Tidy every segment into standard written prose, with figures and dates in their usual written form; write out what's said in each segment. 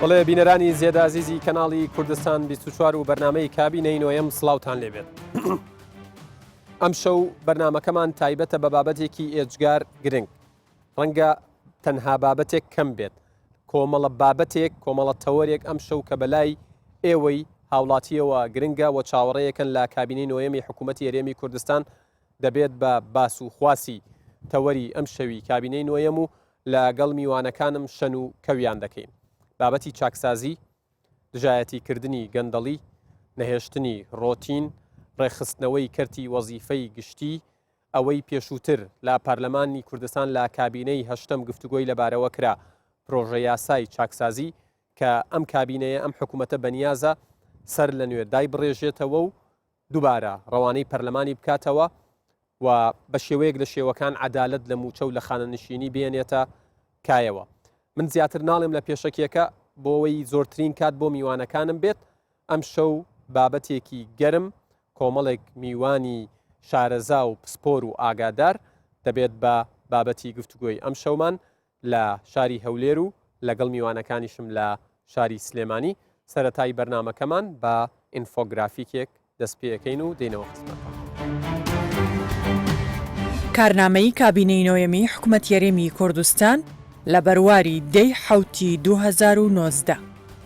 بەڵێ بینەرانی زێدە عەزیزی کەناڵی کوردستان 24 و بەرنامەی کابینەی نۆیەم سڵاوتان لێبێت. ئەم شەو بەرنامەکەمان تایبەتە بە بابەتێکی ئێجگار گرنگ. ڕەنگە تەنها بابەتێک کەم بێت. کۆمەڵە بابەتێک کۆمەڵە تەوەرێک ئەم شەو کە بەلای ئێوەی هاوڵاتیەوە گرنگە و چاوەڕێیەکەن لە کابینەی نۆیەمی حکوومەتی هەرێمی کوردستان دەبێت بە باس و خواسی تەوەری ئەم شەوی کابینەی نۆیەم و لەگەڵ میوانەکانم شەن و کەویان دەکەین. بابەتی چاکسازی، دژایەتیکردنی گەندەڵی، نەهێشتنی ڕۆتین، ڕێخستنەوەی کەرتی وەزیفەی گشتی، ئەوەی پێشووتر لە پەرلەمانی کوردستان لە کابینەی هەشتەم گفتوگۆی لەبارەوە کرا پرۆژە یاسای چاکسازی کە ئەم کابینەیە ئەم حکوومەتە بەنیازە سەر لە نوێ دای بڕێژێتەوە و دووبارە ڕەوانەی پەرلەمانی بکاتەوە و بە شێوەیەک لە شێوەکان عەدالەت لە موچە و لە خانەنشینی بێنێتە کایەوە. من زیاتر ناڵێم لە پێشەکێکە بۆەوەی زۆرترین کات بۆ میوانەکانم بێت. ئەم شەو بابەتێکی گەرم، کۆمەڵێک میوانی شارەزا و پسپۆر و ئاگادار دەبێت بە بابەتی گفتوگۆی ئەم شەومان لە شاری هەولێر و لەگەڵ میوانەکانیشم لە شاری سلێمانی. سەرەتای بەرنامەکەمان بە ئینفۆگرافیکێک دەست پێەکەین و دێنەوە قسمەتەوە. کارنامەی کابینەی نۆیەمی حکوومەتی هەرێمی کوردستان لە بەرواری دەی حەوتی 2019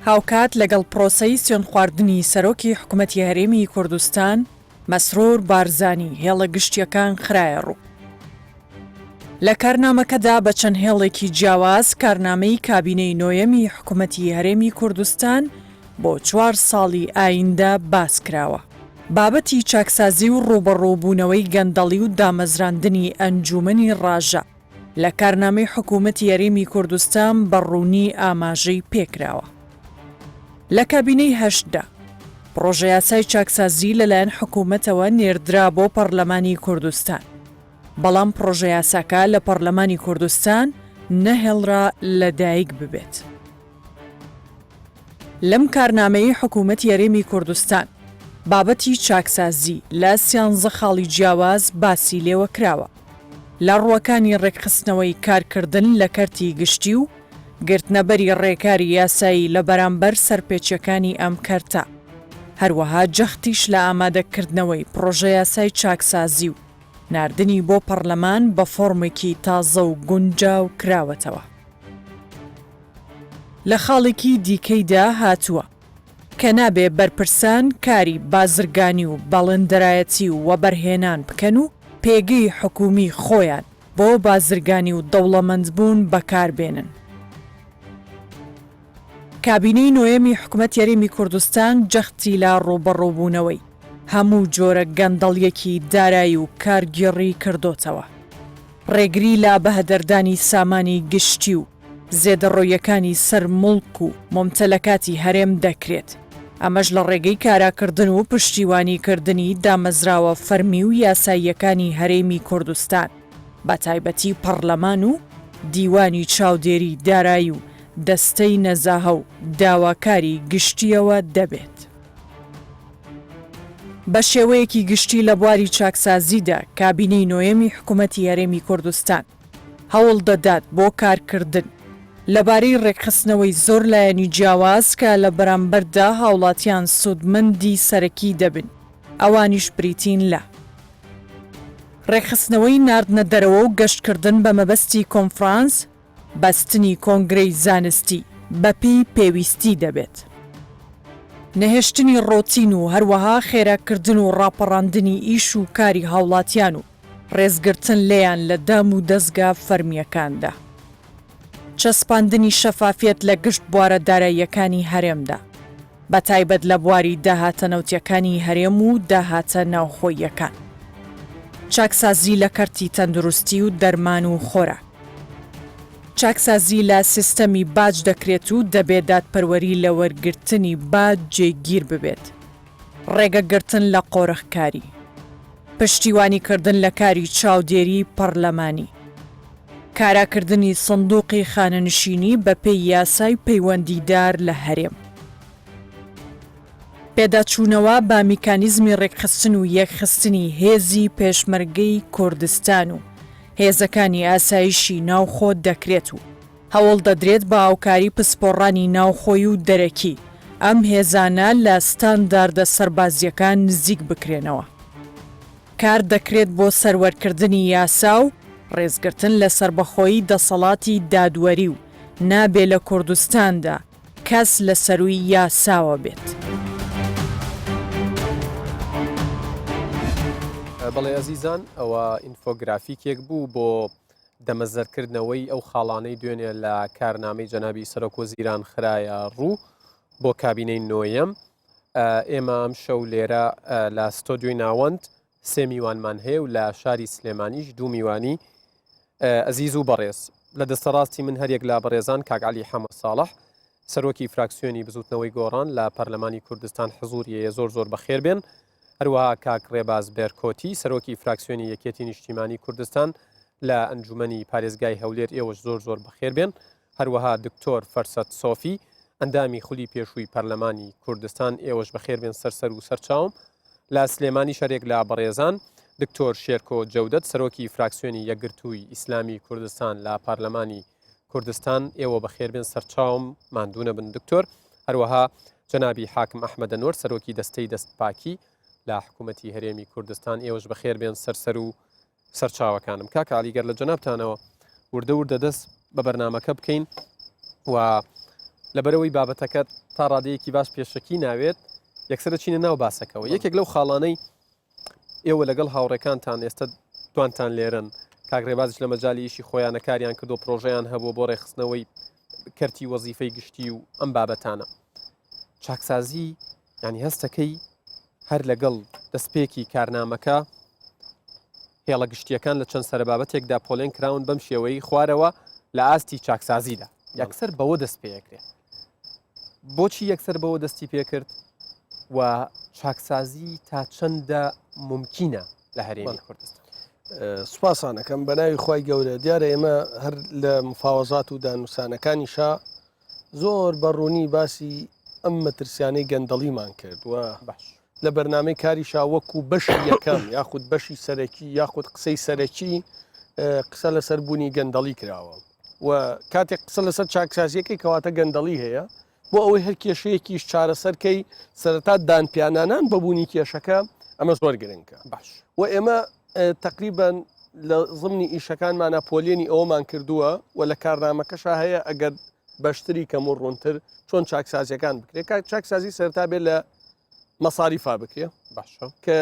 هاوکات لەگەڵ پرۆسەی سوێن خواردنی سەرۆکی حکوومەتی هەرێمی کوردستان مەسرۆر بارزانی هێڵە گشتیەکان خرایە ڕوو. لە کارنامەکەدا بە چەند هێڵێکی جیاواز کارنامەی کابینەی نۆیەمی حکوومەتی هەرێمی کوردستان بۆ 4 ساڵی ئایندە باس کراوە. بابەتی چاکسازی و ڕوبەڕووبوونەوەی گەندەڵی و دامەزراندنی ئەنجوومەنی ڕاژە لە کارنامەی حکوومەتی هەرێمی کوردستان بەڕوونی ئاماژەی پێکراوە. لە کابینەی هەشتدا پرۆژە یاسای چاکسازی لەلایەن حکوومەتەوە نێردرا بۆ پەرلەمانی کوردستان، بەڵام پرۆژە یاساکە لە پەرلەمانی کوردستان نەهێڵرا لەدایک ببێت. لەم کارنامەی حکوومەتی هەرێمی کوردستان بابەتی چاکسازی لە 13 خاڵی جیاواز باسی لێوە کراوە، لە ڕووەکانی ڕێکخستنەوەی کارکردن لە کەرتی گشتی و گرتنەبەری ڕێکاری یاسایی لە بەرامبەر سەرپێچیەکانی ئەم کەرتە، هەروەها جەختیش لە ئامادەکردنەوەی پرۆژە یاسای چاکسازی و ناردنی بۆ پەرلەمان بە فۆرمێکی تازە و گونجاو کراوەتەوە. لە خاڵێکی دیکەیدا هاتووە کە نابێ بەرپرسان کاری بازرگانی و باڵندەرایەتی و وەبەرهێنان بکەن و پێگەی حکومی خۆیان بۆ بازرگانی و دەوڵەمەندبوون بەکاربێنن. کابینەی نۆیەمی حکوومەتی هەرێمی کوردستان جەختی لە ڕوبەڕووبوونەوەی هەموو جۆرە گەندەڵیەکی دارایی و کارگێڕی کردوتەوە. ڕێگری لە بەهەدەردانی سامانی گشتی و زێدەڕۆیەکانی سەر موڵک و مۆمتەلەکاتی هەرێم دەکرێت. ئەمەش لە ڕێگەی کاراکردن و پشتیوانیکردنی دامەزراوە فەرمی و یاساییەکانی هەرێمی کوردستان بە تایبەتی پەرلەمان و دیوانی چاودێری دارایی و دەستەی نەزاهە و داواکاری گشتیەوە دەبێت. بە شێوەیەکی گشتی لە بواری چاکسازیدا کابینەی نۆیەمی حکوومەتی هەرێمی کوردستان هەوڵ دەدات بۆ کارکردن لەبارەی ڕێکخستنەوەی زۆر لایەنی جیاواز کە لە بەرامبەردا هاوڵاتیان سوودمەندی سەرەکی دەبن، ئەوانیش بریتین لە ڕێکخستنەوەی ناردنە دەرەوە و گەشتکردن بە مەبەستی کۆنفرانس، بەستنی کۆنگرەی زانستی بەپێی پێویستی دەبێت، نەهێشتنی ڕۆتین و هەروەها خێراکردن و ڕاپەڕاندنی ئیش و کاری هاوڵاتیان و ڕێزگرتن لێیان لە دام و دەستگا فەرمیەکاندا، چەسپاندنی شەفافیت لە گشت بوارە داراییەکانی هەرێمدا، بە تایبەت لە بواری داهاتە نەوتیەکانی هەرێم و داهاتە ناوخۆییەکان، چاکسازی لە کەرتی تەندروستی و دەرمان و خۆراک، چاکسازی لە سیستەمی باج دەکرێت و دەبێت دادپەروەری لە وەرگرتنی باج جێگیر ببێت، ڕێگەگرتن لە قۆرەخکاری، پشتیوانیکردن لە کاری چاودێری پەرلەمانی، کاراکردنی سندوقی خانەنشینی بە پێی یاسای پەیوەندیدار لە هەرێم، پێداچوونەوە بە میکانیزمی ڕێکخستن و یەکخستنی هێزی پێشمەرگەی کوردستان و هێزەکانی ئاسایشی ناوخۆ دەکرێت و هەوڵ دەدرێت بە ئاوکاری پسپۆڕانی ناوخۆی و دەرەکی ئەم هێزانە لە ستانداردە سەربازیەکان نزیک بکرێنەوە. کار دەکرێت بۆ سەروەرکردنی یاسا و ڕێزگرتن لە سربەخۆیی دەسەڵاتی دادوەری و نابێ لە کوردستاندا کەس لە سەروی یاساوە بێت. بەڵێ ئەزیزان ئەوە ئینفۆگرافیکێک بوو بۆ دەمەزەرکردنەوەی ئەو خاڵانەی دوێنێ لە کارنامەی جەنابی سەرۆک وەزیران خرایە ڕوو بۆ کابینەی نۆیەم. ئێمە ئەم شەو لێرە لە ستۆدیۆی ناوەند 3 میوانمان هەیە و لە شاری سلێمانیش 2 میوانی ئەزیز و بەڕێز. لە دەستەڕاستی من هەرێک لا بەڕێزان کاک عەلی حەمە ساڵح سەرۆکی فراکسیۆنی بزووتنەوەی گۆڕان لە پەرلەمانی کوردستان حزوریە زۆر بەخێر بێن. هەروەها کاک رێباز بێرکۆتی سەرۆکی فراکسیۆنی یەکێتی نیشتیمانی کوردستان لە ئەنجوومەنی پارێزگای هەولێر ئێوەش زۆر بەخێر بێن. هەروەها دکتۆر فرسەت سۆفی ئەندامی خولی پێشووی پەرلەمانی کوردستان ئێوەش بەخێر بێن سەر و سەرچاوم. لە سلێمانی شەرێک لە بەڕێزان د.شێرکۆ جەودەت سەرۆکی فراکسیۆنی یەکگرتووی ئیسلامی کوردستان لە پارلەمانی کوردستان ئێوە بەخێر بێن سەرچاوم ماندوونە بن دکتۆر. هەروەها جەنابی حاکم ئەحمەد ئەنوەر سەرۆکی دەستەی دەستپاکی لە حکوومەتی هەرێمی کوردستان ئێوەش بەخێر بێن سەر و سەرچاوەکانم. کاک عەلی گەر لە جەنابتانەوە وردە دەست بە بەرنامەکە بکەین و لەبەرەوەی بابەتەکە تا ڕادەیەکی باش پێشەکی ناوێت یەکسرە چینە ناو باسەکەەوە. یەکێک لەو خاڵانەی ئێوە لەگەڵ هاوڕێکانتان ئێستا توانتان لێرن کاک رێبازش لە مەجای ئیشی خۆیانە کاریان کردو پرۆژەیان هەبوو بۆ ڕێخستنەوەی کەرتی وەزیفەی گشتی و ئەم بابەتانە. چاکسازی ینی هەستەکەی هەر لەگەڵ دەستپێکی کارنامەکە هێڵە گشتیەکان لە چەند سەربابەتێکدا پۆلێن کراون بەم شێوەی خوارەوە لە ئاستی چاکسازیدا یەکسەر بەوە دەست پێەکرێت. بۆچی یەکسەر بەوە دەستی پێکرد و چاکسازی تا چەندە ممکنە لە هەرێمی کوردستان؟ سوپاسانەکەم بە ناوی خی گەورە دیارە ئێمە هەر لە مفاوەزات و دانووسانەکانیشا زۆر بەڕوونی باسی ئەم مەترسیانەی گەندەڵیمان کرد و باش لە بەرنامەی کاریشا وەکو بەشی یەکەم یاخود بەشی سەرەکی یاخود قسەی سەرەکی قسە لەسەر بوونی گەندەڵی کراوە و کاتێک قسە لەسەر چاکسازیەکەی کەواتە گەندەڵی هەیە بۆ ئەوەی هەر کێشەیەکیش چارەسەرکەی سەرەتا دانپیانانان بەبوونی کێشەکە ئەمە زۆر گرنگکە. باش و ئێمە تقریبان لە ضمنی ئیشەکانمانە پۆلێنی ئەوەمان کردووە و لە کارنامەکەشا هەیە ئەگەر بەشتری کەم و ڕوونتر چۆن چاکسازیەکان بکرێت چاکسازی سەرتا بێت لە مەساریفا بکرێ باشە کە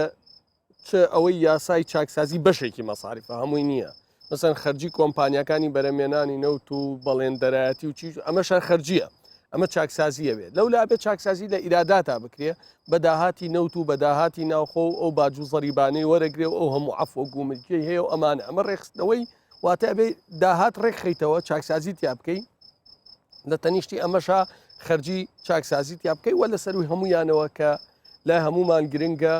چ ئەوەی یاسای چاکسازی بەشێکی مەساریفە هەمووی نییە. مەسەن خەرجی کۆمپانیەکانی بەرەمێنانی نەوت و بەڵێندەرایەتی و چی ئەمە شار خەرجیە ئەمە چاکسازیە بێت لەولا بێت چاکسازی لە ئیراداتا بکرێ بە داهاتی نەوت و بە داهاتی ناوخۆ ئەو باجوو زەریبانەی وەرەگرێ و ئەو هەموو عەفو و گومرگی هەیە و ئەمانە ئەمە ڕێخستنەوەی واتە ئەبێ داهات ڕێکخەیتەوە چاکسازی تیا بکەی لە تەنیشتی ئەمەشا خەرجی چاکسازی تیا بکەی وە لەسەروی هەمویانەوە کە لە هەمومان گرنگە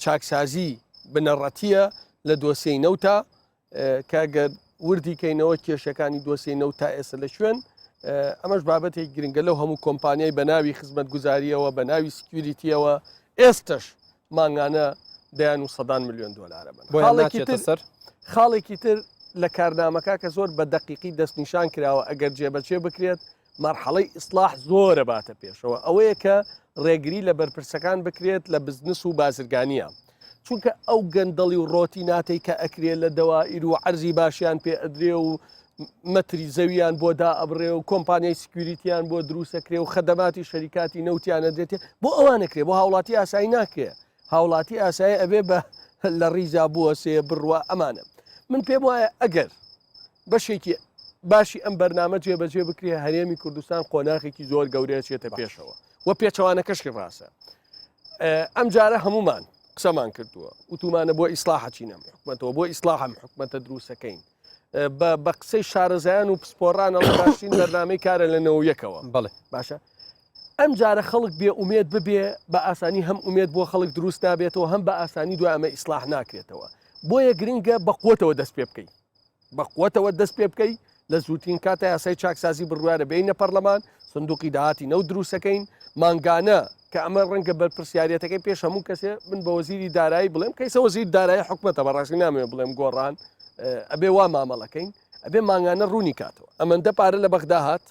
چاکسازی بنەڕەتیە لە دۆسیەی نەوتا کاگەر وردی کەینەوە کێشەکانی دۆسیەی نەوت تا ئێستا لە شوێن ئەمەش بابەتێک گرنگە لەو هەموو کۆمپانیای بە ناوی خزمەت گوزاریەوە بە ناوی سکیوریتیەوە ئێستش مانگانە دەیان و $100 میلیۆن بن. خاڵێکی تر لە کارنامەکە کە زۆر بە دەقیقی دەستنیشان کراوە ئەگەر جێبەجێ بکرێت مەرحەڵەی ئیسلاح زۆرە باتە پێشەوە ئەوەیە کە ڕێگری لە بەرپرسەکان بکرێت لە بزنس و بازرگانیە چونکە ئەو گەندەڵی و ڕۆتی ناتەی کە ئەکرێت لە دەوائیر و عەرزی باشیان پێ ئەدرێ و مەتری زەویان بۆ دا ئەبڕێ و کۆمپانیای سکیوریتیان بۆ دروستەکرێ و خەدەماتی شەریکاتی نەوتیانە دێتێ بۆ ئەوانەکرێ بۆ هاوڵاتی ئاسایی ناکرێ هاوڵاتی ئاسایی ئەبێ بە لە ڕیزا بووە سێ بڕوە ئەمانە. من پێم وایە ئەگەر بەشێکی باشی ئەم بەرنامە جێبەجێ بکرێ هەرێمی کوردستان قۆناغێکی زۆر گەورەیە چێتە پێشەوە و پێچەوانەکەشی ڕاستە. ئەم جارە هەمومان قسەمان کردووە وتومانە بۆ ئیسلاحەتی نەم حکومەتەوە بۆ ئیسلاحم حکومەتە دروستەکەین بە قسەی شارەزایان و پسپۆڕانە باشین بەرنامەی کارە لە نەوەیەکەوە بڵێ باشە ئەم جارە خەڵک بێ ئومێد ببێ بە ئاسانی هەم ئومێد بۆ خەڵک دروست نابێتەوە هەم بە ئاسانی دوای ئەمە ئیسلاح ناکرێتەوە بۆیە گرنگە بەقوتەوە دەست پێ بکەی بەقوتەوە دەست پێ بکەی لە زووترین کاتە یاسای چاکسازی بڕوارە بینە پەرلەمان سندوقی داهاتی نەوت دروستەکەین مانگانە کە ئەمە ڕەنگە بەرپرسیارەتەکەی پێش هەموو کەسێ من بە وەزیری دارایی بڵێم کەیسە وەزیر دارایی حکومەتە بەڕاستی نامێ بڵێم گۆڕان ئەبێ وا مامەڵەکەین ئەبێ ماگانە ڕوونی کاتەوە ئەمەندە پارە لە بەغدا هات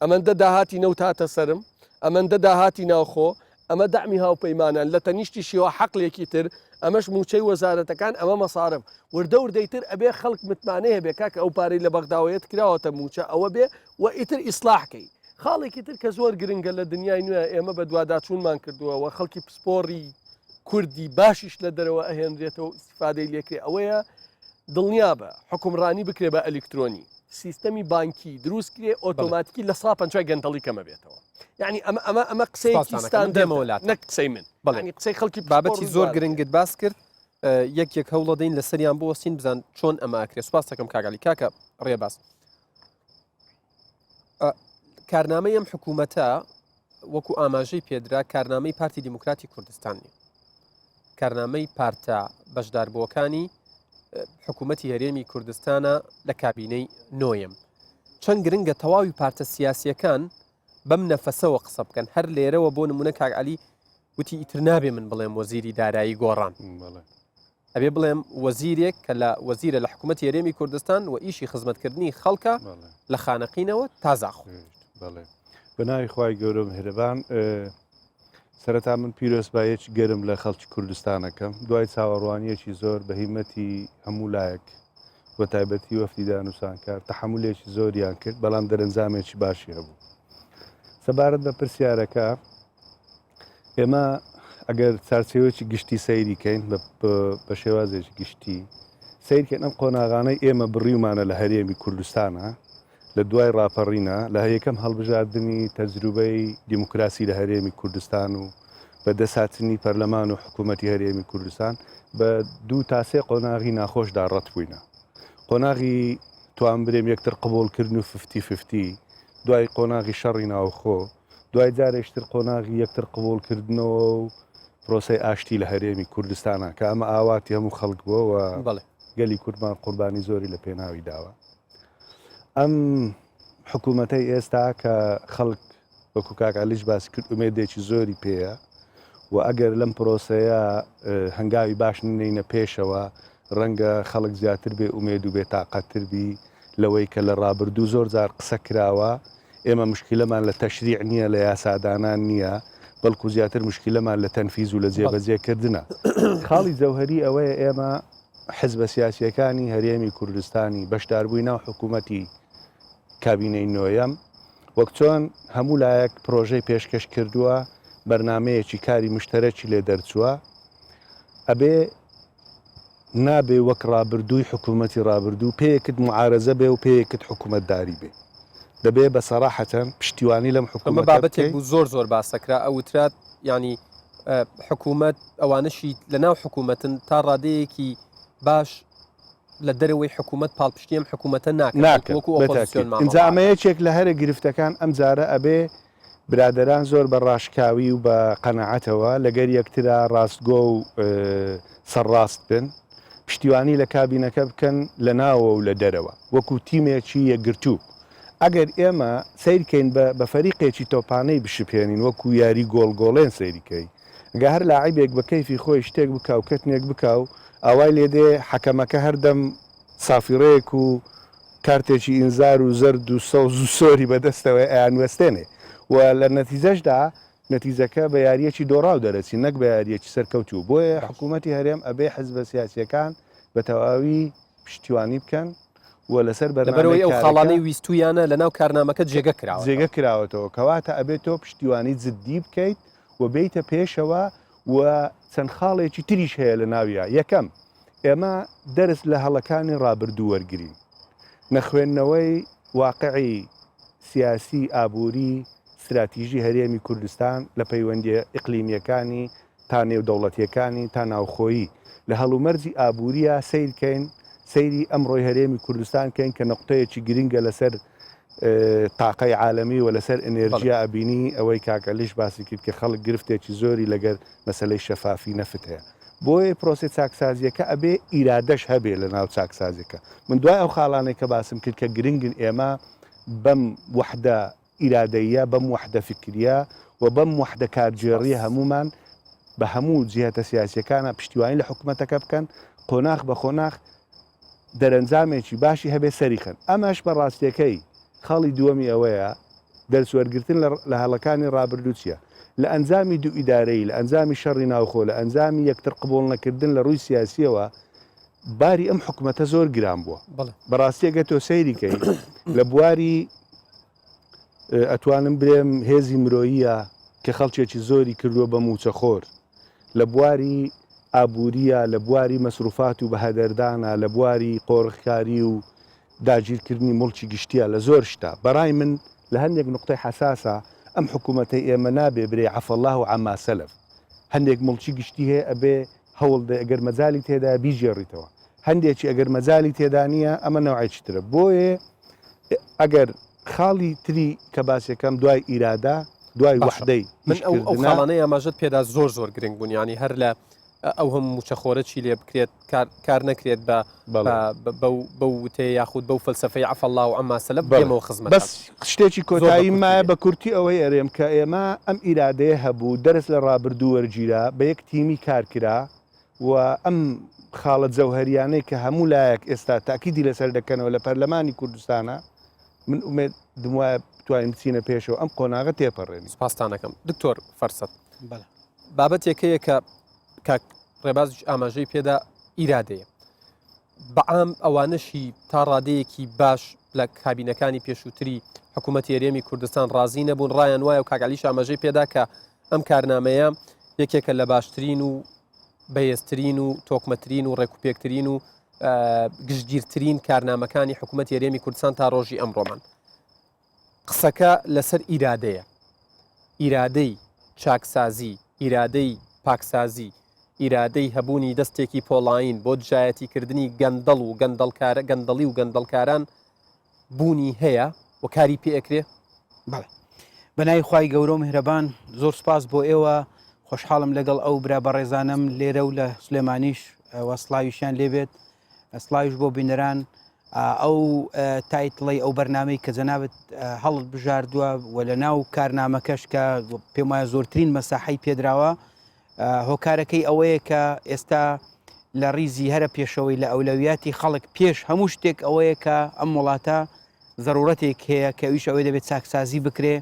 ئەمەندە داهاتی نەوت هاتە سرم ئەمەندە داهاتی ناوخۆ ئەمە دامی هاوپەیمانان لە تەنیشتیشیەوە حەقلێکی تر ئەمەش موچەی وەزارەتەکان ئەمە مەسارف وردە وردەیتر ئەبێ خەڵک متمانەیە بێ کاکە ئەو پارەی لە بەغداوەیەت کراوەتە موچە ئەوە بێ و ئیتر ئیسلاحکەی خاڵێکی تر کە زۆر گرنگە لە دنیای نوێ ئێمە بە دوواداچوونمان کردووەوە خەڵکی پسپۆڕی کوردی باشیش لە دەرەوە ئەهێنرێتەوە ئیستیفادەی لێکرێ ئەوەیە دڵنیا بە حکومڕانی بکرێ بە ئەلکترۆنی سیستەمی بانکی دروستکرێ ئۆتۆماتیکی لە ساپەنجای گەندەڵی کەمە بێتەوە یعنی ئەمە قسەیەکی ستاندەرمەوەلات نەک قسەی من بەڵێ قسەی خەڵکی بابەتی زۆر گرنگت باس کرد یەک هەوڵە دەین لە سەریان بۆستین بزان چۆن ئەمە ئەکرێ سوپاس دەکەم کاگالی کاکە ڕێباز کارنامەی ئەم حکوومەتە وەکو ئاماژەی پێدرا کارنامەی پارتی دیموکراتی کوردستانی کارنامەی پارتە بەشداربووەکانی حکوومەتی هەرێمی کوردستانە لە کابینەی نۆیەم چەند گرنگە تەواوی پارتە سیاسیەکان بەم نەفەسەوە قسە بکەن هەر لێرەوە بۆ نمونە کاک عەلی وتی ئیتر نابێ من بڵێم وەزیری دارایی گۆڕان ئەبێ بڵێم وەزیرێک کە لە وەزیرە لە حکوومەتی هەرێمی کوردستان و ئیشی خزمەتکردنی خەڵکە لە خانەقینەوە تازاخۆ بەناوی خوای گەورە مهرەبان سەرەتا من پیرۆزبایەکی گەرم لە خەڵکی کوردستانەکەم دوای چاوەڕوانیەکی زۆر بە هیمەتی هەموو لایەک بە تایبەتی وەفتی دانووسانکار تەحملێکی زۆریان کرد بەڵام دەرەنجامێکی باشی هەبوو سەبارەت بە پرسیارەکە ئێمە ئەگەر چارچێوەکی گشتی سەیریکەین بە شێوازێکی گشتی سیرکەن ئەم قۆناغانەی ئێمە بڕیومانە لە هەرێمی کوردستانە لە دوای ڕاپەڕینە لە یەکەم هەڵبژاردننی تەجروبەی دیموکراسی لە هەرێمی کوردستان و بە دەساتنی پەرلەمان و حکوومەتی هەرێمی کوردستان بە 2 تا 3 قۆناغی ناخۆشدا ڕەتبووینە قۆناغی توانبرێم یەکتر قبولکردن و 50-50 دوای قۆناغی شەڕی ناوخۆ دوای جارێکتر قۆناغی یەکتر قبولکردنەوە و پرۆسەی ئاشتی لە هەرێمی کوردستانە کە ئەمە ئاواتی هەموو خەڵک بووە گەلی کوردمان قوربانی زۆری لە پێناوی داوە ئەم حکوومەتەی ئێستا کە خەڵک وەکو کاکالیش باسی کرد ئومێدێکی زۆری پێیە و ئەگەر لەم پرۆسەیە هەنگاوی باش نینە پێشەوە ڕەنگە خەڵک زیاتر بێ ئومێد و بێ تااقەتتر بی لەوەی کە لە ڕابردوو زۆر جار قسە کراوە ئێمە مشکلەمان لە تەشریع نییە لە یاسادانان نییە بەڵکو زیاتر مشکلەمان لە تەنفیز و لە جێبەجێکردنە خاڵی جەوهەری ئەوەیە ئێمە حزبە سیاسیەکانی هەرێمی کوردستانی بەشداربووی ناو حکوومەتی کابینەی نۆیەم وەک چۆن هەموو لایەک پرۆژەی پێشکەش کردووە بەرنمەیەکی کاری مشتەرەکی لێ دەرچووە ئەبێ نابێ وەک ڕابردووی حکوومەتی ڕابردوو پێیەکت معارەزە بێ و پێیەکت حکوومەتداری بێ دەبێ بە سەراحەتەن پشتیوانی لەم حکوومەت بابەتێک بوو زۆر باسەکرا ئەوترات ینی حکوومەت ئەوانەشی لە ناو حکوومەتن تا ڕادەیەکی باش لە دەرەوەی حکوومەت پاڵپشتیم حکوومەتە ناکەنجامەیەکێک لە هەرە گرفتەکان ئەم جارە ئەبێ برادەران زۆر بە ڕاشکاوی و بە قەنەعەتەوە لەگەر یەکترا ڕاستگۆ و سەرڕاست بن پشتیوانی لە کابینەکە بکەن لە ناوە و لە دەرەوە وەکو تیمێکی یەکگرتووی ئەگەر ئێمە سیرکەین بە فەریقێکی تۆپانەی بشپێنین وەکو یاری گۆڵگۆڵێن سەیریکەی ئەگە هەر لاعیبێک بە کەیفی خۆی شتێک بکاو کەتنێک بکاو ئاوای لێدێ حەکەمەکە هەردەم سافیڕەیەک و کارتێکی ئینزار و زەرد و سەوز و سۆری بەدەستەوە ئەیانوەستێنێ و لە نەتیجەشدا نەتیجەکە بە یاریەکی دۆڕاو دەرەچی نەک بە یاریەکی سەرکەوتوو بۆیە حکوومەتی هەرێم ئەبێ حزبە سیاسیەکان بە تەواوی پشتیوانی بکەن و لەسەر بەرەوەی ئەو خاڵانەی ویستویانە لە ناو کارنامەکە جێگە کراوەتەوە کەواتە ئەبێت تۆ پشتیوانی جددی بکەیت و بیتە پێشەوە و چەند خاڵێکی تریش هەیە لە ناویە یەکەم ئێمە دەرس لە هەڵەکانی ڕابردوو وەرگرین نەخوێندنەوەی واقعی سیاسی ئابووری استراتیژی هەرێمی کوردستان لە پەیوەندی ئیقلیمیەکانی تا نێودەوڵەتیەکانی تا ناوخۆیی لە هەڵومەرجی ئابووریە سیرکەین سەیری ئەمڕۆی هەرێمی کوردستان کەین کە نقطەیەکی گرنگە لەسەر تاقەی عالەمی و لەسەر ئەنێرژیا ئەبینی ئەوەی کاکەلیش باسی کرد کە خەڵک گرفتێکی زۆری لەگەر مەسەلەی شەفافی نەفت هەیە بۆیە پرۆسی چاکسازیەکە ئەبێ ئیرادەش هەبێ لە ناو چاکسازیەکە من دوای ئەو خاڵانەی کە باسم کرد کە گرنگن ئێمە بەم وحدە ئیرادەیە بەم وحدە فکریە و بەم وحدە کارجێڕی هەمومان بە هەموو جیهەتە سیاسیەکانە پشتیوانی لە حکوومەتەکە بکەن قۆناغ بە خۆناغ دەرەنجامێکی باشی هەبێ سەریخن ئەمەش بە ڕاستیەکەی خەڵی دووەمی ئەوەیە دەرسوەرگرتن لە هەڵەکانی ڕابردووچیە لە ئەنجامی دوو ئیدارەی لە ئەنجامی شەڕی ناوخۆ لە ئەنجامی یەکتر قبول نەکردن لە ڕووی سیاسیەوە باری ئەم حکومەتە زۆر گران بووە بەڕاستیەگە تۆ سەیریکەی لە بواری ئەتوانم برێم هێزی مرۆییە کە خەڵکێکی زۆری کردووە بە موچەخۆر لە بواری ئابووریە لە بواری مەسروفات و بەهەدەردانە لە بواری قۆڕخکاری و داگیرکردنی مڵکی گشتیە لە زۆر شتا بەڕای من لە هەندێک نقطەی حساسە ئەم حکوومەتەی ئێمە نابێ برێ عەفەڵڵاه و عەما سەلەف هەندێک مڵکی گشتی هەیە ئەبێ هەوڵ ئەگەر مەجالی تێدا بیژێڕیتەوە هەندێکی ئەگەر مەجالی تێدا نییە ئەمە نەوعێکی ترە بۆیە ئەگەر خاڵی تری کە باسیەکەم دوای ئیرادا دوای وحدەی من ئەو خاڵانەی ئاماژەت پێدا زۆر گرنگ بوون ینی هەر لە ئەو هەم موچەخۆرە چی لێ بکرێت کار نەکرێت بە وتێ یاخود بەو فەلسەفەی عەفەڵڵاه و عەما سەلەف بێمەوە خزمەت بەس شتێکی کۆتایی مایە بە کورتی ئەوەی ئەرێم کە ئێمە ئەم ئیرادەیە هەبوو دەرس لە ڕابردوو وەرگیرا بە یەک تیمی کارکرا و ئەم خاڵە جەوهەریانەی کە هەموو لایەک ئێستا تاکیدی لەسەر دەکەنەوە لە پەرلەمانی کوردستانە من ئومێد دموایە بتوانین بچینە پێشەوە ئەم قۆناغە تێپەڕێنی سپاستانەکەم دکتۆر فرسەت بابەت یەکەیە کە رێباز ئاماژەی پێدا ئیرادەیە بەعام ئەوانەشی تا ڕادەیەکی باش لە کابینەکانی پێشووتری حکوومەتی هەرێمی کوردستان ڕازی نەبوون ڕایان وایە و کاگالیش ئاماژەی پێدا کە ئەم کارنامەیە یەکێکە لە باشترین و بەهێزترین و تۆکمەترین و ڕێکوپێکترین و گشتگیرترین کارنامەکانی حکوومەتی هەرێمی کوردستان تا ڕۆژی ئەمڕۆمان قسەکە لەسەر ئیرادەیە ئیرادەی چاکسازی ئیرادەی پاکسازی ئیرادەی هەبوونی دەستێکی پۆڵاین بۆ دژایەتیکردنی گەندەڵ و گەندەڵی و گەندەڵکاران بوونی هەیە و کاری پێئەکرێ بەنای خوای گەورە و میهرەبان زۆر سپاس بۆ ئێوە خۆشحاڵم لەگەڵ ئەو برا بەڕێزانم لێرە و لە سلێمانیش وەسڵاویشیان لێبێت ئەسڵاویش بۆ بینەران ئەو تایتڵی ئەو بەرنامەی کە جەنابەت هەڵت بژاردووە و لە ناو کارنامەکەش کە پێم وایە زۆرترین مەساحەی پێدراوە هۆکارەکەی ئەوەیە کە ئێستا لە ڕیزی هەرە پێشەوەی لە ئەولەویاتی خەڵک پێش هەموو شتێک ئەوەیە کە ئەم وڵاتە ضرورەتێک هەیە کە ئەویش ئەوەی دەبێت چاکسازی بکرێ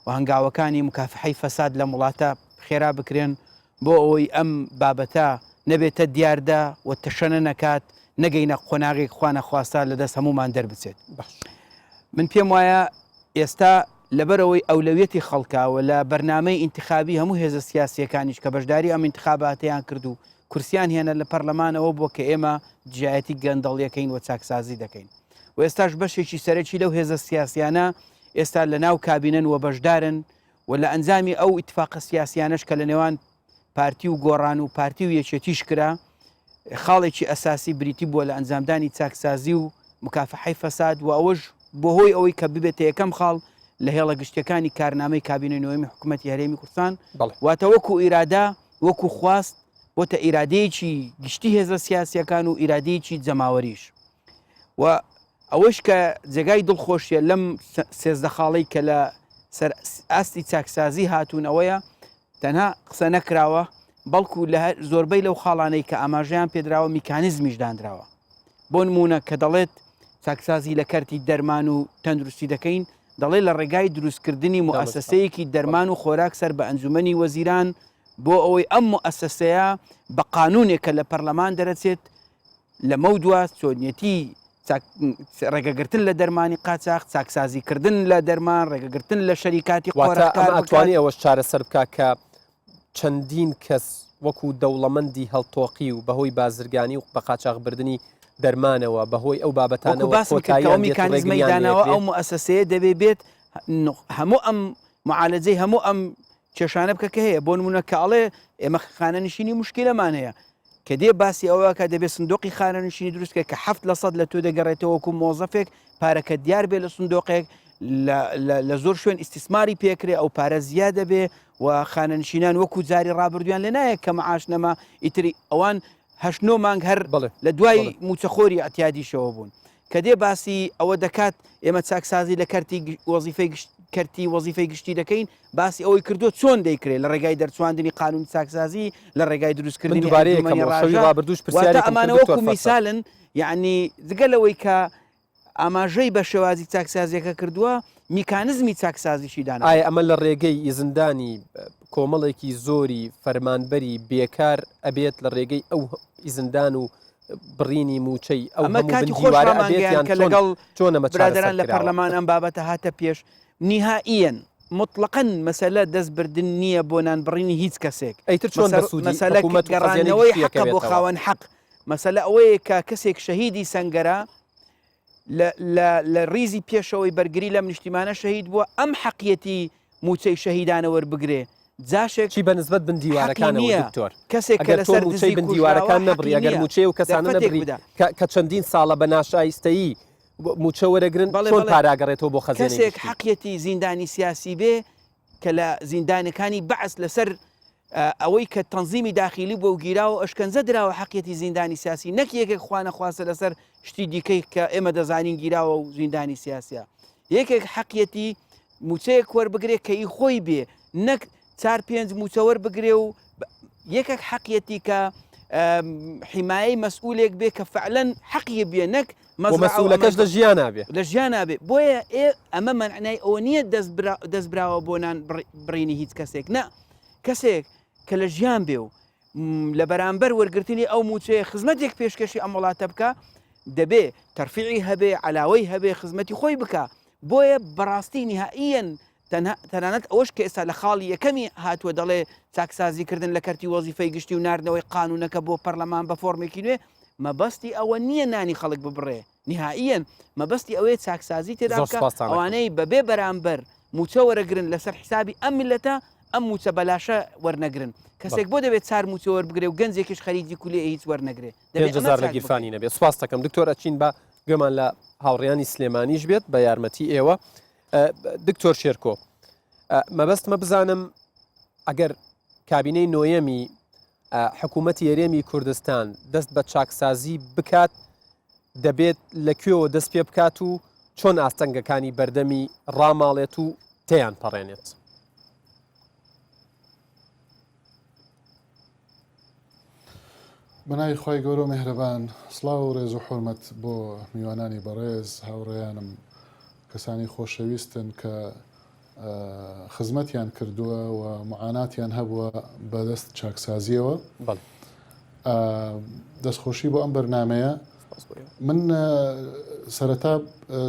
و هەنگاوەکانی مکافحەی فەساد لە وڵاتە خێرا بکرێن بۆ ئەوەی ئەم بابەتە نەبێتە دیاردا و تەشەنە نەکات نەگەینە قۆناغێک خوانە خواستا لەدەست هەمومان دەربچێت من پێم وایە ئێستا لەبەرەوەی ئەولەویەتی خەڵکاوە لە بەرنامەی ئینتخابی هەموو هێزە سیاسیەکانیش کە بەشداری ئەم ئینتخاباتیان کرد و کورسیان هێنە لە پەرلەمانەوە بۆ کە ئێمە جیایەتی گەندەڵیەکەین و چاکسازی دەکەین و ئێستاش بەشێکی سەرەکی لەو هێزە سیاسیانە ئێستا لە ناو کابینەن و بەشدارن و لە ئەنجامی ئەو ئیتفاقە سیاسیانش کە لە نێوان پارتی و گۆڕان و پارتی و یەکێتیش کرا خاڵێکی ئەساسی بریتی بووە لە ئەنجامدانی چاکسازی و مکافحەی فەساد و ئەوەش بۆ هۆی ئەوەی کە ببێتە یەکەم خاڵ لە هێڵە گشتەکانی کارنامەی کابینەی نۆیەمی حکوومەتی هەرێمی کوردستان واتە وەکو ئیرادا وەکو خواست وەتە ئیرادەیەکی گشتی هێزە سیاسیەکان و ئیرادەیەکی جەماوەریش و ئەوەش کە جێگای دڵخۆشیە لەم سێزدە خاڵەی کە لە سەر ئاستی چاکسازی هاتوونەوەیە تەنها قسە نەکراوە بەڵکو لە زۆربەی لەو خاڵانەی کە ئاماژەیان پێدراوە میکانیزمیش دانراوە بۆ نمونە کە دەڵێت چاکسازی لە کەرتی دەرمان و تەندروستی دەکەین دەڵێ لە ڕێگای دروستکردنی موسسەیەکی دەرمان و خۆراک سەر بە ئەنجوومەنی وەزیران بۆ ئەوەی ئەم موسسەیە بە قانونێکە لە پەرلەمان دەرەچێت لە مەودووە چۆنیەتی ڕێگەگرتن لە دەرمانی قاچاق چاکسازیکردن لە دەرمان ڕێگەگرتن لە شەریکاتی ئەتوانی ئەوەش چارەسەر بکە کە چەندین کەس وەکو دەوڵەمەندی هەڵتۆقی و بەهۆی بازرگانی و بە قاچاقبردننی دەرمانەوە بەهۆی ئەو بابەتانەوە میکانیزمەیدانەوە ئەو موسسەیە دەبێ بێت هەموو ئەم معالەجەی هەموو ئەم کێشانە بکە کە هەیە بۆ نمونە کە ئەڵێ ئێمە خانەنشینی مشکلەمان هەیە کە دێ باسی ئەوە کە دەبێت سندۆقی خانەنشینی دروستکە کە 7% لە تۆ دەگەڕێتەوە وەکو مۆزەفێک پارەکە دیار بێ لە سندۆقێک لە زۆر شوێن ئیسtisماری پێکرێ ئەو پارە زیادە بێ و خانەنشینان وەکو جاری ڕابردویان لە نایە کە مەعاش نەما ئیتری ئەوان 8 مانگ هەر لە دوای موچەخۆری ئەتیادیشەوە بوون کە دێ باسی ئەوە دەکات ئێمە چاکسازی لە کەرتی وەزیفەی کەرتی وەزیفەی گشتی دەکەین باسی ئەوەی کردو چۆن دەیکرێت لە ڕێگای دەرچواندنی قانون چاکسازی لە ڕێگای دروستکردنی ئەمانە وەکو میسالن یعنی جگەلەوەی کە ئاماژەی بە شێوازی چاکسازیەکە کردووە میکانزمی چاکسازیشی دانا ئایا ئەمە لە ڕێگەی ئیزندانی کۆمەڵێکی زۆری فەرمانبەری بێکار ئەبێت لە ڕێگەی ئەو ئیزندان و بڕینی موچەی ئەمە کاتی خۆشمانگەیان کە لەگەڵ برادران لە پەرلەمان ئەم بابەتە هاتە پێش نهائیەن مطلقاً مەسەلە دەستبردن نییە بۆ نانبڕینی هیچ کەسێک ئەیتر چۆن مەسەلە گەڕانەوەی حەقە بۆ خاوەن حەق مەسەلە ئەوەیە کە کەسێک شەهیدی سەنگەرە لە ریزی پێشەوەی بەرگری لەم نیشتیمانە شەهید بووە ئەم حەقیەتی موچەی شەهیدانە وەربگرێ جاشێک چی بەنسبەت بندیوارەکانەوە دکتۆر کەسێک کە لەسەر موچەی بندیوارەکان نەبڕی ئەگەر موچەی و کەسانە نەبڕی کە چەندین ساڵە بە ناشایستەیی موچە وەرەگرن چۆن پاراگەڕێتەوە بۆ خەزانێک کەسێک حەقیەتی زیندانی سیاسی بێ کە لە زیندانەکانی بەعس لەسەر ئەوەی کە تەنزیمی داخلی بۆ گیراوە ئەشکەنجە دراوە حەقیەتی زیندانی سیاسی نەک یەکێک خوانە خواستە لەسەر شتی دیکەی کە ئێمە دەزانین گیراوە و زیندانی سیاسە یەکێک حەقیەتی موچەیەک وەربگرێت کە ئی خۆی بێ نەک 4-5 موچە وەربگرێ و یەکێک حەقیەتی کە حیمایەی مەسئولێک بێ کە فعلەن حەقیە بێ نەک مەسئولەکەش لە ژیان نابێ لە ژیان نابێ بۆیە ئەمە مەعنای ئەوە نییە دەستبراوە بۆ نان بڕینی هیچ کەسێک نە کەسێک کە لە ژیان بێ و لە بەرامبەر وەرگرتنی ئەو موچەیە خزمەتێک پێشکەشی ئەم وڵاتە بکە دەبێ تەرفیعی هەبێ علاوەی هەبێ خزمەتی خۆی بکە بۆیە بەڕاستی نهائیەن تەنانەت ئەوەش کە ئێستا لە خاڵی یەکەمی هاتووە دەڵێ چاکسازیکردن لە کەرتی وەزیفەی گشتی و ناردنەوەی قانونەکە بۆ پەرلەمان بە فۆرمێکی نوێ مەبەستی ئەوە نییە نانی خەڵک ببڕێ نهائیەن مەبەستی ئەوەیە چاکسازی تێدا بکە ئەوانەی بەبێ بەرامبەر موچە وەرەگرن لەسەر حسابی ئەم میلەتە ئەم موچە بەلاشە وەرنەگرن کەسێک بۆ دەبێت 4 موچە وەربگرێ و گەنجێکیش خەریکی کولی هیچ وەرنەگرێ دەبێت لە گیرفانی نەبێت سوپاس دەکەم دکتۆر ئەچین بە گوێمان لە هاوڕێیانی سلێمانیش بێت بە یارمەتی ئێوە دکتۆر شێرکۆ مەبەستمە بزانم ئەگەر کابینەی نۆیەمی حکوومەتی هەرێمی کوردستان دەست بە چاکسازی بکات دەبێت لەکوێوە دەست پێ بکات و چۆن ئاستەنگەکانی بەردەمی ڕاماڵێت و تیان پەڕێنێت بەناوی خی گەورە و میهرەبان سڵاو و ڕێز و حورمەت بۆ میوانانی بەڕێز هاوڕێیانم کەسانی خۆشەویستن کە خزمەتیان کردووە و معاناتیان هەبووە بەدەست چاکسازیەوە دەستخۆشی بۆ ئەم بەرنمەیە من سەرەتا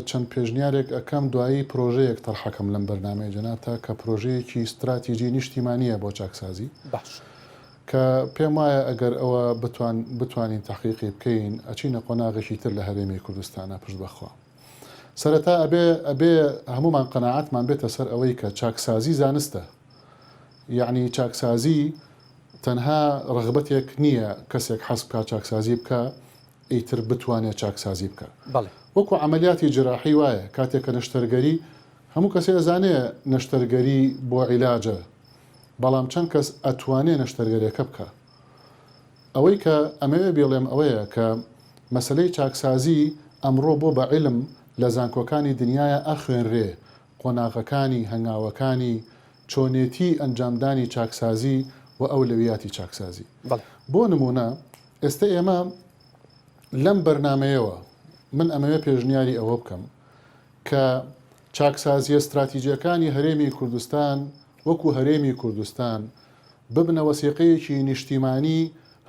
چەند پێشنیارێک ئەەکەم دوایی پرۆژەیەک تەرحەکەم لەم بەرنمەیە جەنابتە کە پرۆژەیەکی استراتیژی نیشتیمانیە بۆ چاکسازی باش کە پێم وایە ئەگەر ئەوە بتوانین تحقیقی بکەین ئەچینە قۆناغێکی تر لە هەرێمی کوردستانە پشت بەخوا سەرەتا ئەبێ هەمومان قەناعەتمان بێتە سەر ئەوەی کە چاکسازی زانستە یعنی چاکسازی تەنها ڕغبەتێک نییە کەسێک حەز بکە چاکسازی بکە ئیتر بتوانێت چاکسازی بکە وەکو عملیاتی جراحی وایە کاتێک کە نەشتەرگەری هەموو کەسێ ئەزانێ نەشتەرگەری بۆ عیلاجە بەڵام چەند کەس ئەتوانێ نەشتەرگەریەکە بکە ئەوەی کە ئەمەوێ بێڵێم ئەوەیە کە مەسلەی چاکسازی ئەمڕۆ بۆ بە عیلم لە زانکۆکانی دنیاە ئەخوێنرێ قۆناغەکانی هەنگاوەکانی چۆنێتی ئەنجامدانی چاکسازی و ئەولەویاتی چاکسازی بۆ نمونە ئێستا ئێمە لەم بەرنمەیەوە من ئەمەوێ پێشنیاری ئەوە بکەم کە چاکسازی استراتیژیەکانی هەرێمی کوردستان وەکو هەرێمی کوردستان ببنە وەسیقەیەکی نیشتیمانی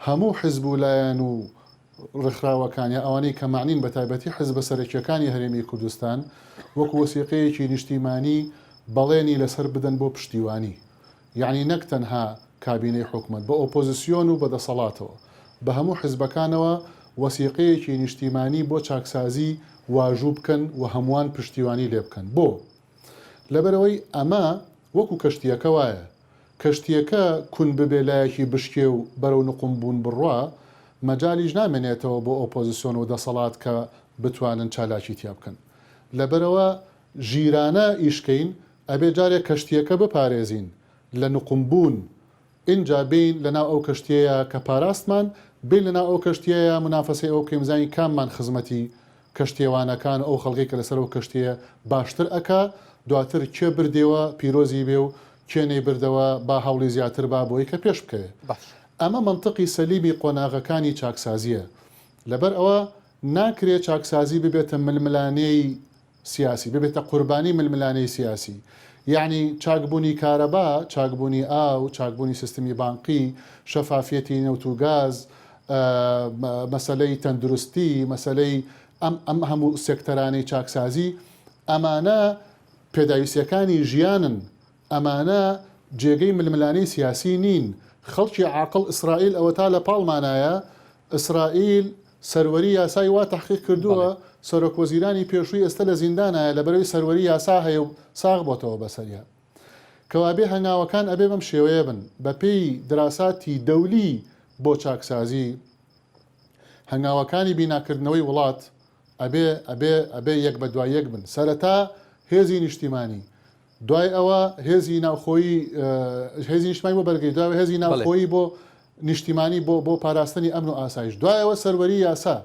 هەموو حزب و لایەن و ڕخراوەکانی ئەوانەی کە معنین بە تایبەتی حزب سەرەکیەکانی هەرێمی کوردستان وەکو وەسیقەیەکی نیشتیمانی بەڵێنی لەسەر بدەن بۆ پشتیوانی یعنی نەک تەنها کابینەی حکومەت بە ئۆپۆزیسیۆن و بەدەسەڵاتەوە بە هەموو حزبەکانەوە وەسیقەیەکی نیشتیمانی بۆ چاکسازی واژوو بکەن و هەمووان پشتیوانی لێ بکەن بۆ لەبەرەوەی ئەمە وەکو کەشتیەکە وایە کەشتیەکە کون ببێ لایەکی بشکێ و بەرەو نقم بوون بڕوا مەجالیش نامێنێتەوە بۆ ئۆپۆزیسیۆن و دەسەڵات کە بتوانن چالاکی تیا بکەن لەبەرەوە ژیرانە ئیشکەین ئەبێ جارێک کەشتیەکە بپارێزین لە نقمبوون اینجا بین لەناو ئەو کەشتەیە کە پاراستمان بین لەناو ئەو کەشتەیە منافەسی ئەو کەمزانی کاممان خزمەتی کەشتێوانەکان ئەو خەڵکی کە لەسەر ئەو کەشتەیە باشتر ئەکا دواتر کێ بردێەوە پیرۆزی بێ و کێنەی بردەوە با هەوڵی زیاتر با بۆی کە پێش بکەوێت ئەمە منطقی سەلیبی قۆناغەکانی چاکسازیە لەبەر ئەوە ناکرێت چاکسازی ببێتە ململانەی سیاسی ببێتە قوربانی ململانەی سیاسی یعنی چاکبوونی کارەبا چاکبوونی ئاو چاکبوونی سیستمی بانقی شەفافیەتی نەوت و گاز مەسەلەی تەندروستی مەسەلەی ئەم هەموو سێکتەرانەی چاکسازی ئەمانە پێداویستیەکانی ژیانن ئەمانە جێگەی ململانەی سیاسی نین خەڵکی عاقڵ ئیسرائیل ئەوە تا لە پاڵمانایە ئیسرائیل سەروەری یاسای وا تحقیق کردووە سەرۆکوەزیرانی پێشووی ئێستا لە زیندانایە لەبەرەوەی سەروەری یاسا هەیە و ساغ بۆتەوە بەسەریە کەوابێ هەنگاوەکان ئەبێ بەم شێوەیە بن بە پێی دراساتی دەولی بۆ چاکسازی هەنگاوەکانی بیناکردنەوەی وڵات ئەبێ یەک بە دوای یەک بن سەرەتا هێزی نیشتیمانی دوای ئەوە هێزی ناوخۆیی هێزی نیشتیمانی بۆ بەرگری دوای هێزی ناوخۆیی بۆ نیشتیمانی بۆ پاراستنی ئەمن و ئاسایش دوایەوە سەروەری یاسا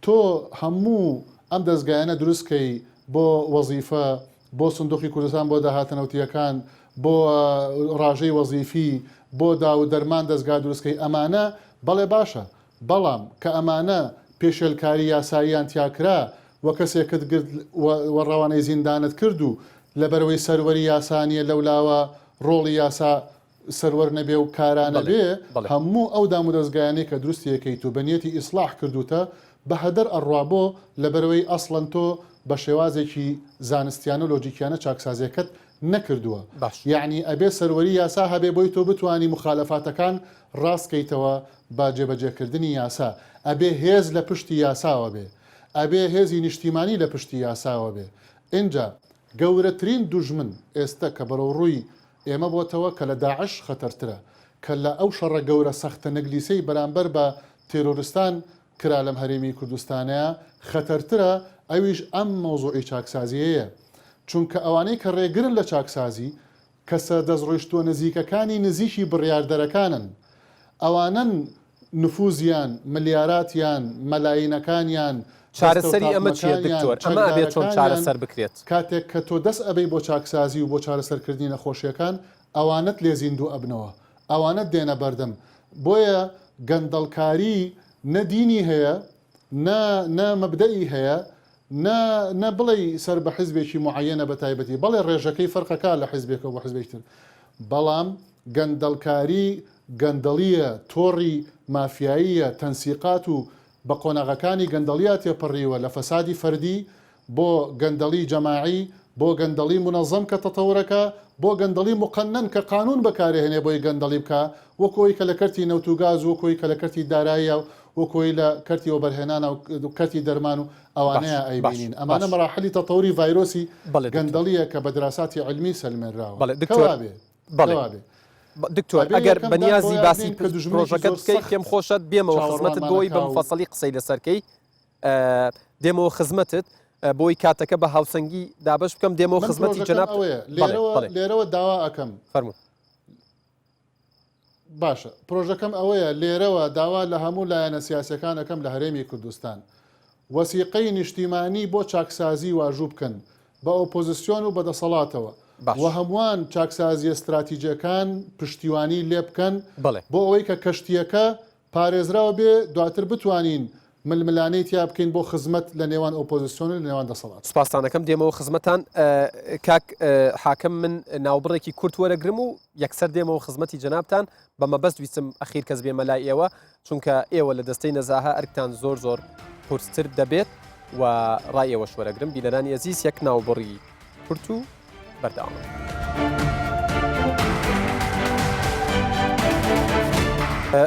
تۆ هەموو ئەم دەستگایانە دروستکەی بۆ وەزیفە بۆ سندوقی کوردستان بۆ داهاتنەوتیەکان بۆ ڕاژەی وەزیفی بۆ داو دەرمان دەستگا دروستکەی ئەمانە بەڵێ باشە بەڵام کە ئەمانە پێشێلکاری یاساییان تیاکرا وە کەسێکت گرت وەڕەوانەی زیندانت کرد و لەبەرەوەی سەروەری یاسانیە لەولاوە ڕۆڵی یاسا سەروەر نەبێ و کارانە بێ هەموو ئەو دام و دەستگایانەی کە دروستیەکەیت و بەنیەتی ئیسلاح کردوتە بە هەدەر ئەڕوا بۆ لەبەرەوەی ئەسڵەن تۆ بە شێوازێکی زانستیانە و لۆجیکیانە چاکسازیەکەت نەکردووە یعنی ئەبێ سەروەری یاسا هەبێ بۆی تۆ بتوانی مخالەفاتەکان ڕاستکەیتەوە با جێبەجێکردنی یاسا ئەبێ هێز لە پشتی یاساوە بێ ئەبێ هێزی نیشتیمانی لە پشتی یاساوە بێ اینجا گەورەترین دوژمن ئێستا کە بەرەو ڕووی ئێمە بۆتەوە کە لە داعش خەتەرترە کە لە ئەو شەڕە گەورە سەختە نەگلیسەی بەرامبەر بە تێرۆریستان کرا لەم هەرێمی کوردستانەیە خەتەرترە ئەویش ئەم مۆزوعی چاکسازیەیە چونکە ئەوانەی کە ڕێگرن لە چاکسازی کەسە دەستڕۆیشتووە نزیکەکانی نزیکی بڕیاردەرەکانن ئەوانن نفوزیان ملیاراتیان مەلاینەکانیان چارەسەری ئەمە چیە دکتۆر ئەمە ئەبێت چۆن چارەسەر بکرێت کاتێک کە تۆ دەست ئەبەی بۆ چاکسازی و بۆ چارەسەرکردنی نەخۆشیەکان ئەوانت لێ زیندوو ئەبنەوە ئەوانت دێنە بەردەم بۆیە گەندەڵکاری نەدینی هەیە نە مەبدەئی هەیە نە بڵێ سەر بە حیزبێکی معەنە بە تایبەتی بەڵێ ڕێژەکەی فەرقەکە لە حیزبێکەوە بۆ حیزبێکتر بەڵام گەندەڵکاری گەندەڵیە تۆڕی مافیاییە تەنسیقات و بە قۆناغەکانی گەندەڵیە تێپەڕیوە لە فەسادی فەردی بۆ گەندەڵی جەماعی بۆ گەندەڵی منەظەم کە تەتەورەکە بۆ گەندەڵی مقەنەن کە قانون بەکارهێنێ بۆی گەندەڵی بکە وەکۆی کە لە کەرتی نەوت و گاز وەکۆی کە لە کەرتی داراییە وەکۆی لە کەرتی وەبەرهێنانە و کەرتی دەرمان و ئەوانەیە ئەیبینین ئەمانە مەراحلی تەتەوری ڤایرۆسی گەندەڵیە کە بە دراساتی علمی سەلمێنراوە بەڵێ دکتۆر ئەگەر بەنیازی باسی پرۆژەکەت بکەیت پێم خۆشت بێمەوە خزمەتت بۆی بە مفەسەلی قسەی لەسەرکەی دێمەوە خزمەتت بۆی کاتەکە بە هاوسەنگی دابش بکەم دێمەوە خزمەتی جەناب لێرەوە داوا ئەەکەم فەرموو باشە پرۆژەکەم ئەوەیە لێرەوە داوا لە هەموو لایەنە سیاسەکان ئەەکەم لە هەرێمی کوردستان وەسیقەی نیشتیمانی بۆ چاکسازی واژوو بکەن بە ئۆپۆزیسیۆن و بەدەسەڵاتەوە و هەمووان چاکسازی استراتیجیەکان پشتیوانی لێ بکەن بۆ ئەوەی کە کەشتیەکە پارێزراوە بێ دواتر بتوانین ململانەی تیا بکەین بۆ خزمەت لە نێوان ئۆپۆزیسیۆن و لە نێوان دەسەڵات سپاسانەکەم دێمەوە خزمەتان کاک حاکم من ناوبڕێکی کورت وەرەگرم و یەکسەر دێمەوە خزمەتی جەنابتان بە مەبەست ویستم ئەخیر کەس بێمە لای ئێوە چونکە ئێوە لە دەستەی نەزاها ئەرکتان زۆر زۆر قورستر دەبێت و ڕای ئێوەش وەرەگرم بینەرانی ئەزیز یەک ناوبڕی کورت و بەردەوام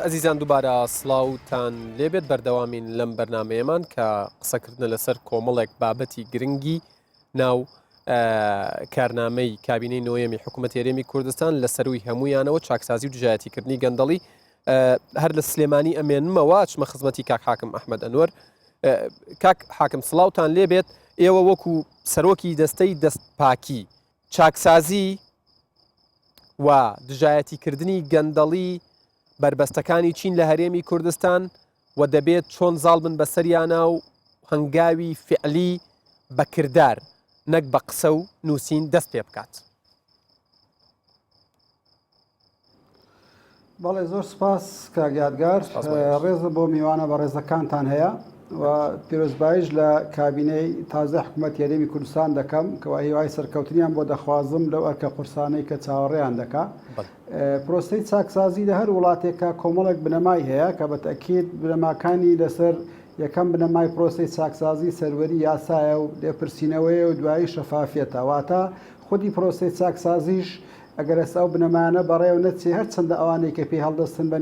ئەزیزان دووبارە سڵاوتان لێبێت بەردەوامین لەم بەرنمەیەمان کە قسەکردنە لەسەر کۆمەڵێک بابەتی گرنگی ناو کارنامەی کابینەی نۆیەمی حکوومەت هێرێمی کوردستان لە سەروی هەمویانەوە چاکسازی و دژایەتیکردنی گەندەڵی هەر لە سلێمانی ئەمێنمەوە چمە خزمەتی کاک حاکم ئەحمەد ئەنوەر کاک حاکم سڵاوتان لێبێت ئێوە وەکو سەرۆکی دەستەی دەستپاکی چاکسازی و دژایەتیکردنی گەندەڵی بربەستەکانی چین لە هەرێمی کوردستان و دەبێت چۆن زاڵ بن بەسەریانە و هەنگاوی فعلی بەکردار نەک بە قسە و نووسین دەست پێ بکات. بەڵێ زۆر سپاس کاگیادگار ڕێزە بۆ میوانە بە ڕێزەکانتان هەیە و پیرۆزبایش لە کابینەی تازە حکوومەت یاریمی کوردستان دەکەم کەوا هیوای سەرکەوتنیان بۆ دەخوازم لەو ئەرکە قورسانەی کە چاوەڕێیان دەکا. پرۆستەی چاکسازی لە هەر وڵاتێکە کۆمەڵێک بنەمای هەیە کە بەتەکید بنەماکانی لەسەر یەکەم بنەمای پرۆسی چاکسازی سەروەری یاسایە و لێپرسینەوەی و دوایی شەفافیەتە واتە خودی پرۆسی چاکسازیش ئەگەر ئەس ئەو بنەمانە بەڕێوە نەچێ هەر چەندە ئەوانەی کە پێی هەڵدەستن بە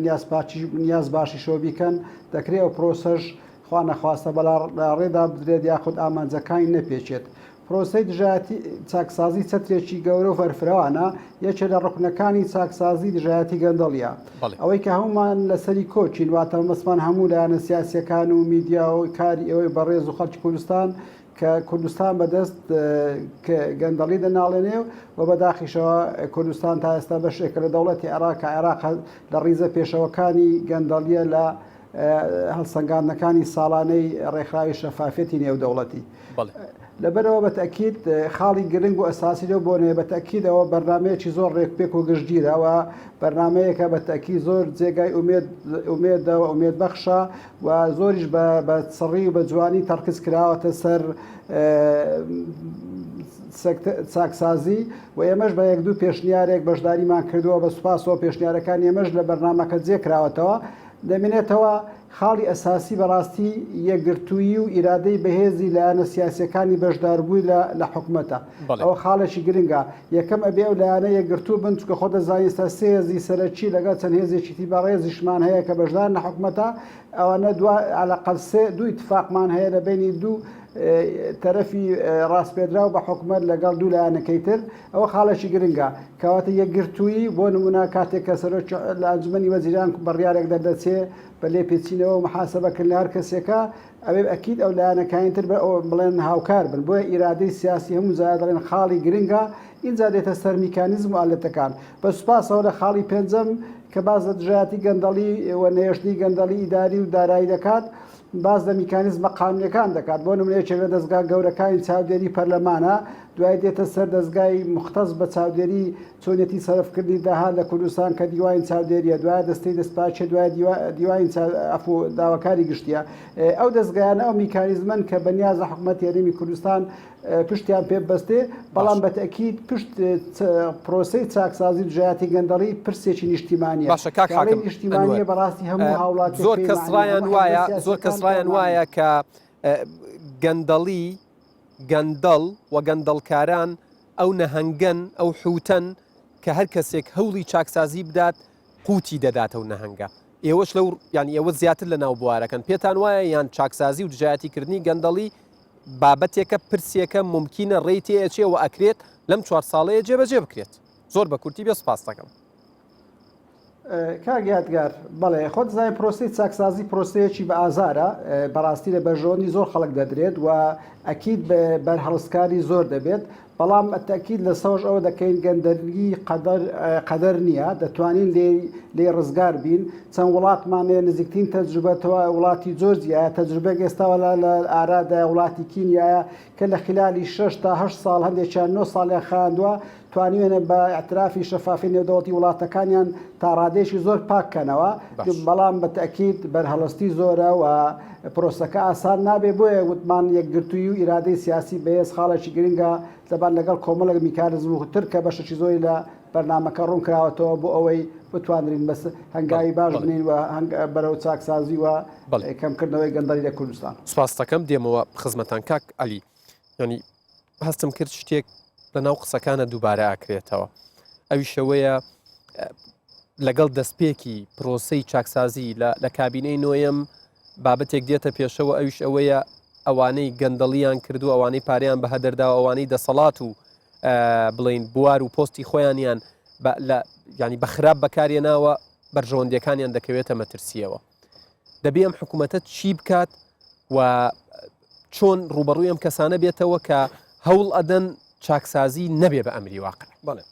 نیاز باشی شۆ بیکەن دەکرێت ئەو پرۆسەش خوا نەخواستە بەلا ڕێدا بدرێت یاخود ئامانجەکانی نەپێچێت. پرۆسەی دژایەتی چاکسازی چەترێکی گەورە و فەرفراوانە یەکێ لە ڕکنەکانی چاکسازی دژایەتی گەندەڵیە ئەوەی کە هەمومان لەسەری کۆچین واتە مەسمان هەموو لایەنە سیاسیەکان و میدیا و کاری ئەوەی بەڕێز و خەڵکی کوردستان کە کوردستان بەدەست گەندەڵی دەناڵێنێ و بەداخیشەوە کوردستان تا ئێستا بەشێکە لە دەوڵەتی عێراق لە ڕیزە پێشەوەکانی گەندەڵیە لە هەڵسەنگاندنەکانی ساڵانەی ڕێکخراوی شەفافەتی نێودەوڵەتی. لەبەرەوە بەتەکید خاڵی گرنگ و ئەساسی لەو بۆنێ بەتەکیدەوە بەرنمەیەکی زۆر ڕێکپێک و گشتگیرەوە بەرنمەیەکە بەتەکی زۆر جێگای ئومێدەوە ئومێدبەخشە و زۆریش بە سڕی و بە جوانی تەرکز کراوەتە سەر چاکسازی و ئێمەش بە یەک دوو پێشنیارێک بەشداریمان کردووە بە سوپاسەوە پێشنیارەکان ئێمەش لە بەرنمەکە جێکراوەتەوە دەمێنێتەوە خاڵی ئەساسی بەڕاستی یەکگرتووی و ئیرادەی بەهێزی لایەنە سیاسەکانی بەشداربووی لە حکوومەتە ئەوە خاڵێکی گرنگە یەکەم ئەبێ ئەو لایەنە یەکگرتوو بن چکە خۆ دەزانیستە سێزی سەرەکی لەگەڵ چەند هێزێکی بەڕێزیشمان هەیە کە بەشدار لە حکوومەتە ئەوانە عەلەقەل دوو اتفاقمان هەیە لە بینی دوو تەرەفی ڕاستپێدراو بە حکوومەت لەگەڵ دوو لایەنەکەی تر ئەوە خاڵێکی گرنگە کەواتە یەکگرتووی بۆ نمونە کاتێک کە سەرۆکی لە ئەنجوومەنی وەزیران بڕیارێک دەردەچێ بە لێ پێچینەوە و محاسەبەکردن لە هەر کەسێکە ئەوێ ئەکید ئەو لایەنەکانی تر بڵێن هاوکار بن بۆیە ئیرادەی سیاسی هەموو جار دەڵێن خاڵی گرنگە اینجا دێتە سەر میکانیزم و ئالەتەکان بە سوپاسەوە لە خاڵی پێنجەم کە باز لە دژایەتی گەندەڵی و نێشتنی گەندەڵی ئیداری و دارایی دەکات باز لە میکانیزمە قانونیەکان دەکات بۆ نمونەیەکێک لە دەستگا گەورەکانی چاودێری پەرلەمانە دوای دێتە سەر دەستگای مختص بە چاودێری چۆنیەتی سەرفکردنی داهات لە کوردستان کە دیوای چاودێریە دوای دەستەی دەستپاچێ دوای دیوای داواکاری گشتیە ئەو دەستگایانە ئەو میکانیزمن کە بەنیازە حکوومەت یاریمی کوردستان پشتیان پێ بەستێ بەڵام بەتەکید پشت پرۆسەی چاکسازی دژایەتی گەندەڵی پرسێکی نیشتیمانیە نیشتیمانیە بەڕاستی هەموو هاوڵاتی زۆر کەس ڕایان وایە کە گەندەڵ و گەندەڵکاران ئەو نەهەنگەن ئەو حوتەن کە هەر کەسێک هەوڵی چاکسازی بدات قوتی دەداتەوە نەهەنگە ئێوەش لەو ینی ئێوە زیاتر لە ناو بوارەکەن پێتان وایە یان چاکسازی و دژایەتیکردنی گەندەڵی بابەتێکە پرسیەکە ممکنە ڕێی تێچێ و ئەکرێت لەم 4 ساڵەیە جێبەجێ بکرێت زۆر بە کورتی بێ سپاس دەکەم. کاگیادگار بەڵێ خۆت زای پرۆسی چاکسازی پرۆسەیەکی بە ئازارە بەڕاستی لە بەژۆنی زۆر خەڵک دەدرێت و ئەکید بەرهەڵسکاری زۆر دەبێت بەڵام تاکید لە سەوژ ئەوە دەکەین گەندەرگی قەدەر نییە دەتوانین لێ ڕزگار بین چەند وڵاتمانێ نزیکترین تەجروبەتەوە وڵاتی جۆرجیایە تەجروبەک ئێستاوە لە ئارادا وڵاتی کینیایە کە لە خلالی 6 تا 8 ساڵ هەندێکیان 9 ساڵیان خاندووە توانیوێنە بە ئەترافی شەفافی نێودەوڵەتی وڵاتەکانیان تا ڕادێشی زۆر پاککەنەوە بەڵام بە تاکید بەرهەڵستی زۆرە و پرۆسەکە ئاسان نابێ بۆیە وتمان یەکگرتووی و ئیرادەی سیاسی بەهێز خاڵێکی گرنگە دەبان لەگەڵ کۆمەڵێک میکانیزم و تر کە بەشێکی زۆری لە بەرنامەکە ڕوون کراوەتەوە بۆ ئەوەی بتوانین بەس هەنگاوی باش بنین و بەرەو چاکسازی و کەمکردنەوەی گەندەڵی لە کوردستان. سوپاس دەکەم دێمەوە خزمەتان کاک عەلی ینی هەستم کرد شتێک لە ناو قسەکانە دووبارە ئاکرێتەوە ئەوی شەوەیە لەگەڵ دەستپێکی پرۆسەی چاکسازی لە کابینەی نۆیەم بابەتێک دێتە پێشەوە ئەویش ئەوەیە ئەوانەی گەندەڵیان کردو ئەوانەی پاریان بە هەدەردا و ئەوانەی دەسەڵات و بڵین بوار و پۆستی خۆیانیان ینی بە خراپ بەکارێناوە بەرژەوەندەکانیان دەکەوێتە مەترسیەوە دەبێ ئەم حکوومەتە چی بکات و چۆن ڕوبەڕووی ئەم کەسانە بێتەوە کە هەوڵ ئەدەن چاکسازی نەبێ بە ئەمری واقع. بەڵێ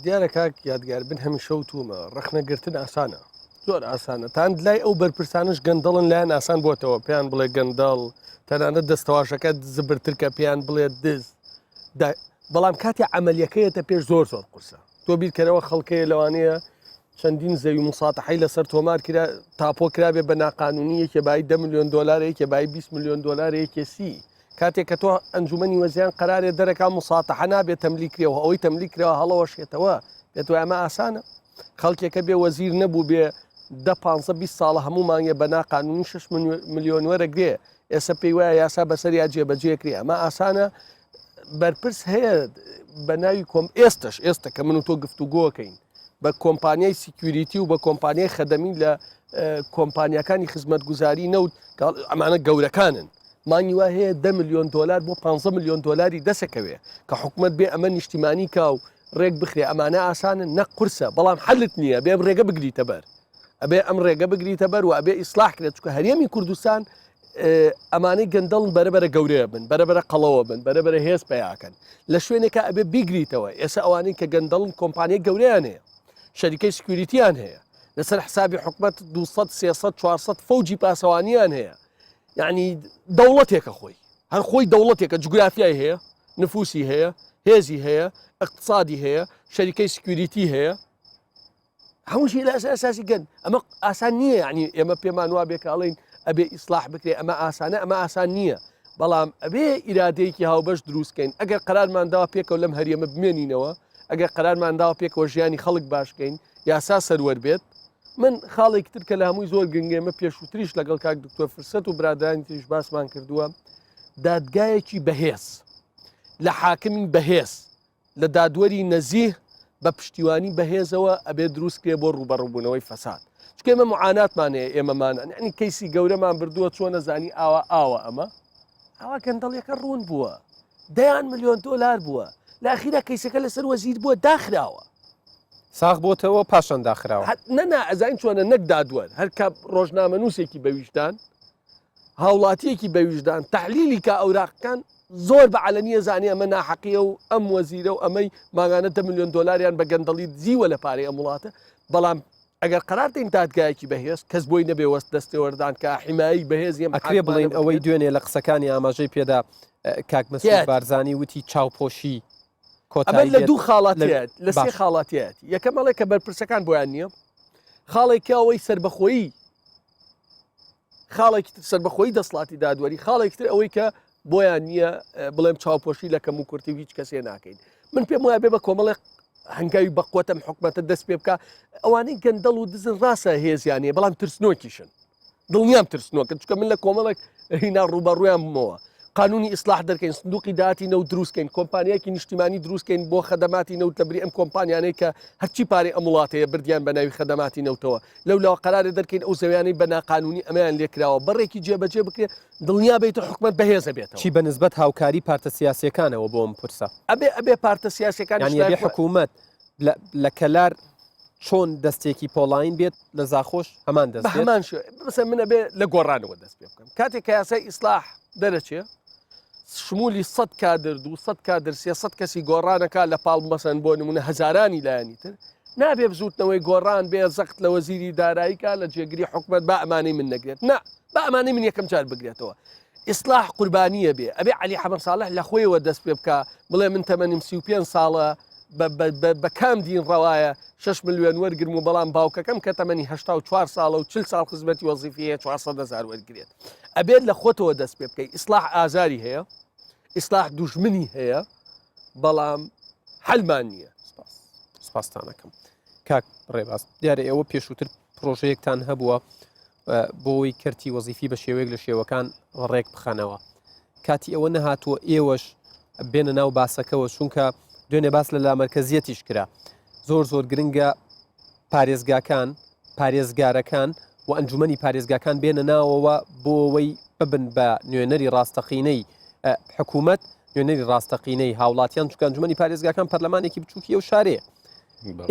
دیارە کاک یادگار بن هەمیشە وتومە ڕەخنەگرتن ئاسانە زۆر ئاسانە تان لای ئەو بەرپرسانش گەندەڵن لایەن ئاسان بۆتەوە پێیان بڵێ گەندەڵ تەنانەت دەستەواشەکە زبرتر کە پێیان بڵێت دز بەڵام کاتی عملیەکەیەتە پێش زۆر قورسە تۆ بیرکەرەوە خەڵکەیە لەوانەیە چەندین زەوی مساتحی لەسەر تۆمار کرا تاپۆ کرابێ بە ناقانونی یەکێ بای 10 ملیۆن دلار یەکێ بای 20 ملیۆن دلار یەکێسی کاتێک کە تۆ ئەنجوومەنی وەزیان قرارێ دەرەکان مساتحە نابێت تەملیکرێەوە ئەوەی تەملیکرەوە هەڵەوەشێتەوە بێت ئەمە ئاسانە خەڵکێکە بێ وەزیر نەبوو بێ 10-15 ساڵە هەموو مانگێ بە ناقانونی 6 ملیۆن وەرەگرێ ئێستا پێی وایە یاسا بەسەریا جێبەجێکری ئەمە ئاسانە بەرپرس هەیە بە ناوی ئێستا کە من و تۆ گفتوگۆکەین بە کۆمپانیای سیکوریتی و بە کۆمپانیای خەدەمی لە کۆمپانیەکانی خزمەتگوزاری نەوت ئەمانە گەورەکانن مانگی وا هەیە 10 ملیۆن دلار بۆ 15 ملیۆن دلاری دەسەکەوێ کە حکوومەت بێ ئەمە نیشتیمانی کا و ڕێک بخرێ ئەمانە ئاسانن نەق قورسە بەڵام حلت نییە بێ ڕێگە بگریتە بەر ئەبێ ئەم ڕێگە بگریتە بەر و ئەبێ ئیسلاح کرێت چکە هەرێمی کوردستان ئەمانەی گەندەڵن بەرەبەرە گەورەیە بن بەرەبەرە قەڵەوە بن بەرەبەرە هێز پیاکەن لە شوێنێکە ئەبێ بیگریتەوە ئێستا ئەوانەی کە گەندەڵن کۆمپانیای گەورەیان هەیە شەریکەی سکوریتیان هەیە لەسەر حسابی حکومەت 200 300 400 فەوجی پاسەوانیان هەیە یعنی دەوڵەتێکە خۆی هەر خۆی دەوڵەتێکە جوگرافیای هەیە نفوسی هەیە هێزی هەیە اقتصادی هەیە شەریکەی سکوریتی هەیە هەمووشی لە ئەساسی گەن ئەمە ئاسان نییە یعنی ئێمە پێمان وا بێ کە ئەڵێن ئەبێ ئیسلاح بکرێ ئەمە ئاسانە ئەمە ئاسان نییە بەڵام ئەبێ ئیرادەیەکی هاوبەش دروستکەین ئەگەر قەرارمانداوە پێکەوە لەم هەریەمە بمێنینەوە ئەگەر قەرارمانداوە پێکەوە ژیانی خەڵک باشکەین یاسا سەروەر بێت من خاڵێک تر کە لە هەمووی زۆر گرنگێمە پێشووتریش لەگەڵ کاک دکتۆر فرسەت و برادرانی تریش باسمان کردووە دادگایەکی بەهێز لە حاکمی بەهێز لە دادوەری نەزیه بە پشتیوانی بەهێزەوە ئەبێ دروستکرێ بۆ ڕوبەڕووبوونەوەی فەساد چکە ئێمە معاناتمانەیە ئێمەمانە ینی کەیسی گەورەمان بردووە چۆن نەزانی ئاوە ئەمە ئاوا گەندەڵیەکە ڕوون بووە 10 ملیۆن دلار بووە لە ئەخیرا کەیسەکە لەسەر وەزیر بووە داخراوە ساغ بۆتەوە پاشان داخراوە نەنا ئەزین چۆنە نەک دادوەر هەر کە ڕۆژنامە نووسێکی بەویژدان هاوڵاتیەکی بەویژدان تحلیلی کا ئەوراقەکان زۆر بە عەلەنیە زانێ ئەمە ناحەقیە و ئەم وەزیرە و ئەمەی ماگانە 10 ملیۆن دلاریان بە گەندەڵی زیوە لە پارەی ئەم وڵاتە بەڵام ئەگەر قەرار دەین دادگایەکی بەهێز کەس بۆی نەبێ وەست دەستێوەردان کە حیمایی بەهێز ئەکرێ بڵێن ئەوەی دوێنێ لە قسەکانی ئاماژەی پێدا کاک مەسعود بارزانی وتی چاوپۆشی ئەمە لە دوو خاڵاتیات لە سێ خاڵاتیات یەکەم ئەڵێ کە بەرپرسەکان بۆیان نییە خاڵێکی ئەوەی سربەخۆیی خاڵێکی سربەخۆیی دەسڵاتی دادوەری خاڵێکی تر ئەوەی کە بۆیان نییە بڵێم چاوپۆشی لە کەم و کورتی هیچ کەسێ ناکەین من پێم وایە بێ بە کۆمەڵێک هەنگاوی بەقوەتەم حکومەتە دەست پێ بکە ئەوانەی گەندەڵ و دزن ڕاستە هێزیانەیە بەڵام ترسنۆکیشن دڵنیام ترسنۆکە چکە من لە کۆمەڵێک هینا ڕوبەڕویان بمەوە قانونی ئیسلاح دەکەین سندوقی داهاتی نەوت دروستکەین کۆمپانیایەکی نیشتیمانی دروستکەین بۆ خەدەماتی نەوت لەبری ئەم کۆمپانیانەی کە هەرچی پارەی ئەم وڵاتەیە بردیان بە ناوی خەدەماتی نەوتەوە لەولاوە قەرارێ دەکەین ئەو زەویانەی بە ناقانونی ئەمەیان لێکراوە بەڕێکی جێبەجێ بکرێت دڵنیا بێتە حکومەت بەهێزە بێتەوە چی بەنسبەت هاوکاری پارتە سیاسیەکانەوە بۆ ئەم پرسە ئەبێ پارتە سیاسیەکان یعنی حکوومەت لە کەلار چۆن دەستێکی پۆڵین بێت لە زاخۆش هەمان دەست هەمان بەسە منە بێ لە گۆڕانەوە دەست پێ بکەم کاتێک کە یاسای ئیسلاح دەرەچێ شمولی 100 کادر 200 کادر 300 کەسی گۆڕانەکە لە پاڵ مەسەن بۆ نمونە هەزارانی لایەنی تر نابێ بزووتنەوەی گۆڕان بێ زەخت لە وەزیری داراییکە لە جێگری حکومەت با ئەمانەی من نەگرێت نا با ئەمانەی من یەکەم جار بگرێتەوە ئیسلاح قوربانیە بێ ئەبێ عەلی حەمە ساڵح لە خۆیەوە دەست پێ بکە بڵێ من تەمەنیم 35 ساڵە بە کام دین ڕەوایە 6 ملیۆن وەرگرم و بەڵام باوکەکەم کە تەمەنی 84 ساڵە و 40 ساڵ خزمەتی وەزیفەیە 400,000 وەرگرێت ئەبێت لە خۆتەوە دەست پێ بکەی ئیسلاح ئازاری هەیە ئیسلاح دوژمنی هەیە بەڵام حەلمان نییە سپاسانەکەم کاک ڕێباز دیارە ئێوە پێشووتر پرۆژەیەکتان هەبووە بۆی کەرتی وەزیفی بە شێوەیەک لە شێوەکان ڕێک بخەنەوە کاتی ئەوە نەهاتووە ئێوەش بێنە ناو باسەکەەوە چونکە دوێنێ باس لە لامەرکەزیەتیش کرا زۆر گرنگە پارێزگاکان پارێزگارەکان و ئەنجوومەنی پارێزگاکان بێنە ناوەوە بۆ ئەوەی ببن بە نوێنەری ڕاستەقینەی حکوومەت نوێنەری ڕاستەقینەی هاوڵاتیان چکە ئەنجوومەنی پارێزگاکان پەرلەمانێکی بچووکی ئەو شارەیە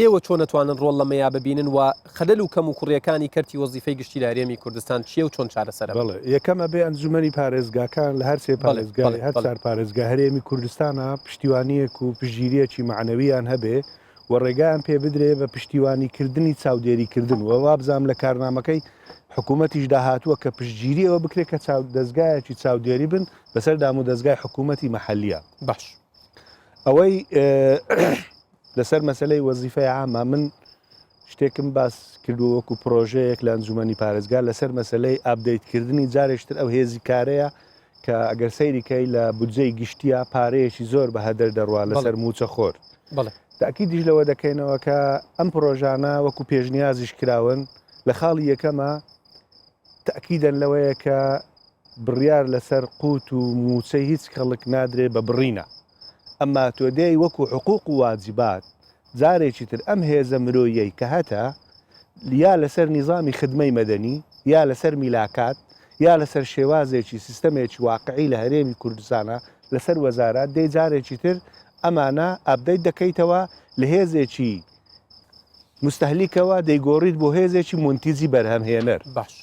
ئێوە چۆن نەتوانن ڕۆڵ لەمەیا ببینن و خەلەل و کەم و کوڕیەکانی کەرتی وەزیفەی گشتی لە هەرێمی کوردستان چیە و چۆن چارەسەرە یەکەمە بێ ئەنجوومەنی پارێزگاکان لە هەر سێ پارێزگای هەر چار پارێزگا هەرێمی کوردستانە پشتیوانیەک و پشتگیریەکی معنەویان هەبێ و ڕێگایان پێ بدرێ بە پشتیوانیکردنی چاودێریکردن و وابزانام لە کارنامەکەی حکوومەتیش داهاتووە کە پشتگیری ئەوە بکرێت کە دەستگایەکی چاودێری بن بەسەر دام و دەستگای حکوومەتی مەحەلیە باش ئەوەی لەسەر مەسلەی وەزیفەی عامە من شتێکم باس کردو وەکو پرۆژەیەک لە ئەنجوومەنی پارێزگا لەسەر مەسلەی ئابدەیتکردنی جارێشتر ئەو هێزی کارەیە کە ئەگەر سەیریکەی لە بودجەی گشتیە پارەیەکی زۆر بە هەدەر دەڕوا لەسەر موچە خۆر تاکیدیش لەوە دەکەینەوە کە ئەم پرۆژانە وەکو پێشنیازیش کراون لە خاڵی یەکەمە تاکیدەن لەوەیە کە بڕیار لەسەر قوت و موچەی هیچ خەڵک نادرێ بە بڕینە ئەمما تۆ دێی وەکو حقوق و واجبات جارێکی تر ئەم هێزە مرۆیەی کە هەتا یا لەسەر نیزامی خدمەی مەدەنی یا لەسەر میلاکات یا لەسەر شێوازێکی سیستەمێکی واقعی لە هەرێمی کوردستانە لەسەر وەزارات دەی جارێکی تر ئەمانە ئەبدەیت دەکەیتەوە لە هێزێکی مستەهلیکەوە دەیگۆڕیت بۆ هێزێکی منتیزی بەرهەمهێنەر باش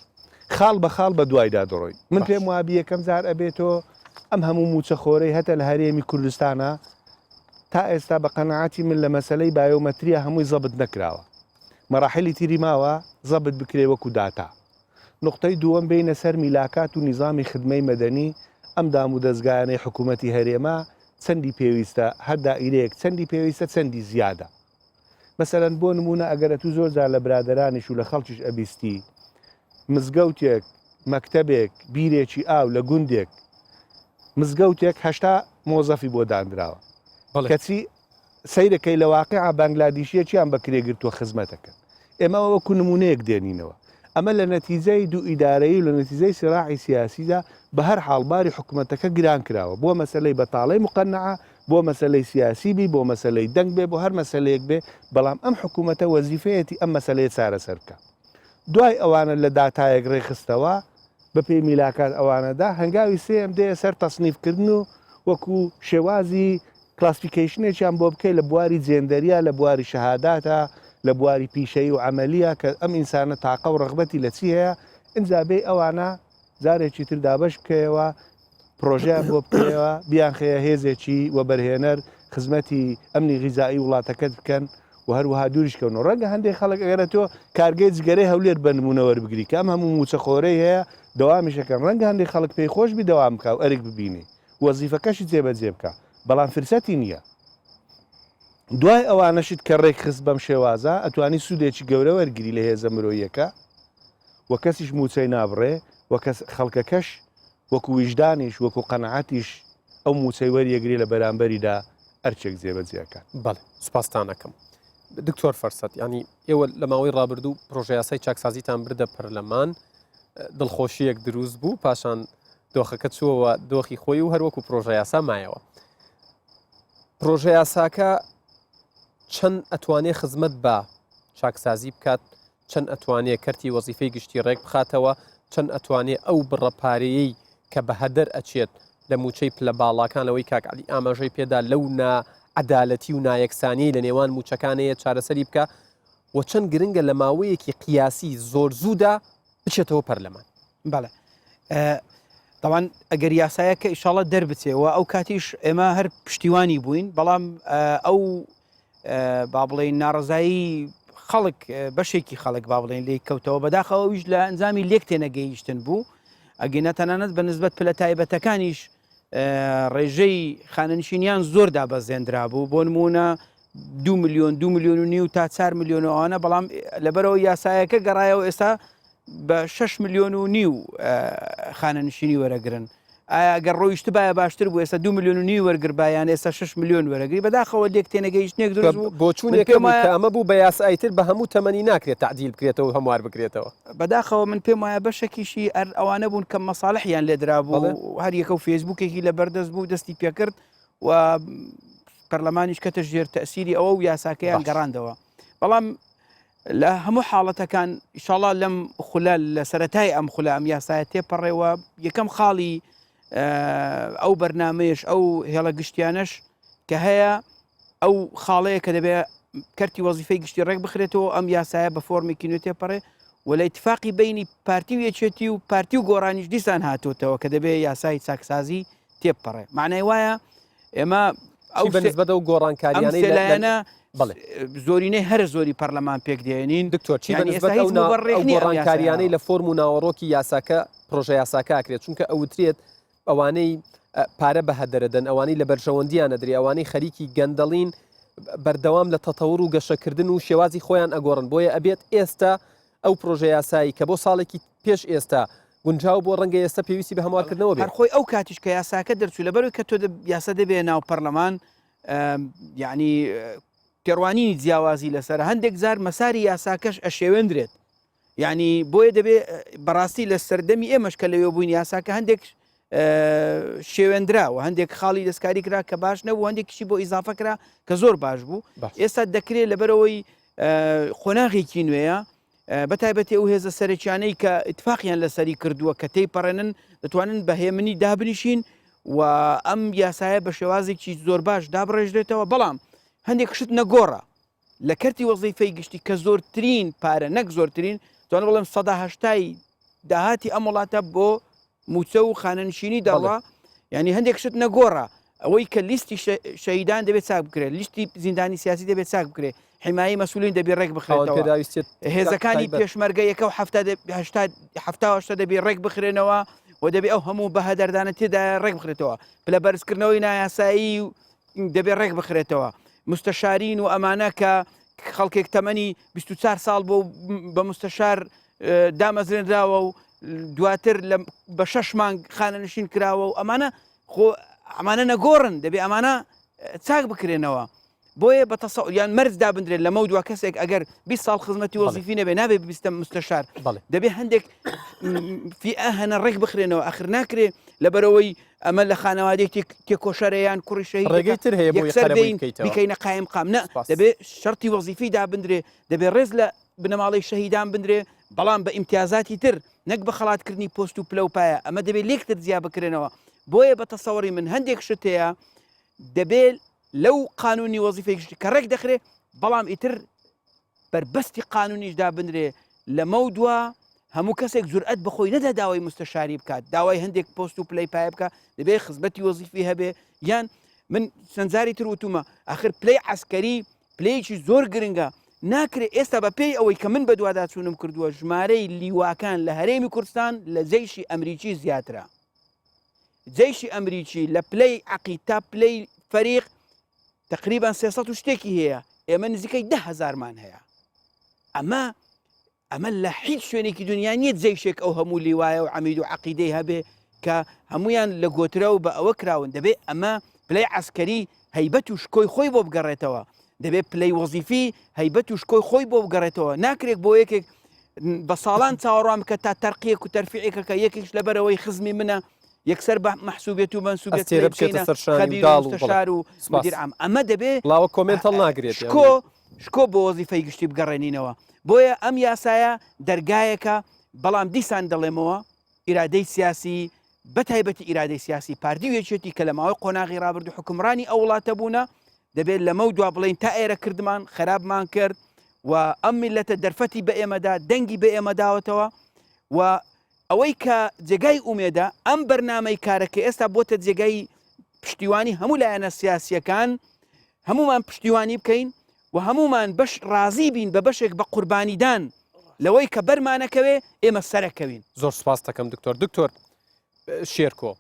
خاڵ بە خاڵ بە دوایدا دەڕۆین من پێم وابی یەکەم جار ئەبێتەوە ئەم هەموو موچەخۆرەی هەتە لە هەرێمی کوردستانە تا ئێستا بە قەنەعاتی من لە مەسلەی بایۆمەتریە هەمووی زەبت نەکراوە مەراحلی تیری ماوە زەبت بکرێ وەکو داتا نقطەی دووەم بینە سەر میلاکات و نیزامی خدمەی مەدەنی ئەم دام و دەستگایانەی حکوومەتی هەرێما چەندی پێویستە هەر دائیرەیەک چەندی پێویستە چەندی زیادە مەسەرەن بۆ نمونە ئەگەرە تو زۆر جار لە برادرانیش و لە خەڵکیش ئەبیستی مزگەوتێک مەکتەبێک بیرێکی ئاو لە گوندێک مزگەوتێک هەشتا مۆزەفی بۆ دانراوە کەچی سەیرەکەی لە واقعا بانگلادیشیەکیان بەکرێگرتووە خزمەتەکەن ئێمە وەکو نمونەیەک دێنینەوە ئەمە لە نەتیجەی دوو ئیدارەیی و لە نەتیجەی سراعی سیاسیدا بە هەر حاڵباری حکوومەتەکە گران کراوە بۆ مەسلەی بەتاڵەی مقەنعە بۆ مەسلەی سیاسی بی بۆ مەسلەی دەنگ بێ بۆ هەر مەسلەیەک بێ بەڵام ئەم حکوومەتە وەزیفەیەتی ئەم مەسلەیە چارەسەر بکە دوای ئەوانە لە داتایەک ڕێخستەوە بە پێی میلاکات ئەوانەدا هەنگاوی سێم دێ سەر تەسنیفکردن و وەکو شێوازی کلاسیفیکیشنێکیان بۆ بکەی لە بواری جێندەریە لە بواری شەهاداتە لە بواری پیشەی و عملیە کە ئەم ئینسانە تاقە و ڕغبەتی لە چی هەیە ئینجا بێ ئەوانە جارێکی تر دابش بکەیەوە پرۆژیان بۆ بکەیەوە بیان خەیە هێزێکی وەبەرهێنەر خزمەتی ئەمنی غیزایی وڵاتەکەت بکەن و هەروەها دووریشکەونەوە ڕەنگە هەندێک خەڵک ئەگەرە تۆ کارگەی جگەرەی هەولێر بە نمونە وەربگری کە ئەم هەموو موچەخۆرەی هەیە دەوامیشەکەن ڕەنگە هەندێک خەڵک پێی خۆش بی دەوام بکە و ئەرێک ببینی وەزیفەکەشی جێبەجێ بکە بەڵام فرسەتی نییە دوای ئەوانەشت کە ڕێک خست بەم شێوازە ئەتوانی سوودێکی گەورە وەرگری لە هێزە مرۆیەکە و کەسیش موچەی نابڕێ و خەڵکەکەش وەکو ویژدانیش وەکو قەنەعەتیش ئەو موچەی وەریەگری لە بەرامبەریدا ئەرچێک جێبەجێەکە بەڵێ سوپاستانەکەم دکتۆر فەرسەت ینی ئێوە لە ماوەی ڕابردوو پرۆژە یاسای چاکسازیتان بردە پەرلەمان دڵخۆشیەک دروست بوو پاشان دۆخەکە چووەوە دۆخی خۆی و هەروەکو پرۆژە یاسا مایەوە پرۆژە یاساکە چەند ئەتوانێ خزمەت بە چاکسازی بکات چەند ئەتوانێ کەرتی وەزیفەی گشتی ڕێک بخاتەوە چەند ئەتوانێ ئەو بڕەپارەیەی کە بە هەدەر ئەچێت لە موچەی پلە باڵاکانەوەی کاک عەلی ئاماژەی پێدا لەو عەدالەتی و نایەکسانی لە نێوان موچەکانەیە چارەسەری بکە و چەند گرنگە لە ماوەیەکی قیاسی زۆر زوودا بچێتەوە پەرلەمان بەڵێ دەوان ئەگەر یاسایەکە ئیشاڵە دەربچێەوە ئەو کاتیش ئێمە هەر پشتیوانی بووین بەڵام ئەو با بڵێن ناڕزایی خەڵک بەشێکی خەڵک با بڵێن لێ کەوتەوە بەداخەوەویش لە ئەنجامی لێک تێنەگەیشتن بوو ئەگەنە تەنانەت بە نسبەت پلە تایبەتەکانیش ڕێژەی خانەنشینیان زۆر دابەزێنرا بوو بۆ نمونە 2 ملیۆن 2 ملیۆن و نیو تا 4 ملیۆنەوەوانە بەڵام لەبەرەوە یاسایەکە گەڕایەوە ئێستا بە 6 ملیۆن و نیو خانەنشینی وەرەگرن ئەگەر ڕۆیشت باە باشتر بوو ئێستا 2 ملیۆن و نیو وەرگربایان ئێستا 6 ملیۆن وەرەگری بەداخەوە لێک تێنەگەیشتنێک درست بوو بۆچوونێکە ئەمە بوو بە یاساییتر بە هەموو تەمەنی ناکرێت تعدیل بکرێتەوە هەموار بکرێتەوە بەداخەوە من پێم وایە بەشێکیشی ئەوانە بوون کە مەساڵحیان لێدرا بوو هەر یەکە و فێسبوکێکی لە بەردەست بوو دەستی پێکرد و پەرلەمانیش کەتە ژێر تەسیری ئەوە و یاساکەیان گەڕاندەوە بەڵام لە هەموو حاڵەتەکان ئیشاڵا لەم خولە لە سەرەتای ئەم خولە ئەم یاسایە تێپەڕێەوە یەکەم خاڵی ئەو بەرنامەیەش ئەو هێڵە گشتیانش کە هەیە ئەو خاڵەیە کە دەبێت کەرتی وەزیفەی گشتی ڕێک بخرێتەوە ئەم یاسایە بە فۆرمێکی نوێ تێپەڕێ و لە ئیتفاقی بینی پارتی و یەکێتی و پارتی و گۆڕانیش دیسان هاتوتەوە کە دەبێت یاسای چاکسازی تێپەڕێ معنای وایە ئێمە ئەو بەنسبەتە و گۆڕانکاریانە زۆرینەی هەر زۆری پەرلەمان پێک دێنین دکتۆر گۆڕانکاریانەی لە فۆرم و ناوەڕۆکی یاساکە پرۆژە یاساکە ئاکرێت چونکە ئەوترێت ئەوانەی پارە بەهەدەرەدەن ئەوانەی لە بەرژەوەندیانە درێ ئەوانەی خەریکی گەندەڵین بەردەوام لە تەتەور و گەشەکردن و شێوازی خۆیان ئەگۆڕن بۆیە ئەبێت ئێستا ئەو پرۆژە یاسایی کە بۆ ساڵێکی پێش ئێستا گونجاو بۆ ڕەنگە ئێستا پێویستی بە هەموارکردنەوە بێت هەرخۆی ئەو کاتیش کە یاساکە دەرچوو لەبەرەوەی کە تۆ یاسا دەبێ ناو پەرلەمان یعنی تێڕوانینی جیاوازی لەسەر هەندێک جار مەساری یاساکەش ئەشێوێندرێت یعنی بۆیە دەبێ بەڕاستی لە سەردەمی ئێمەش کە لەوێ بووین یاساکە هەندێک شێوێنرا و هەندێک خاڵی دەستکاری کرا کە باش نەبوو هەندێکیشی بۆ ئیزافە کرا کە زۆر باش بوو ئێستا دەکرێت لەبەرەوەی خۆناغێکی نوێیە بەتایبەتی ئەو هێزە سەرچیانەی کە اتفاقیان لەسەری کردووە کە تێیپەڕێنن دەتوانن بەهێمنی دابنیشین و ئەم یاسایە بە شێوازێکی زۆر باش دابڕێژرێتەوە بەڵام هەندێک شت نەگۆڕە لە کەرتی وەزیفەی گشتی کە زۆرترین پارە نەک زۆرترین توانە بڵێم ١٨ داهاتی ئەم وڵاتە بۆ موچە و خانەنشینی داڵا ینی هەندێک شت نەگۆڕە ئەوەی کە لیستی شەهیدان دەبێت چاک بکرێت لیستی زیندانی سیاسی دەبێت چاک بکرێت حیمایی مەسئولین دەبێت ڕێک بخرێتەوە هێزەکانی پێشمەرگە یەکە و هەفتا دەبێت ڕێک بخرێنەوە و دەبێت ئەو هەموو بەهەدەردانە تێدا ڕێک بخرێتەوە پلە بەرزکردنەوەی نایاسایی دەبێت ڕێک بخرێتەوە مستەشارین و ئەمانە کە خەڵکێک تەمەنی 24 ساڵ بە مستەشار دامەزرێنراوە و دواتر بە 6 مانگ خانەنشین کراوە و ئەمانە ئەمانە نەگۆڕن دەبێت ئەمانە چاک بکرێنەوە بۆیە بە یان مەرز دابدرێت لەمە دوا کەسێک ئەگەر 20 ساڵ خزمەتی وەزیفی نەبێ نابێت بیستە مستەشار دەبێت هەندێک هەنە ڕێک بخرێنەوە ئەخر ناکرێت لەبەرەوەی ئەمە لە خانەوادێک تێکۆشەرەیان کوڕی شەهیدێتر هەیە بکەینە قایم قام نە دەبێت شەرتی وەزیفی دابدرێ دەبێت ڕێز لە بنەماڵی شەهیدان بندرێ بەڵام بە ئیمتیازاتی تر نەک بە خەڵاتکردنی پۆست و پلە و پایە ئەمە دەبێت لێکتر جیا بکرێنەوە بۆیە بە تەسەوەری من هەندێک شت هەیە دەبێت لەو قانونی وەزیفەی گشتی کە ڕێک دەخرێ بەڵام ئیتر بربەستی قانونیشدا بنرێ لەمە دووە هەموو کەسێک جورئەت بخۆی نەدا داوای مستەشاری بکات داوای هەندێک پۆست و پلەی پایە بکە دەبێت خزمەتی وەزیفی هەبێ یان من سنجاری تر وتومە ئاخر پلەی عسکەری پلەیەکی زۆر گرنگە ناکرێت ئێستا بە پێی ئەوەی کە من بەدووادا چوونم کردووە ژمارەی لیواکان لە هەرێمی کوردستان لە جەیشی ئەمریکی زیاترە جەیشی ئەمریکی لە پلەی عەقید تا پلەی فەریق تقریبان 300 شتێکی هەیە ئێمە نزیکەی 10,000 مان هەیە ئەمە لە هیچ شوێنێکی دنیا نییە جەیشێک ئەو هەموو لیوایە و عەمید و عەقیدەی هەبێ کە هەمویان لە گۆترە و بە ئەوە کراون دەبێت ئەمە پلەی عەسکەری هەیبەت و شکۆی خۆی بۆ بگەڕێتەوە دەبێت پلەی وەزیفی هەیبەت و شکۆی خۆی بۆ بگەڕێتەوە ناکرێت بۆ یەکێک بە ساڵان چاوەڕوان بکە تا تەرقیەک و تەرفیعێکەکە یەکێک لەبەرەوەی خزمی منە یەکسەر بە مەحسوبێت و منسوبێت خەبیر و مستەشار و مدیر عام ئەمە دەبێت بڵاوە کۆمنت هەڵ ناگرێت شکۆ بۆ وەزیفەی گشتی بگەڕێنینەوە بۆیە ئەم یاسایە دەرگایەکە بەڵام دیسان دەڵێمەوە ئیرادەی سیاسی بەتایبەتی ئیرادەی سیاسی پاردی و یەکێتی کە لە ماوەی قۆناغی ڕابرد و حکومڕانی ئەو وڵاتە بوونە دەبێت لەمە دوا بڵێن تا ئێرە کردمان خراپمان کرد و ئەم میلەتە دەرفەتی بە ئێمەدا دەنگی بە ئێمە داوەتەوە و ئەوەی کە جێگای ئومێدە ئەم بەرنامەی کارەکە ئێستا بۆتە جێگای پشتیوانی هەموو لایەنە سیاسیەکان هەمومان پشتیوانی بکەین و هەمومان بەش ڕازی بین بە بەشێک بە قوربانیدان لەوەی کە بەرمانەکەوێ ئێمە سەرەکەوین زۆر سپاس دەکەم دکتۆر شێرکۆ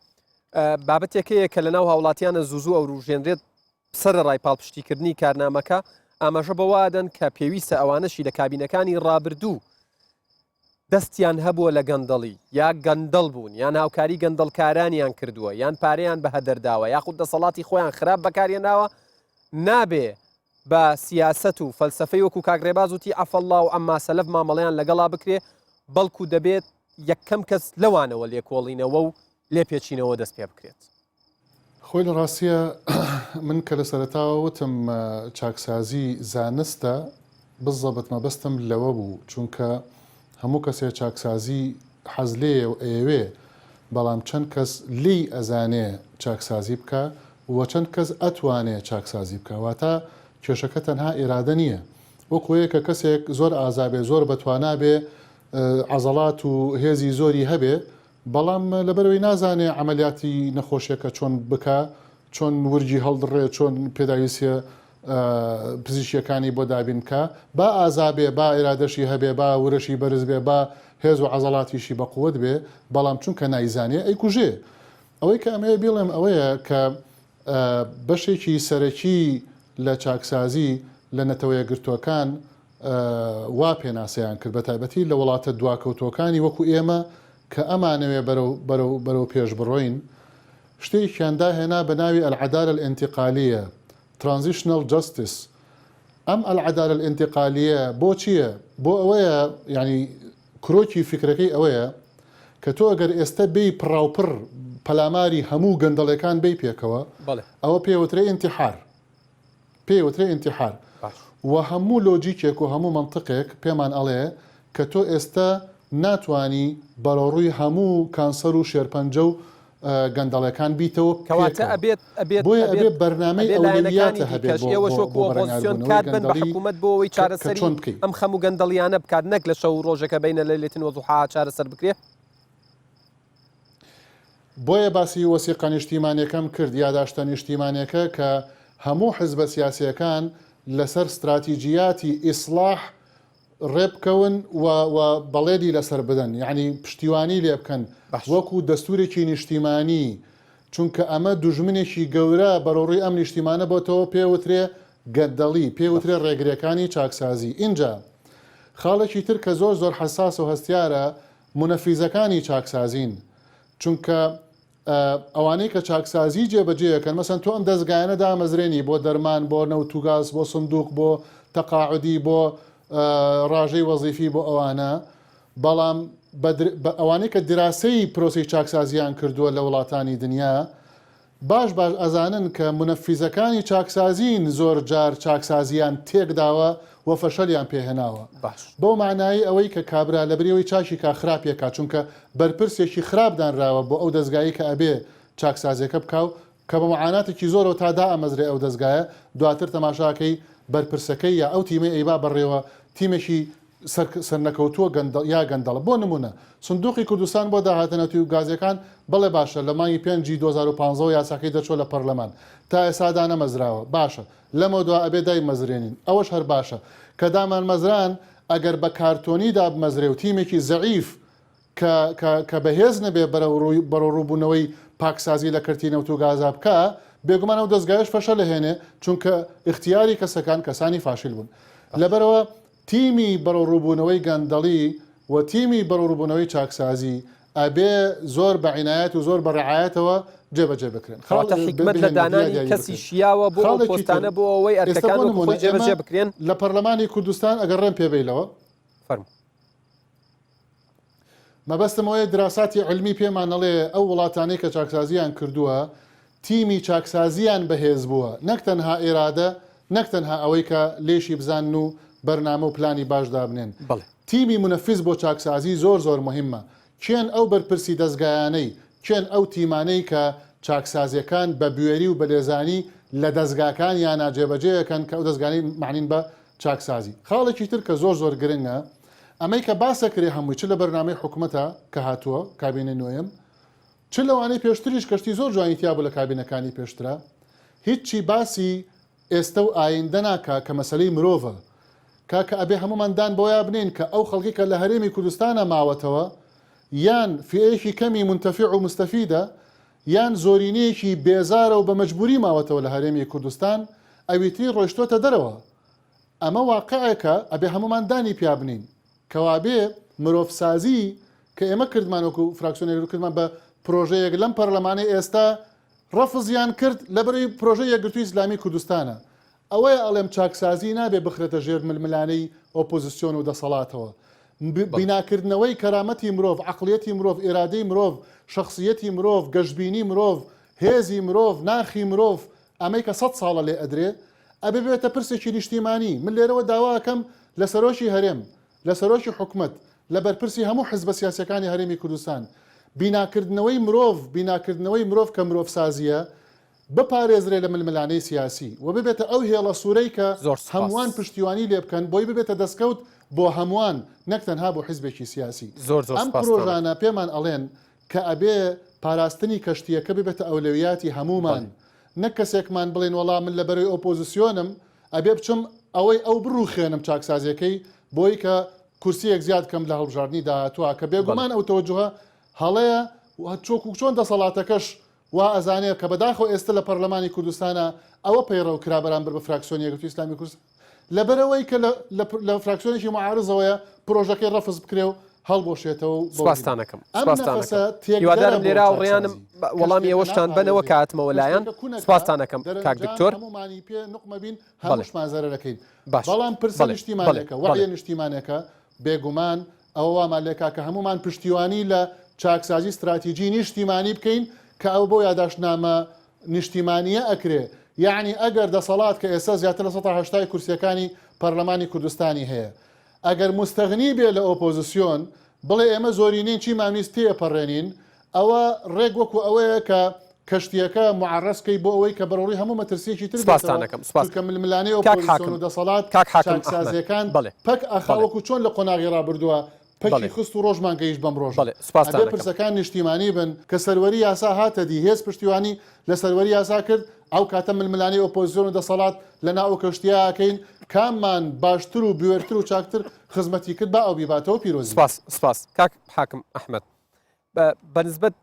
بابەتێکەیە کە لە ناو هاوڵاتیانە زوو ئەو ڕوژێنرێت سەرە ڕای پاڵپشتیکردنی کارنامەکە ئاماژە بەوادەن کە پێویستە ئەوانەشی لە کابینەکانی ڕابردوو دەستیان هەبووە لە گەندەڵی یا گەندەڵ بوون یان هاوکاری گەندەڵکارانیان کردووە یان پارەیان بە هەدەرداوە یاخود دەسەڵاتی خۆیان خراپ بەکارێناوە نابێ بە سیاست و فەلسفەی وەکو کاک رێباز وتی ئەفەڵڵا و ئەمما سەلەف مامەڵەیان لەگەڵا بکرێ بەڵکو دەبێت یەکەم کەس لەوانەوە لێکۆڵینەوە و لێپێچینەوە دەست پێ بکرێت خۆی لە ڕاستیە من کە لە سەرەتاوە وتم چاکسازی زانستە بزەبت مەبەستم لەوە بوو چونکە هەموو کەسێ چاکسازی حەز لێ و ئێوێ بەڵام چەند کەس لی ئەزانێ چاکسازی بکە و چەند کەس ئەتوانێ چاکسازی بکە واتە کێشەکە تەنها ئێرادە نییە وەکوەیە کە کەسێک زۆر ئازابێ زۆر بەتوانابێ عەزەڵات و هێزی زۆری هەبێ بەڵام لەبەرەوەی نازانێ عملیاتی نەخۆشیەکە چۆن بکە چۆن ورجی هەڵدڕێ چۆن پێداویستە پزیشکیەکانی بۆ دابین بکە با ئازابێ با ئێرادەشی هەبێ با ورەشی بەرز بێ با هێز و عەزەڵاتیشی بەقووت بێ بەڵام چونکە نایزانێ ئەیکوژێ ئەوەی کە ئەمەیە بڵێم ئەوەیە کە بەشێکی سەرەکی لە چاکسازی لە نەتەوە یەکگرتووەکان وا پێناسەیان کرد بە تایبەتی لە وڵاتە دواکەوتۆکانی وەکو ئێمە کە ئەمانەوێ بەرەو پێش بڕۆین شتێکیاندا هێنا بە ناوی العەدالە الانتقالیە ترانزیشنال جاستیس. ئەم العەدالە الانتقالیە بۆ چییە؟ بۆ ئەوەیە ینی کرۆکی فکرەکەی ئەوەیە کە تۆ ئەگەر ئێستا بێ پڕاوپڕ پەلاماری هەموو گەندەڵەکان بێ پێکەوە ئەوە پێوترێ ئینتیحار پێوترێ ئینتیحار و هەموو لۆجیکێک و هەموو منطقێک پێمان ئەڵێ کە تۆ ئێستا ناتوانی بەڕۆڕووی هەموو کانسەر و شێرپەنجە و گەندەڵەکان بیتەوە کەواتە بۆیە ئەبێ بەرنامەی ئەولەویاتە هەبێت ئێوە شۆک ئۆپۆزیسیۆن کات بن بە حکوومەت بۆ ئەوەی چارەسەری ئەم خەموو گەندەڵیانە بکات نەک لە شەو ڕۆژەکە بینە لەیلەتین وەضحا چارەسەر بکرێت. بۆیە باسی وەسیقە نیشتیمانیەکەم کرد یاداشتە نیشتیمانیەکە کە هەموو حزبە سیاسیەکان لەسەر استراتیجیاتی ئیسلاح ڕێبکەون و بەڵێدی لەسەر بدەن یعنی پشتیوانی لێ بکەن وەکو دەستورێکی نیشتیمانی چونکە ئەمە دوژمنێکی گەورە بەڕۆڕی ئەم نیشتیمانە بۆتەوە پێوترێ گەندەڵی پێوترێ ڕێگرەکانی چاکسازی. اینجا خاڵێکی تر کە زۆر زۆر حساس و هەستیارە منەفیزەکانی چاکسازین چونکە ئەوانەی کە چاکسازی جێبەجێەکەن مەسەن تۆ ئەم دەستگایانە دامەزرێنی بۆ دەرمان بۆ نەوتوگاز بۆ سندوق بۆ تەقاعدی بۆ ڕاژەی وەزیفی بۆ ئەوانە بەڵام ئەوانەی کە دراسی پرۆسی چاکسازیان کردووە لە وڵاتانی دنیا باش ئەزانن کە منەفیزەکانی چاکسازین زۆر جار چاکسازیان تێکداوە و فەشەلیان پێهێناوە بەو معنایی ئەوەی کە کابرا لە بریەوەی چاشی کا خراپێکا چونکە بەرپرسێکی خراپدانراوە بۆ ئەو دەستگایی کە ئەبێ چاکسازیەکە بکاو کە بە معاناتێکی زۆرەوە تادا ئەمەزرێ ئەو دەستگایە دواتر تەماشاکەی بەرپرسەکەی یا ئەو تیمەی ئەیبا بڕێوە تیمێکی سەرنەکەوتووە یا گەندەڵە بۆ نمونە سندوقی کوردستان بۆ داهاتنەوەی و گازەکان بەڵێ باشە لە مانگی 5 2015 یاساکەی دەچۆ لە پەرلەمان تا ئێسادا نەمەزراوە باشە لەمە دوا ئەبێ دای مەزرێنین ئەوەش هەر باشە کە دامان مەزران ئەگەر بە کارتۆنیدا بمەزرێ و تیمێکی زەعیف کە بەهێز نەبێ بەڕۆڕووبوونەوەی پاکسازی لە کەرتینەوت و گازا بکە بێگومان ئەو دەستگایش فەشە لەهێنێ چونکە اختیاری کەسەکان کەسانی فاشل بوون لەبەرەوە تیمی بەڕۆڕووبوونەوەی گەندەڵی و تیمی بەڕۆڕووبوونەوەی چاکسازی ئەبێ زۆر بە عینایەت و زۆر بە ڕعایەتەوە جێبەجێ بکرێن خاڵتە حکمت لە دانانی کەسی شیاوە بۆ ئەو پۆستانە بۆ ئەوەی ئەرکەکان خۆی جێبەجێ بکرێن لە پەرلەمانی کوردستان ئەگەر ڕێم پێبێیلەوە فەرموو مەبەستمەوەی دراساتی علمی پێمانەڵێ ئەو وڵاتانەی کە چاکسازیان کردووە تیمی چاکسازیان بەهێز بووە نەک تەنها ئێرادە نەک تەنها ئەوەی کە لێشی بزان و بەرنامە و پلانی باشدا بنێن تیمی منەفیز بۆ چاکسازی زۆر زۆر مهمە چێن ئەو بەرپرسی دەستگایانەی چێن ئەو تیمانەی کە چاکسازیەکان بە بوێری و بەلێزانی لە دەستگاکان یان ناجێبەجێەکەن کە ئەو دەستگانی معنین بە چاکسازی خاڵێکی تر کە زۆر زۆر گرنگە ئەمەی کە باسەکرێ هەمووی چ لە بەرنامەی حکوومەتە کە هاتووە کابینەی نۆیەم چ لەوانەی پێشتریش کەشتی زۆر جوانیتیا بوو لە کابینەکانی پێشترا هیچی باسی ئێستا و ئایندە ناکە کە مەسەلەی مرۆڤە کاکە ئەبێ هەموماندان بۆیان بنین کە ئەو خەڵکی کە لە هەرێمی کوردستانە ماوەتەوە یان فئەیەکی کەمی منتەفیع و مستەفیدە یان زۆرینەیەکی بێزارە و بە مەجبوری ماوەتەوە لە هەرێمی کوردستان ئەویتری ڕۆیشتۆتە دەرەوە ئەمە واقعەکە ئەبێ هەموماندانی پیا بنین کەوابێ مرۆڤسازی کە ئێمە کردمانوەکو فراکسیۆنی کردمان بە پرۆژەیەک لەم پەرلەمانەی ئێستا ڕەفزیان کرد لەبەرەوەی پرۆژەی یەکگرتووی ئیسلامی کوردستانە ئەوەیە ئەڵێم چاکسازی نابێ بخرێتە ژێر ململانەی ئۆپۆزیسیۆن و دەسەڵاتەوە بیناکردنەوەی کەرامەتی مرۆڤ عەقڵیەتی مرۆڤ ئێرادەی مرۆڤ شەخصیەتی مرۆڤ گەشتبینی مرۆڤ هێزی مرۆڤ ناخی مرۆڤ ئەمەی کە 100 ساڵە لێ ئەدرێ ئەبێ بێتە پرسێکی نیشتیمانی من لێرەوە داواکەم لە سەرۆکی هەرێم لە سەرۆکی حکومەت لە بەرپرسی هەموو حزبە سیاسیەکانی هەرێمی کوردستان بیناکردنەوەی مرۆڤ کە مرۆڤسازیە بپارێزرێ لە ململانەی سیاسی و ببێتە ئەو هێڵە سوورەی کە هەمووان پشتیوانی لێ بکەن بۆی ببێتە دەستکەوت بۆ هەمووان نەک تەنها بۆ حیزبێکی سیاسی ئەم پرۆژانە پێمان ئەڵێن کە ئەبێ پاراستنی کەشتیەکە ببێتە ئەولەویاتی هەمومان نەک کەسێکمان بڵێن وەڵام من لەبەرەوەی ئۆپۆزیسیۆنم ئەبێ بچم ئەو بڕوخێنم چاکسازیەکەی بۆی کە کورسیەک زیاد کەم لە هەڵبژاردننی داهاتووە کە بێگومان ئەو تەوەجوهە هەڵەیە چۆن دەسەڵاتەکەش وا ئەزانێت کە بەداخەوە ئێستا لە پەرلەمانی کوردستانە ئەوە پەیڕەو کرا بەرامبەر بە فراکسیۆنی یەکگرتووی ئیسلامی کوردستان لەبەرەوەی کە لە فراکسیۆنێکی معارضەوەیە پرۆژەکەی ڕەفز بکرێ و هەڵبۆشێتەوە. سوپاسانەکەم هیوادارم لێرا و ڕێیانم وەڵامی ئێوەشتان بنەوە کاتمەوە لایەن. سوپاسانەکەم کاک دکتۆر. هەمومانی پێ نقمەبین هەمووشمان زەرەرەکەین. بەڵام پرسە نیشتیمانێکە وەعیە نیشتیمانێکە بێگومان ئەوە وامان لێکا کە هەمومان پشتیوانی لە چاکسازی استراتیژی نیشتیمانی بکەین کە ئەو بۆ یاداشنامە نیشتیمانیە ئەکرێ. یعنی ئەگەر دەسەڵات کە ئێستا زیاتر لە 180 کورسیەکانی پەرلەمانی کوردستانی هەیە ئەگەر مستەغنی بێ لە ئۆپۆزیسیۆن بڵێ ئێمە زۆرینین چیمان ویست تێپەڕێنین ئەوە ڕێک وەکو ئەوەیە کە کەشتیەکە معڕەسکەی بۆ ئەوەی کە بەڕۆڵی هەموو مەترسیەکی تر کە ململانەی ئۆپۆزیسیۆن و دەسەڵات چاکسازیەکان پەک ئەخاوەکو چۆن لە قۆناغی ڕابردووە پەکی خست و ڕۆژمان گەیشت بەم ڕۆژ پرسەکان نیشتیمانی بن کە سەروەری یاسا هاتەدی هێز پشتیوانی لە سەروەری یاسا کرد ئەو کاتە ململانی ئۆپۆزیسیۆن و دەسەڵات لە ناو کەشتیاکەین کاممان باشتر و بوێرتر و چاکتر خزمەتی کرد بە ئەو بیباتەوە پیرۆزی. سپاس کاک حاکم ئەحمەد بەنسبەت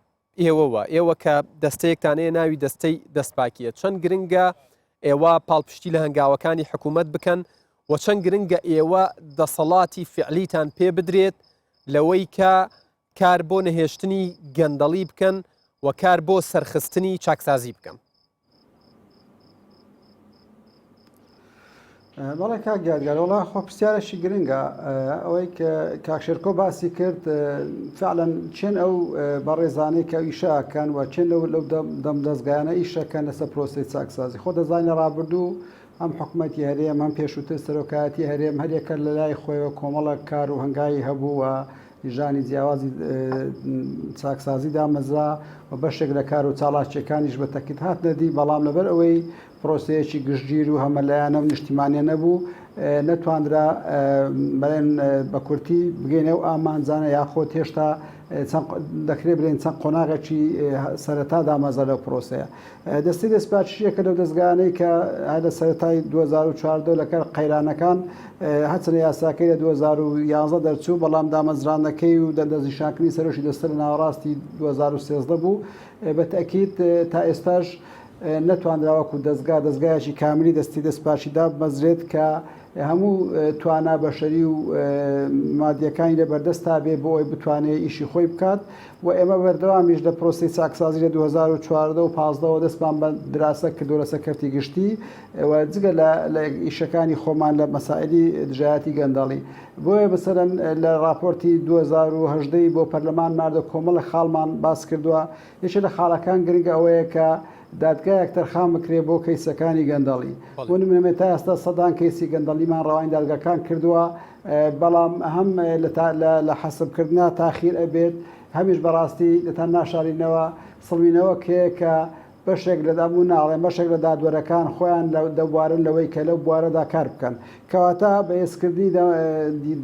ئێوەوە ئێوە کە دەستەیەکتانەیە ناوی دەستەی دەستپاکیە چەند گرنگە ئێوە پاڵپشتی لە هەنگاوەکانی حکوومەت بکەن و چەند گرنگە ئێوە دەسەڵاتی فعلیتان پێ بدرێت لەوەی کە کار بۆ نەهێشتنی گەندەڵی بکەن و کار بۆ سەرخستنی چاکسازی بکەن. بەڵێ کاک گیارگەرەوەڵا خۆ پرسیارەشی گرنگە ئەوەی کە کاک شێرکۆ باسی کرد فعلەن چێن ئەو بەڕێزانەی کە ئیشەکەن و چێن لەو دەم دەستگایانە ئیشەکەن لەسەر پرۆسی چاکسازی خۆ دەزانێ ڕابردوو ئەم حکوومەتی هەرێم ئەم پێشووتر سەرۆکایەتی هەرێم هەرێکە لە لای خۆیەوە کۆمەڵە کار و هەنگایی هەبوو و ژانی جیاوازی چاکسازی دامەزا و بەشێک لە کار و چاڵاکیەکانیش بە تەکیت هات نەدی بەڵام لەبەر ئەوەی پرۆسەیەکی گشتگیر و هەمەلایەنە و نیشتیمانیە نەبوو نەتواندرا بەڵێن بە کورتی بگەینە و ئامانجانە یاخۆت هێشتا دەکرێت بڵێن چەند قۆناغێکی سەرەتا دامەزە لەو پرۆسەیە. دەستی دەستپاچیەکە لەو دەستگانەی کە لە سەرەتای 2014 لەکەر قەیرانەکان هەچنە یاساکەی لە 2011 دەرچوو بەڵام دامەزرانەکەی و دەستنیشانکردنی سەرۆکی دەستە لە ناوەڕاستی 2013 بوو بە تەکیت تا ئێستاش نەتواندراوەکو دەستگایەکی کاملی دەستی دەستپاچیدا بمەزرێت کە هەموو توانا بەشەری و مادیەکانی لە بەردەستا بێ بۆ ئەوی بتوانێت ئیشی خۆی بکات و ئێمە بەردەوامیش لە پرۆسی چاکسازی لە 2014 و 15 دەستمان بە دراسە کردو لە سەرکەرتی گشتی و جگە لە ئیشەکانی خۆمان لە مەسائلی دژایەتی گەندەڵی بۆیە بەسەرەن لە راپۆرتی 2010 بۆ پەرلەمان ماردە کۆمەڵە خاڵمان باس کردووە یەکێک لە خاڵەکان گرنگە ئەوەیە کە دادگایەک تەرخان بکرێ بۆ کەیسەکانی گەندەڵی بۆ نمونە تا ئێستا سەدان کەیسی گەندەڵیمان ڕەوانی دادگاکان کردووە بەڵام هەم لە حەسبکردنا تاخیر ئەبێت هەمیش بەڕاستی لەتان ناشارینەوە سڵمینەوە کێکە بەشێک لە داموو ناڵێن بەشێک لە دادوەرەکان خۆیان دەبوارن لەوەی کە لەو بوارەدا کار بکەن کەواتە بەهێزکردنی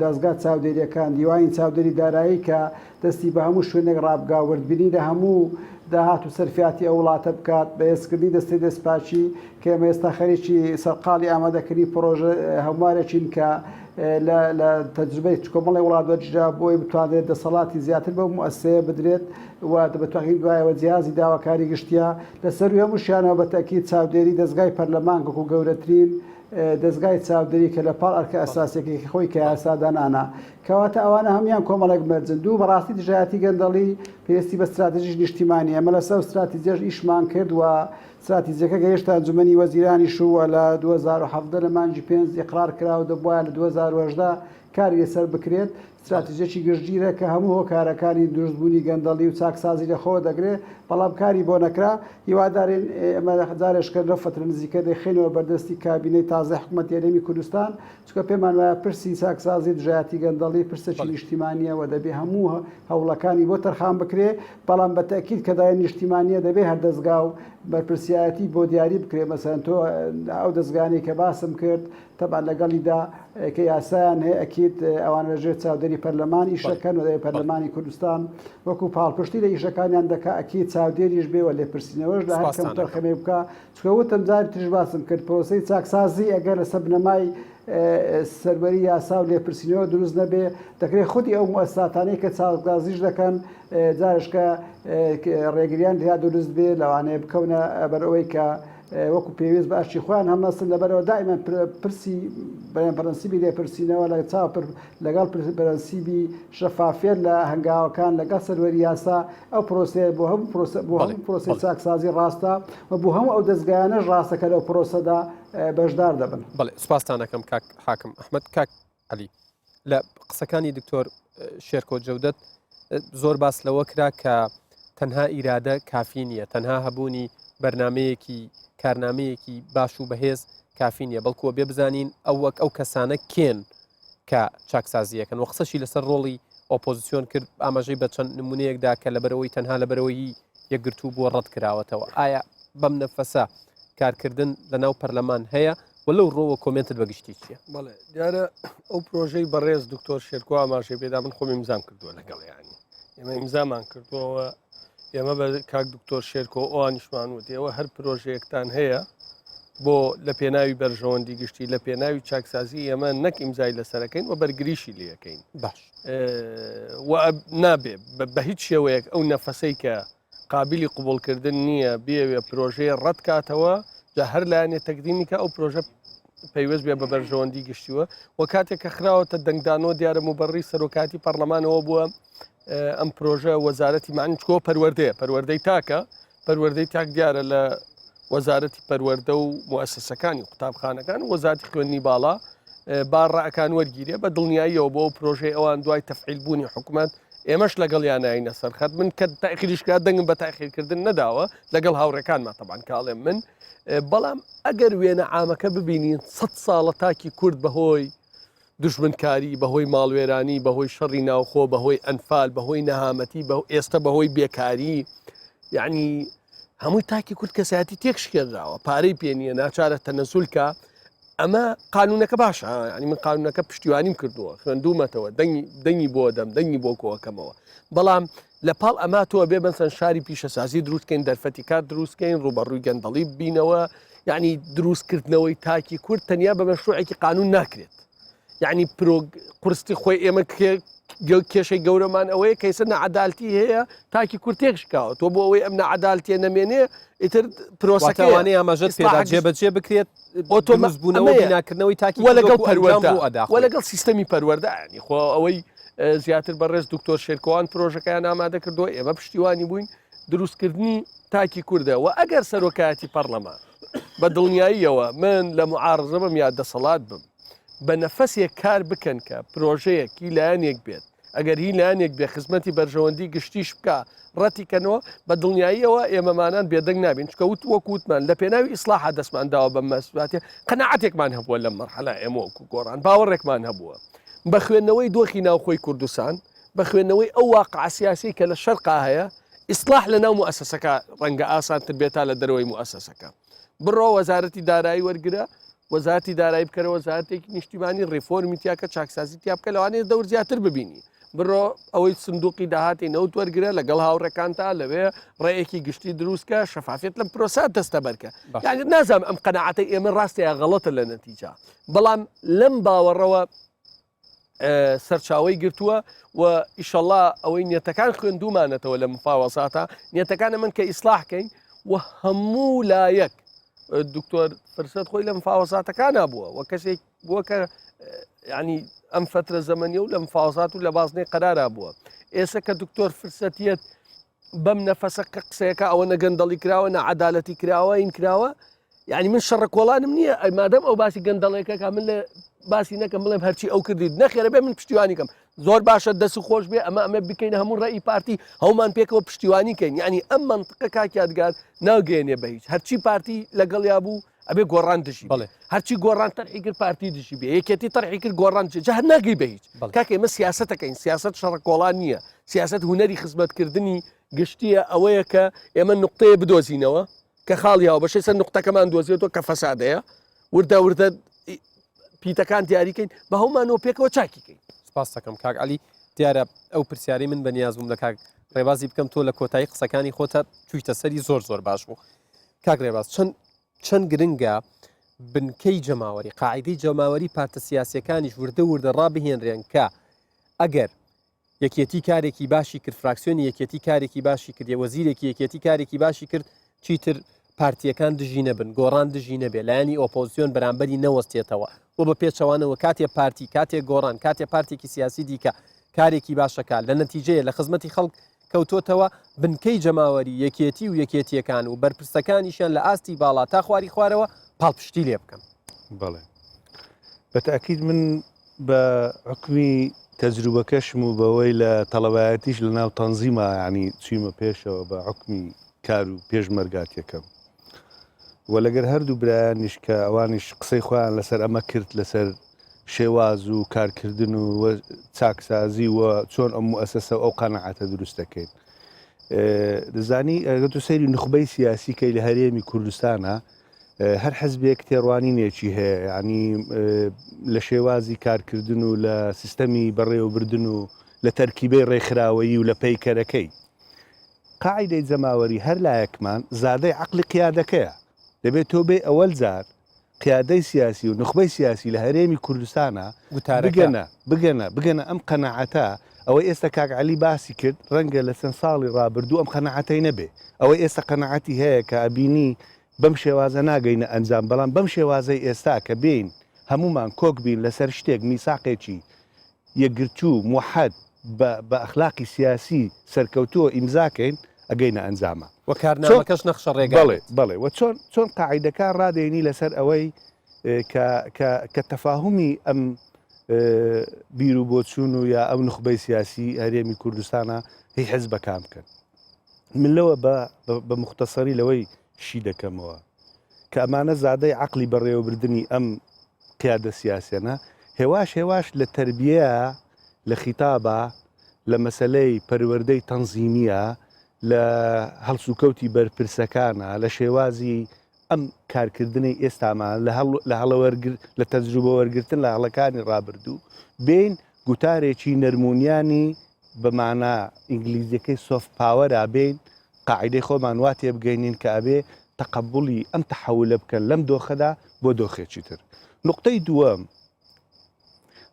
دەستگا چاودێریەکان دیوانی چاودێری دارایی کە دەستی بە هەموو شوێنێک ڕابگاوردبینی لە هەموو داهات و سەرفیاتی ئەو وڵاتە بکات بەهێزکردنی دەستی دەستپاچی کە ئێمە ئێستا خەریکی سەرقاڵی ئامادەکردنی پرۆژە هەموارێکین کە لە تەجربەی کۆمەڵی وڵات وەرجرا بۆی بتوانێت دەسەڵاتی زیاتر بە مؤسسەیە بدرێت و بەتوانین دوایەوە جیازی داواکاری گشتیە لەسەر هەمووشیانەوە بە تەکید چاودێری دەستگای پەرلەمان و گەورەترین دەستگای چاودێری کە لە پاڵ ئەرکە ئەساسیەکەی خۆی کە یاسادانانە کەواتە ئەوانە هەمیان کۆمەڵێک مەرجن دوو بەڕاستی دژایەتی گەندەڵی پێویستی بە استراتیژیش نیشتیمانی ئەمە لەسەر استراتیژیەش ئیشمان کرد و استراتیژیەکە گەیشتە ئەنجوومەنی وەزیرانی شووە لە 2017 لە مانجی 5 ئیقرار کراوە دەبووە لە 2018 کاری لەسەر بکرێت استراتیژیەکی گشتگیرە کە هەموو هۆکارەکانی دروستبوونی گەندەڵی و چاکسازی لەخۆ دەگرێت بەڵام کاری بۆ نەکرا هیوادارین ئەمە جارێشکە لە فترە نزیکە دەخێنەوە بەردەستی کابینەی تازە حکوومەتی هەرێمی کوردستان چونکە پێمان وایە پرسی چاکسازی دژایەتی گەندەڵی پرسێکی نیشتیمانیە و دەبێ هەموو هەوڵەکانی بۆ تەرخان بکرێ بەڵام بە تەکید کە دایە نیشتیمانیە دەبێ هەردەستگا و بەرپرسیایەتی بۆ دیاری بکرێ مەسەن تۆ ئەو دەستگانی کە باسم کرد تەبان لەگەڵیدا کە یاسایان هەیە ئەکید ئەوان لەژێر چاودێری پەرلەمان ئیشەکەن و پەرلەمانی کوردستان وەکو پاڵپشتی لە ئیشەکانیان دەکا ئەکید چاودێریش بێ و لێپرسینەوەش لە هەر کەم تەرخەمێ بکە چکە وتم جاری تریش باسم کرد پرۆسەی چاکسازی ئەگەر لەسەر بنەمای سەروەری یاسا و لێپرسینەوە دروست نەبێ دەکرێت خودی ئەو مؤسساتانەی کە چاکسازیش دەکەن جارشکە ڕێگریان لیا دروست بێ لەوانەیە بکەونە بەرەوەی کە وەکو پێویست باشی خۆیان هەمەسن لەبەرەوە دائیمەن پرسی پەرەنسیبی لێپرسینەوە لە چاو لەگەڵ پەرەنسیبی شەفافیت لە هەنگاوەکان لەگەڵ سەروەری یاسا ئەو پرۆسەیە بۆ هەموو پرۆسی چاکسازی ڕاستە و بۆ هەموو ئەو دەستگایانەش ڕاستەکە لەو پرۆسەدا بەشدار دەبن. بەڵێ سوپاسانەکەم کاک حاکم ئەحمەد کاک عەلی لە قسەکانی دکتۆر شێرکۆ جەودەت زۆر باس لەوە کرا کە تەنها ئیرادە کافی نییە تەنها هەبوونی بەرنمەیەکی کارنامەیەکی باش و بەهێز کافی نییە بەڵکووە بێ بزانین ئەو وەک ئەو کەسانە کێن کە چاکسازیەکەن و قسەشی لەسەر ڕۆڵی ئۆپۆزیسیۆن کرد ئاماژەی بە چەند نمونەیەکدا کە لەبەرەوەی تەنها لەبەرەوەی یەکگرتووی بۆ ڕەت کراوەتەوە ئایا بەم نەفەسە کارکردن لەناو پەرلەمان هەیە و لەو ڕۆوە کۆمنتت بەگشتی چییە؟ بەڵێ دیارە ئەو پرۆژەی بەڕێز دکتۆر شێرکۆ ئاماژەی پێدا من خۆم ئیمزام کردووە لەگەڵیانی ئێمە ئیمزامان کردووەوە ئێمە بە کاک دکتۆر شێرکۆ ئەوانیشمان وت ئێوە هەر پرۆژەیەکتان هەیە بۆ لە پێناوی بەرژەوەندی گشتی لە پێناوی چاکسازی ئێمە نەک ئیمزای لەسەرەکەین و بەرگریشی لەکەین باش نابێ بە هیچ شێوەیەک ئەو نەفەسەی کە قابلی قوبولکردن نییە بێوێ پرۆژەیە ڕەت کاتەوە جا هەر لایەنێ تەقدیمی کە ئەو پرۆژە پەیوەست بێ بە بەرژەوەندی گشتیوە و کاتێک کە خراوەتە دەنگدانەوە دیارە موبەڕی سەرۆکاتی پەرلەمانەوە بووە ئەم پرۆژە وەزارەتی مانچکۆ پەروەردەیە پەروەردەی تاکە پەروەردەی تاک دیارە لە وەزارەتی پەروەردە و مؤسسەکانی قوتابخانەکان و وەزارەتی خوێندنی باڵا باڕەکان وەرگیرێ بە دڵنیاییەوە بۆ پرۆژەی ئەوان دوای تەفعیل بوونی حکوومەت ئێمەش لەگەڵیانایینە سەرخەت من کە تاخیریشکات دەنگم بە تاخیرکردن نەداوە لەگەڵ هاوڕێکانمان تەبان کاڵێم من بەڵام ئەگەر وێنە عامەکە ببینین 100 ساڵە تاکی کورد بەهۆی دژمنکاری بەهۆی ماڵوێرانی بەهۆی شەڕی ناوخۆ بەهۆی ئەنفال بەهۆی نەهامەتی ئێستا بەهۆی بێکاری یعنی هەمووی تاکی کورد کەسایەتی تێکشکێنراوە پارەی پێنیە ناچارە تەنەزولکە ئەمە قانونەکە باشە ینی من قانونەکە پشتیوانیم کردووە خوێندومەتەوە دەنگی بۆ دەم دەنگی بۆ کۆکەمەوە بەڵام لە پاڵ ئەما تۆ بێ بەسەن شاری پیشەسازی دروستکەین دەرفەتی کار دروستکەین ڕوبەڕووی گەندەڵی ببینەوە یعنی دروستکردنەوەی تاکی کورد تەنیا بە مەشروعێکی قانون ناکرێت یعنی قورستی خۆی ئێمە کێشەی گەورەمان ئەوەیە کەیسە نەعەدالتی هەیە تاکی کورد تێکشکاوە تۆ بۆ ئەوەی ئەم نەعەدالتیە نەمێنێ ئیتر پرۆسەکەوانەی ئاماژەت پێدا جێبەجێ بکرێت ئۆتۆمەزبوونەوەی بیناکردنەوەی تاکی لەگەڵ پەروەردە و لەگەڵ سیستەمی پەروەردە ینی خۆ ئەوەی زیاتر بەڕێز دکتۆر شێرکۆوان پرۆژەکەیان ئامادە کردووە ئێمە پشتیوانی بووین دروستکردنی تاکی کوردە و ئەگەر سەرۆکایەتی پەرلەمان بە دڵنیاییەوە من لە معارزە بم یا دەسەڵات بم بە نەفەسێک کار بکەن کە پرۆژەیەکی لایەنێک بێت ئەگەر هی لایەنێک بێ خزمەتی بەرژەوەندی گشتیش بکە ڕەتیکەنەوە بە دڵنیاییەوە ئێمەمانان بێدەنگ نابین چکەوت وەکووتمان لە پێناوی ئیسلاح دەستمانداوە بە مەسوولاتێ قەناعەتێکمان هەبووە لەم مەرحەلە ئێمە وەکو گۆڕان باوەڕێکمان هەبووە بە خوێندنەوەی دۆخی ناوخۆی کوردستان بە خوێندنەوەی ئەو واقع سیاسی کە لە شەرقا هەیە ئیسلاح لە ناو مؤسسەکە ڕەنگە ئاسانتر بێتە لە دەرەوەی مؤسسەکە بڕۆ وەزارەتی دارایی وەرگرە وەزارەتی دارایی بکەرە وەزارەتێکی نیشتیمانی ڕێفۆرمی تیاکە چاکسازی تیا بکە لەوانەیە دەور زیاتر ببینی بڕۆ ئەوەی سندوقی داهاتی نەوت وەرگرە لەگەڵ هاوڕێکان تا لەوێ ڕێیەکی گشتی دروستکە شەفافێت لەم پرۆسات دەستە بەرکە یعنی نازانم ئەم قەناعەتەی ئێمە ڕاستەیە غەڵەتە لە نەتیجا بەڵام لەم باوەڕەوە سەرچاوی گرتووە و ئیشەڵا ئەوەی نیەتەکان خوێندومانەتەوە لە مفاوەساتە نیەتەکانە من کە ئیسلاحکەین و هەموو لایەک دکتۆر فرسەت خۆی لە مفاوەساتەکانە بووە و کەسێک بووە کە ینی ئەم فترە زەمەنیە و لە مفاوەسات و لە بازنەی قەرارا بووە ئێستا کە دکتۆر فرسەتیەت بەم نەفەسە قسەیەەکە ئەوە نەگەندەڵی کراوە نەعەدالەتی کراوە این کراوە یعنی من شەڕە کۆڵانم نییە مادەم ئەو باسی گەندەڵێکەکە من لە باسی نەکەم بڵێم هەرچی ئەو کردیت نەخێرە بێ من پشتیوانیکەم زۆر باشە دەست خۆش بێ ئەمە بکەین هەموو ڕێی پارتی هەومان پێکەوە پشتیوانیکەین یعنی ئەم منطقە کاکیادگار ناگەێنێ بە هیچ هەرچی پارتی لەگەڵ یا بوو ئەبێ گۆڕان دژی هەرچی گۆڕان تەرحی کرد پارتی دژی بێ یەکێتی تەرحی کرد گۆڕان جە هەر ناگەی بە هیچ کاکە ئێمە سیاسەتەکەین سیاست شەڕە کۆڵان نییە سیاست هونەری خزمەتکردنی گشتیە ئەوەیە کە ئێمە نقطەیە بدۆزینەوە کە خاڵیاوە بەشەی سەر نقطەکەمان دۆزیێتەوە کە فەسادەیە وردە پیتەکان دیاریکەین بە هەمومانەوە پێکەوە چاکیکەین سپاس دەکەم کاک عەلی دیارە ئەو پرسیاری من بەنیاز بووم لە کاک ڕێبازی بکەم تۆ لە کۆتایی قسەکانی خۆتە چوویتە سەری زۆر باش بوو کاک ڕێباز چەند گرنگە بنکەی جەماوەری قاعیدەی جەماوەری پارتە سیاسیەکانیش وردە ڕابهێنرێن کە ئەگەر یەکێتی کارێکی باشی کرد فراکسیۆنی یەکێتی کارێکی باشی کرد وەزیرێکی یەکێتی کارێکی باشی کرد چیتر پارتیەکان دژی نەبن گۆڕان دژی نەبێ لایەنی ئۆپۆزیۆن بەرامبەری نەوەستێتەوە بۆ بە پێچەوانەوە کاتێ پارتی کاتێک گۆڕان کاتێ پارتێکی سیاسی دیکە کارێکی باشەکە لە نەتیجەیە لە خزمەتی خەڵک کەوتۆتەوە بنکەی جەماوەری یەکێتی و یەکێتیەکان و بەرپرسەکانیشان لە ئاستی باڵا تا خواری خوارەوە پاڵپشتی لێ بکەم. بەڵێ بەتاکید من بە حکمی تەجروبەکەشم و بەوەی لە تەڵەبایەتیش لە ناو تەنزیمە ینی چویمە پێشەوە بە حکمی کار و پێشمەرگاتیەکەم و لەگەر هەردوو برایانیش کە ئەوانیش قسەی خۆیان لەسەر ئەمە کرد لەسەر شێواز و کارکردن و چاکسازی و چۆن ئەم مؤسسە ئەو قەنەعەتە دروست دەکەین. دەزانی ئەگەر تو سەیری نخبەی سیاسی کەی لە هەرێمی کوردستانە هەر حەزبێک تێڕوانینێکی هەیە ینی لە شێوازی کارکردن و لە سیستەمی بەڕێوەبردن و لە تەرکیبەی ڕێکخراوەیی و لە پەیکەرەکەی قاعیدەی جەماوەری هەر لایەکمان زادەی عەقلی قیادەکەیە دەبێت تۆ بێ ئەوەل جار قیادەی سیاسی و نخبەی سیاسی لە هەرێمی کوردستانە بگەنە ئەم قەنەعەتە ئەوەی ئێستا کاک عەلی باسی کرد ڕەنگە لە چەند ساڵی ڕابردوو ئەم قەنەعەتەی نەبێ ئەوەی ئێستا قەنەعەتی هەیە کە ئەبینی بەم شێوازە ناگەینە ئەنجام بەڵام بەم شێوازەی ئێستا کە بین هەمومان کۆک بین لەسەر شتێک میساقێکی یەکگرتووی موحەد بە ئەخلاقی سیاسی سەرکەوتووە ئیمزاکەین ئەگەینە ئەنجامە وەکارنامەکەش نەخشە ڕێگا بڵێ و چۆن قاعیدەکان ڕادێنی لەسەر ئەوەی کە تەفاهمی ئەم بیر و بۆچوون و یا ئەو نخبەی سیاسی هەرێمی کوردستانە هی حەزبەکان بکەن من لەوە بە مختصری لەوەی شی دەکەمەوە کە ئەمانە زادەی عەقلی بەڕێوەبردننی ئەم قیادە سیاسیانە هێواش لە تربیە لە خیتابە لە مەسلەی پەروەردەی تەنزیمیە لە هەڵسوکەوتی بەرپرسەکانە لە شێوازی ئەم کارکردنی ئێستامان لە تەجروبە وەرگرتن لە هەڵەکانی ڕابردوو بین گوتارێکی نەرمونیانی بەمانە ئینگلیزیەکەی سۆفت پاوەرا بین قاعدەی خۆمان وا تێ بگەینین کە ئەبێ تەقەبوڵی ئەم تەحەولە بکەن لەم دۆخەدا بۆ دۆخێکی تر. نقطەی دووەم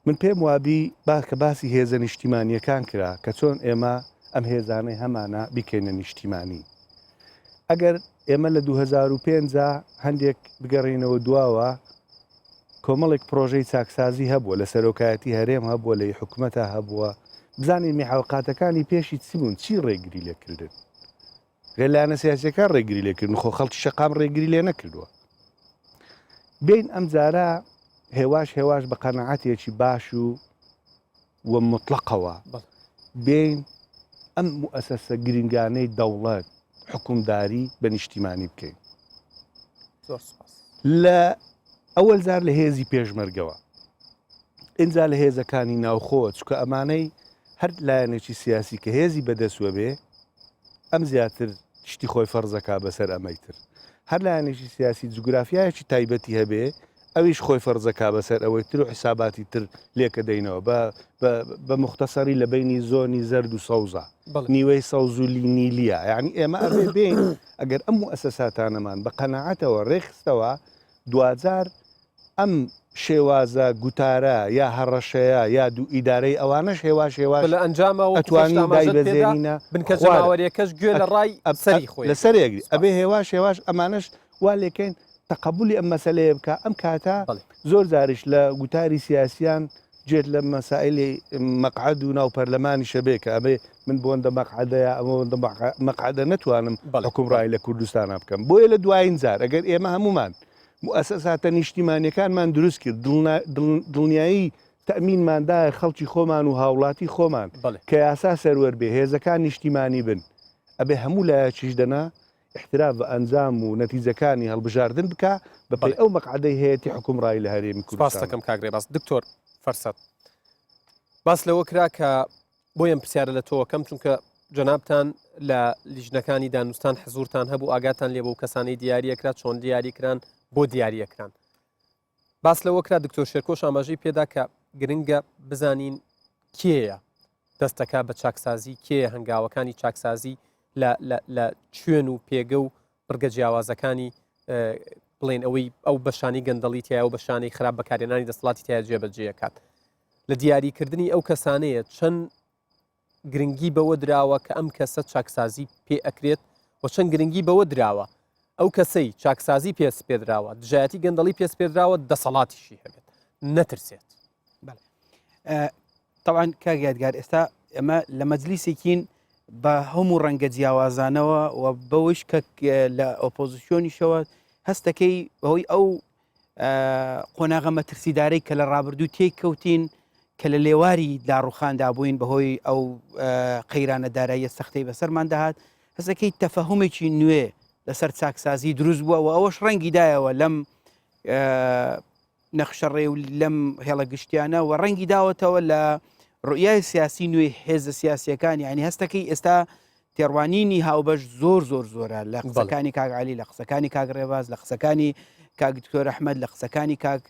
من پێم وابی کە باسی هێزە نیشتیمانیەکان کرا کە چۆن ئێمە ئەم هێزانەی هەمانە بیکەینە نیشتیمانی. ئەگەر ئێمە لە 2005 هەندێک بگەڕینەوە دواوە کۆمەڵێک پرۆژەی چاکسازی هەبووە لە سەرۆکایەتی هەرێم هەبووە لە حکوومەتە هەبووە بزانین میحاڵقاتەکانی پێشی چی بوون چی ڕێگری لێکردن غێلانە سیاسەکان ڕێگری لێکردن خۆ خەڵکی شەقام ڕێگری لێ نەکردووە. بین ئەم جارە هێواش بە قەنەعەتێکی باش و مطلقەوە بین ئەم مؤسسە گرنگانەی دەوڵەت حکومداری بە نیشتیمانی بکەین. لە ئەوەل جار لە هێزی پێشمەرگەوە ئینجا لە هێزەکانی ناوخۆ چکە ئەمانەی هەر لایەنێکی سیاسی کە هێزی بەدەسوە بێ ئەم زیاتر شتی خۆی فەرزەکا بەسەر ئەمەیتر هەر لایەنێکی سیاسی جوگرافیایەکی تایبەتی هەبێ ئەویش خۆی فەرزەکا بەسەر ئەوەی تر و حیساباتی تر لێکە دەینەوە بە مختصری لە بینی زۆنی زەرد و سەوزە نیوەی سەوز و نیلیە یعنی ئێمە ئەبێ بین ئەگەر ئەم مؤسساتانەمان بە قەنەعەتەوە ڕێخستەوە دوجار ئەم شێوازە گوتارە یا هەڕەشەیە یا دوو ئیدارەی ئەوانەش هێواش لە ئەنجامەوە ئەتوانی دایبەزێنینە بنکە جەماوەریەکەش گوێ لە ڕای سەری خۆی لەسەرێگری ئەبێ هێواش ئەمانش وا لێکەین تەقەبولی ئەم مەسەلەیە بکە ئەم کاتە زۆر جاریش لە گوتاری سیاسیان جێت لە مەسائلی مەقعد و ناو پەرلەمانی شەبێ کە ئەبێ من بۆندە مەقعدەیە ئەمەوەندە مەقعدە نەتوانم حکومڕای لە کوردستانە بکەم بۆیە لە دوایین جار ئەگەر ئێمە هەمومان مؤسساتە نیشتیمانیەکانمان دروست کرد دڵنیایی تەمینماندایە خەڵکی خۆمان و هاوڵاتی خۆمان کە یاسا سەروەر بێ هێزەکان نیشتیمانی بن ئەبێ هەموو لایەکیش دەنا احتراف بە ئەنجام و نەتیجەکانی هەڵبژاردن بکە بەپێی ئەو مەقعدەی هەیەی حکومڕای لە هەرێمی کوردستان. دەکەم کاک رێباز دکتۆر فرسەت باس لەوە کرا کە بۆیەم پرسیارە لە تۆوەکەم چونکە جەنابتان لە لیژنەکانی دانوستان حزورتان هەبوو ئاگاتان لێ بۆ کەسانی دیاریەکرا چۆن دیاریکران بۆ دیاریەکران باس لەوە کرا دکتۆر شێرکۆش ئاماژەی پێدا کە گرنگە بزانین کێیە دەستەکە بە چاکسازی کێیە هەنگاوەکانی چاکسازی لە کوێن و پێگە و بڕگە جیاوازەکانی بڵێن ئەو بەشانی گەندەڵی تیا و بەشانی خراپ بەکارێنانی دەسەڵاتی تیا جێبەجێەکات لە دیاریکردنی ئەو کەسانەیە چەند گرنگی بەوە دراوە کە ئەم کەسە چاکسازی پێ ئەکرێت و چەند گرنگی بەوە دراوە ئەو کەسەی چاکسازی پێس پێدراوە دژایەتی گەندەڵی پێس پێدراوە دەسەڵاتیشی هەبێت نەترسێت طبعاً کاگیادگار ئێستا ئەمە لە مەجلیسێکین بە هەموو ڕەنگە جیاوازانەوە و بەوش کە لە ئۆپۆزیسیۆنیشەوە هەستەکەی بەهۆی ئەو قۆناغە مەترسیدارەی کە لە ڕابردوو تێککەوتین کە لە لێواری داڕوخاندا بووین بەهۆی ئەو قەیرانە داراییە سەختەی بەسەرمان داهات هەستەکەی تەفەهومێکی نوێ لەسەر چاکسازی دروست بووە و ئەوەش ڕەنگی دایەوە لەم نەخشەڕێ و لەم هێڵە گشتیانە و ڕەنگی داوەتەوە لە ڕوئیای سیاسی نوێ هێزە سیاسیەکانی ینی هەستەکەی ئێستا تێڕوانینی هاوبەش زۆرە لە قسەکانی کاک عەلی لە قسەکانی کاک رێباز لە قسەکانی کاک دکتۆر ئەحمەد لە قسەکانی کاک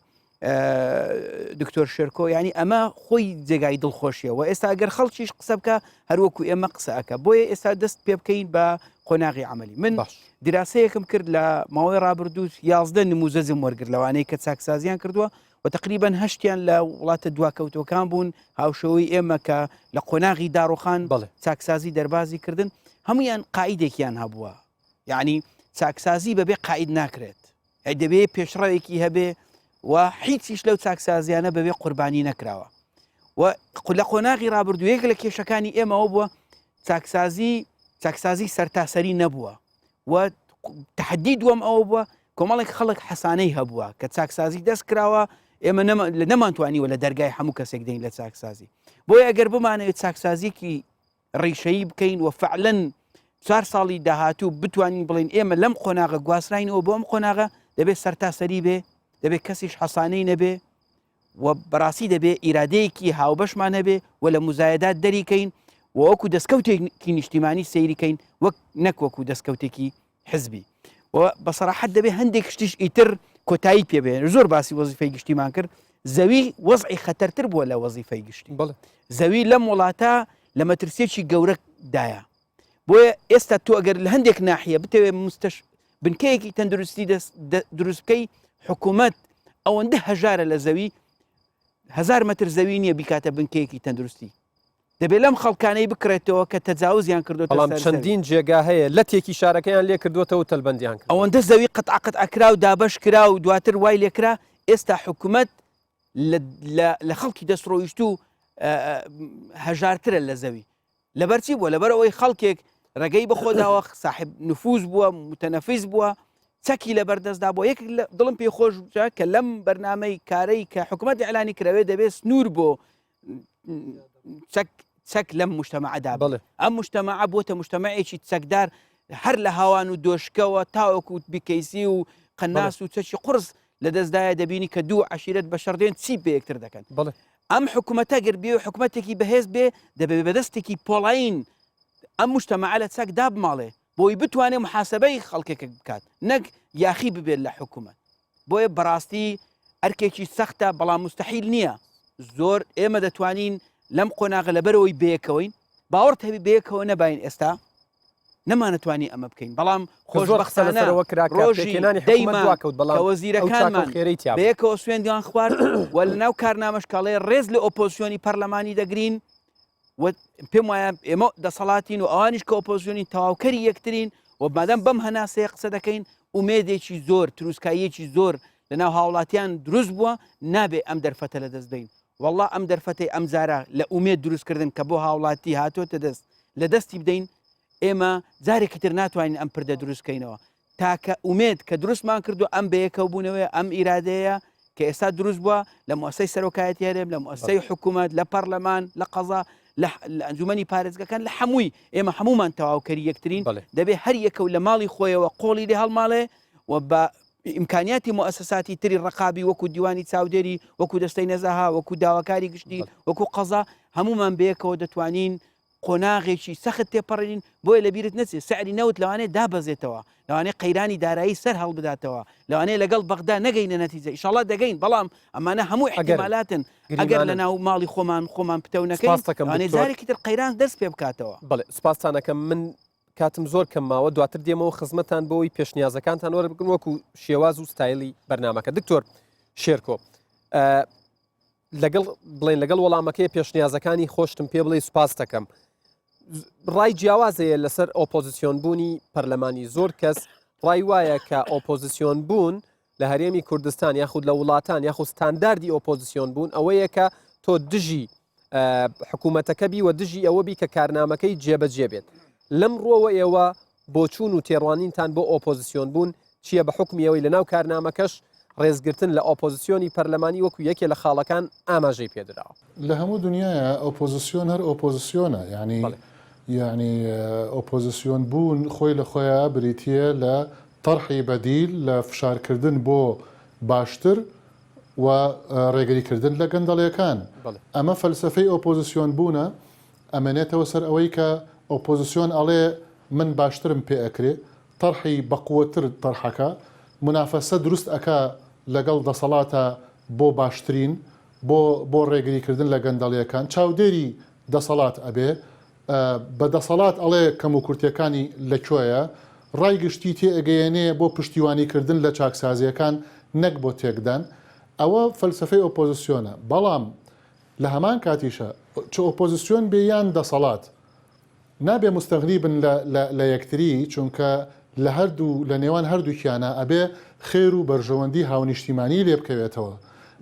دکتۆر شێرکۆ ینی ئەمە خۆی جێگای دڵخۆشیە و ئێستا ئەگەر خەڵکیش قسە بکە هەروەکو ئێمە قسەکە بۆیە ئێستا دەست پێ بکەین بە قۆناغی عملی من دیراسەیەکم کرد لە ماوەی ڕابردوو 11 نموزەزم وەرگرت لەوانەیە کە چاکسازیان کردووە و تقریبان هەشتیان لە وڵاتە دواکەوتەکان بوون هاوشەوەی ئێمە کە لە قۆناغی داڕۆخان چاکسازی دەربازی کردن هەمویان قائیدێکیان هەبووە یعنی چاکسازی بەبێ قائید ناکرێت دەبێ پێشڕەوێکی هەبێ و هیچیش لەو چاکسازیانە بەبێ قوربانی نەکراوە و لە قۆناغی ڕابردوویەک لە کێشەکانی ئێمەوە بووە چاکسازی سەرتاسەری نەبووە و تحدی دووەم ئەوە بووە کۆمەڵێک خەڵک حەسانەی هەبووە کە چاکسازی دەست کراوە ئێمە نەمانتوانیوە لە دەرگای هەموو کەسێک دەین لە چاکسازی بۆیە ئەگەر بمانەوێت چاکسازیکی ڕیشەیی بکەین و فعلەن 4 ساڵی داهاتوو بتوانین بڵین ئێمە لەم قۆناغە گواستراینەوە بۆ ئەم قۆناغە دەبێت سەرتاسەری بێ دەبێت کەسیش حەسانەی نەبێ و بەڕاستی دەبێت ئیرادەیەکی هاوبەشمان هەبێ و لە مزایدات دەریکەین و وەکو دەستکەوتێکی نیشتیمانی سەیریکەین وەک نەکوەکو دەستکەوتێکی حزبی و بەسەراحەت دەبێت هەندێک شتیش ئیتر کۆتایی پێبێن زۆر باسی وەزیفەی گشتیمان کرد زەوی وەزعی خەتەرتر بووە لە وەزیفەی گشتی زەوی لەم وڵاتە لە مەترسیەکی گەورەدایە بۆیە ئێستا تۆ ئەگەر لە هەندێک ناحیە بتەوێت بنکەیەکی تەندروستی دروست بکەی حکوومەت ئەوەندە هەژارە لە زەوی 1000 مەتر زەوی نییە بیکاتە بنکەیەکی تەندروستی دەبێت لەم خەڵکانەی بکرێتەوە کە تەجاوزیان کردوتە بەڵام چەندین جێگا هەیە لە تێکی شارەکەیان لێ کردوتەوە تەلبەندیان کرد ئەوەندە زەوی قەتعقەت ئەکرا و دابەش کرا و دواتر وای لێکرا ئێستا حکوومەت لە خەڵکی دەستڕۆیشت و هەژارترە لە زەوی لەبەرچی بووە لەبەر ئەوەی خەڵکێک ڕێگەی بەخۆداوە صاحب نفوز بووە متەنەفیس بووە چەکی لە بەردەستدا بۆ یەک دڵم پێی خۆش کە لەم بەرنامەی کارەی کە حکوومەت ئیعلانی کراوێت دەبێت سنوور بۆ چەک لەم مجتەمەعەدا ئەم مجتەمەعە بۆتە مجتەمەعێکی چەکدار هەر لە هاوان و دۆشکەوە تاوەکو بیکەیسی و قەناس و چەکی قورس لە دەستدایە دەبینی کە دوو عەشیرەت بە شەردێن چی پێ یەکتر دەکەن ئەم حکوومەتە گەر بێ و حکوومەتێکی بەهێز بێ دەبێت بەدەستێکی پۆڵین ئەم مجتەمەعە لە چەک دابماڵێ بۆی بتوانێت محاسبەی خەڵکێک بکات نەک یاخی ببێت لە حکوومەت بۆیە بەڕاستی ئەرکێکی سەختە بەڵام مستەحیل نییە زۆر ئێمە دەتوانین لەم قۆناغە لەبەرەوەی بەیەکەوەین باوەڕ هەبی بەیەکەوە نەباین ئێستا نەمانەتوانی ئەمە بکەین بەڵام خۆشبەختانە ڕۆژی دەیمان کە وەزیرەکانمان بەیەکەوە سوێندیان خوارد و لەناو کارنامەشکاڵەیە ڕێز لە ئۆپۆزیسیۆنی پەرلەمانی دەگرین پێم وایە ئێمە دەسەڵاتین و ئەوانیش کە ئۆپۆزیسیۆنی تەواوکەری یەکترین و مادەم بەم هەناسەیە قسە دەکەین ئومێدێکی زۆر تروسکاییەکی زۆر لەناو هاوڵاتیان دروست بووە نابێ ئەم دەرفەتە لە دەست دەین والله ئەم دەرفەتەی ئەم جارە لە ئومێد دروستکردن کە بۆ هاوڵاتی هاتۆتە دەست لە دەستی بدەین ئێمە جارێکی تر ناتوانین ئەم پردە دروستکەینەوە تاکە ئومێد کە دروستمان کردو ئەم بەیەکەو بوونەوەی ئەم ئیرادەیە کە ئێستا دروست بووە لە موسسەی سەرۆکایەتی هەرێم لە موسسەی حکوومەت لە پەرلەمان لە قەزا لە ئەنجوومەنی پارێزگەکان لە هەمووی ئێمە هەمومان تەواوکەری یەکترین دەبێت هەر یەکە و لە ماڵی خۆیەوە قۆڵی لێ هەڵماڵێ و بە ئیمکانیاتی مؤسساتی تری ڕقابی وەکو دیوانی چاودێری وەکو دەستەی نەزەها وەکو داواکاری گشتی وەکو قەزا هەمومان بەیەکەوە دەتوانین قۆناغێکی سەخت تێپەڕین بۆیە لە بیرت نەچێت سعری نەوت لەوانەیە دابەزێتەوە لەوانەیە قەیرانی دارایی سەر هەڵبداتەوە لەوانەیە لەگەڵ بەغدا نەگەینە نەتیجە ئیشەڵڵا دەگەین بەڵام ئەمانە هەموو احتیمالاتن ئەگەر لە ناو ماڵی خۆمان پتەو نەکەین جارێکی تر قەیران دەست پێ بکاتەوە بڵێ سوپاسانەکەم من کاتم زۆر کەم ماوە دواتر دێمەوە خزمەتان بۆەوەی پێشنیازەکانتان وەربگرن وەکو شێواز و ستایلی بەرنامەکە. دکتۆر شێرکۆ بڵێن لەگەڵ وەڵامەکەی پێشنیازەکانی خۆشتم پێ بڵێ سوپاس دەکەم. ڕای جیاوازەیە لەسەر ئۆپۆزیسیۆن بوونی پەرلەمانی زۆر کەس ڕای وایە کە ئۆپۆزیسیۆن بوون لە هەرێمی کوردستان یاخود لە وڵاتان یاخود ستانداردی ئۆپۆزیسیۆن بوون ئەوەیە کە تۆ دژی حکوومەتەکە بی و دژی ئەوە بی کە کارنامەکەی جێبەجێ بێت. لەم ڕۆوە ئێوە بۆچوون و تێڕوانینتان بۆ ئۆپۆزیسیۆن بوون چییە بە حکمی ئەوەی لەناو کارنامەکەش ڕێزگرتن لە ئۆپۆزیسیۆنی پەرلەمانی وەکو یەکێ لە خاڵەکان ئاماژەی پێدراوە؟ لە هەموو دنیاە ئۆپۆزیسیۆن هەر ئۆپۆزیسیۆنە، یعنی ئۆپۆزیسیۆن بوون خۆی لە خۆیان بریتە لە تەرحی بەدیل لە فشارکردن بۆ باشتر و ڕێگریکردن لە گەندەڵیەکان. ئەمە فەلسفەی ئۆپۆزیسیۆن بوونە، ئەمەنێتەوە سەر ئەوەی کە ئۆپۆزیسیۆن ئەڵێ من باشترم پێ ئەکرێ، تەرحی بەقووەتر تەرحەکە منافەسە دروست ئەکا لەگەڵ دەسەڵاتە بۆ باشترین بۆ ڕێگریکردن لە گەندەڵیەکان، چاودێری دەسەڵات ئەبێ بە دەسەڵات ئەڵێ کەم و کورتەکانی لەکوێیە، ڕای گشتی تێ ئەگەیەنێ بۆ پشتیوانیکردن لە چاکسازیەکان نەک بۆ تێکدان. ئەوە فەلسفەی ئۆپۆزیسیۆنە. بەڵام لە هەمان کاتیشە چ ئۆپۆزیسیۆن بێیان دەسەڵات نابێ مستەغریبن لە یەکتری، چونکە لە هەردوو لە نێوان هەردووکیانە ئەبێ خێر و بەرژەوەندی هاونیشتیمانی لێ بکەوێتەوە.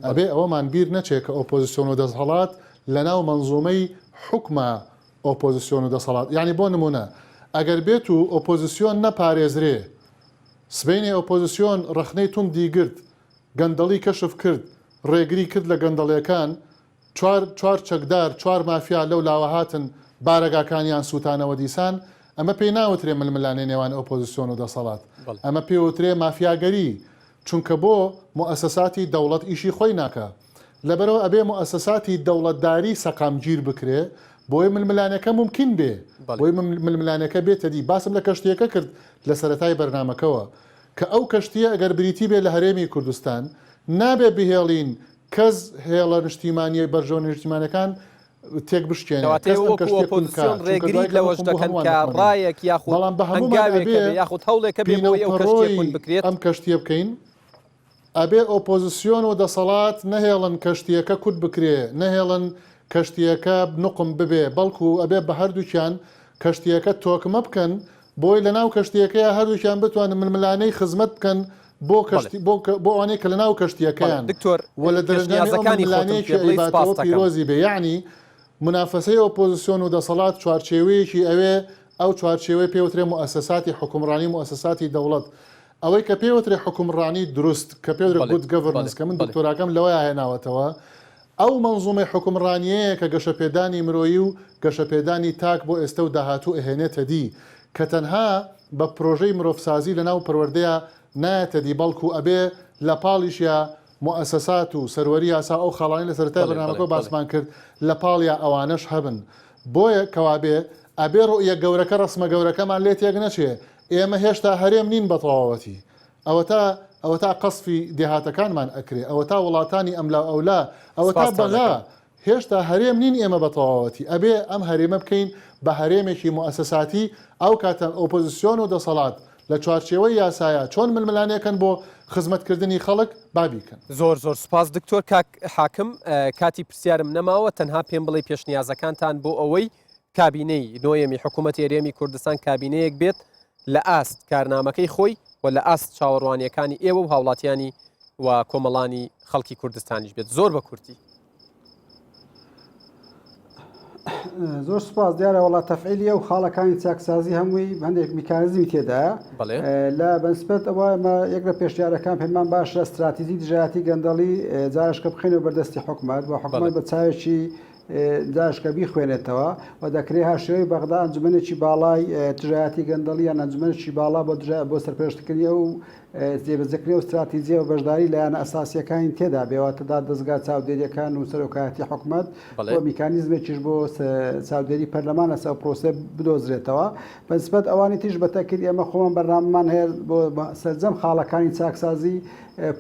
ئەبێ ئەوەمان بیر نەچێت کە ئۆپۆزیسیۆن و دەسەڵات لە ناو مەنزومەی حکمە ئۆپۆزیسیۆن و دەسەڵات. یعنی بۆ نمونە ئەگەر بێت و ئۆپۆزیسیۆن نەپارێزرێ، سبەینێ ئۆپۆزیسیۆن ڕەخنەی توندی گرت، گەندەڵی کەشف کرد، ڕێگری کرد لە گەندەڵیەکان، چوار چەکدار، چوار مافیا لەو لاوە هاتن بارەگاکانیان سووتانەوە دیسان، ئەمە پێی ناوترێ ململانەی نێوان ئۆپۆزیسیۆن و دەسەڵات، ئەمە پێوترێ مافیاگەری، چونکە بۆ مؤسساتی دەوڵەت ئیشی خۆی ناکە. لەبەرەوە ئەبێ مؤسساتی دەوڵەتداری سەقامگیر بکرێ بۆی ململانەکە ممکن بێ، بۆی ململانەکە بێتە دی. باسم لە کەشتیەکە کرد لە سەرەتای بەرنامەکەوە کە ئەو کەشتیە ئەگەر بریتی بێ لە هەرێمی کوردستان نابێ بهێڵین کەس هێڵە نیشتیمانی بەرژەوە نیشتیمانەکان تێک بشکێنێت ڕێگریت لەوەش دەکەن کە ڕایەک یاخود بەڵام بە هەموو یاخود هەوڵێکە بێت ئەم کەشتیە بکەین. ئەبێ ئۆپۆزیسیۆن و دەسەڵات نەهێڵن کەشتیەکە کورد بکرێ، نەهێڵن کەشتیەکە نقم ببێ، بەڵکو ئەبێ بە هەردووکیان کەشتیەکە تۆکمە بکەن بۆی لە ناو کەشتیەکەیە هەردووکیان بتوانن ململانەی خزمەت بکەن بۆ ئەوانەیە کە لە ناو کەشتیەکەیان و لە دەرەنجامەکانی پیرۆزی بێ. یعنی منافەسەی ئۆپۆزیسیۆن و دەسەڵات چوارچێوەیەکی ئەوێ ئەو چوارچێوەی پێوترێ مؤسساتی حکومڕانی مؤسساتی دەوڵەت، ئەوەی کە پێوترێ حکومڕانی دروست کە پێوترێ گود گەڤەرنس کە من دکتۆراکەم لەوەی هێناوەتەوە، ئەو مەنزومەی حکومڕانیەیە کە گەشەپێدانی مرۆیی و گەشەپێدانی تاک بۆ ئێستا و داهاتوو ئەهێنێتە دی، کە تەنها بە پرۆژەی مرۆڤسازی لە ناو پەروەردەیە نایەتە دی، بەڵکو ئەبێ لە پاڵیشیا مؤسسات و سەروەری یاسا ئەو خاڵانی لە سەرەتای بەرنامەکە باسمان کرد لە پاڵیا ئەوانەش هەبن. بۆیە کەوابێ ئەبێ ڕۆیە گەورەکە ڕسمە گەورەکەمان لێ تێک نەچێ. ئێمە هێشتا هەرێم نین بە تەواوەتی، ئەوە تا قەسفی دێهاتەکانمان ئەکرێ، ئەوە تا وڵاتانی ئەملا ئەولا، ئەوە تا بەغا، هێشتا هەرێم نین ئێمە بە تەواوەتی. ئەبێ ئەم هەرێمە بکەین بە هەرێمێکی مؤسساتی. ئەو کاتە ئۆپۆزیسیۆن و دەسەڵات لە چوارچێوەی یاسایە چۆن ململانەکەن بۆ خزمەتکردنی خەڵک بابیکەن. زۆر سوپاس دکتۆر حاکم. کاتی پرسیارم نەماوە، تەنها پێم بڵێ پێشنیازەکانتان بۆ ئەوەی کابینەی نۆیەمی حکوومەتی هەرێمی کوردستان کابینەیەک بێت لە ئاست کارنامەکەی خۆی و لە ئاست چاوەڕوانیەکانی ئێوە و هاوڵاتیانی و کۆمەڵانی خەڵکی کوردستانیش بێت. زۆر بە کورتی. زۆر سوپاس. دیارە وڵات تەفعیلیە و خاڵەکانی چاکسازی هەمووی هەندێک میکانیزمی تێدایە. لە بەنسبەت ئەوە ئەمە یەک لە پێشنیارەکان پێمان باشە استراتیژی دژایەتی گەندەڵی جارشکە بخێنەوە بەردەستی حکومەت و حکومەت بە چاوێکی داشکە بیخوێنێتەوە و دەکرێت هاشەوەی بەغدا ئەنجوومەنێکی باڵای دژایەتی گەندەڵی یان ئەنجوومەنێکی باڵا بۆ سەرپێشتکردنی و جێبەجێکردنی و استراتیژیە و بەشداری لایەنە ئەساسیەکانی تێدا بێواتەدا دەستگا چاودێریەکان و سەرۆکایەتی حکومەت بۆ میکانیزمێکیش بۆ چاودێری پەرلەمان ئەسا پرۆسە بدۆزرێتەوە. بەنسبەت ئەوانی تیش بەتەکرد ئێمە خۆمان بەرنامەمان هەیە بۆ سەرجەم خاڵەکانی چاکسازی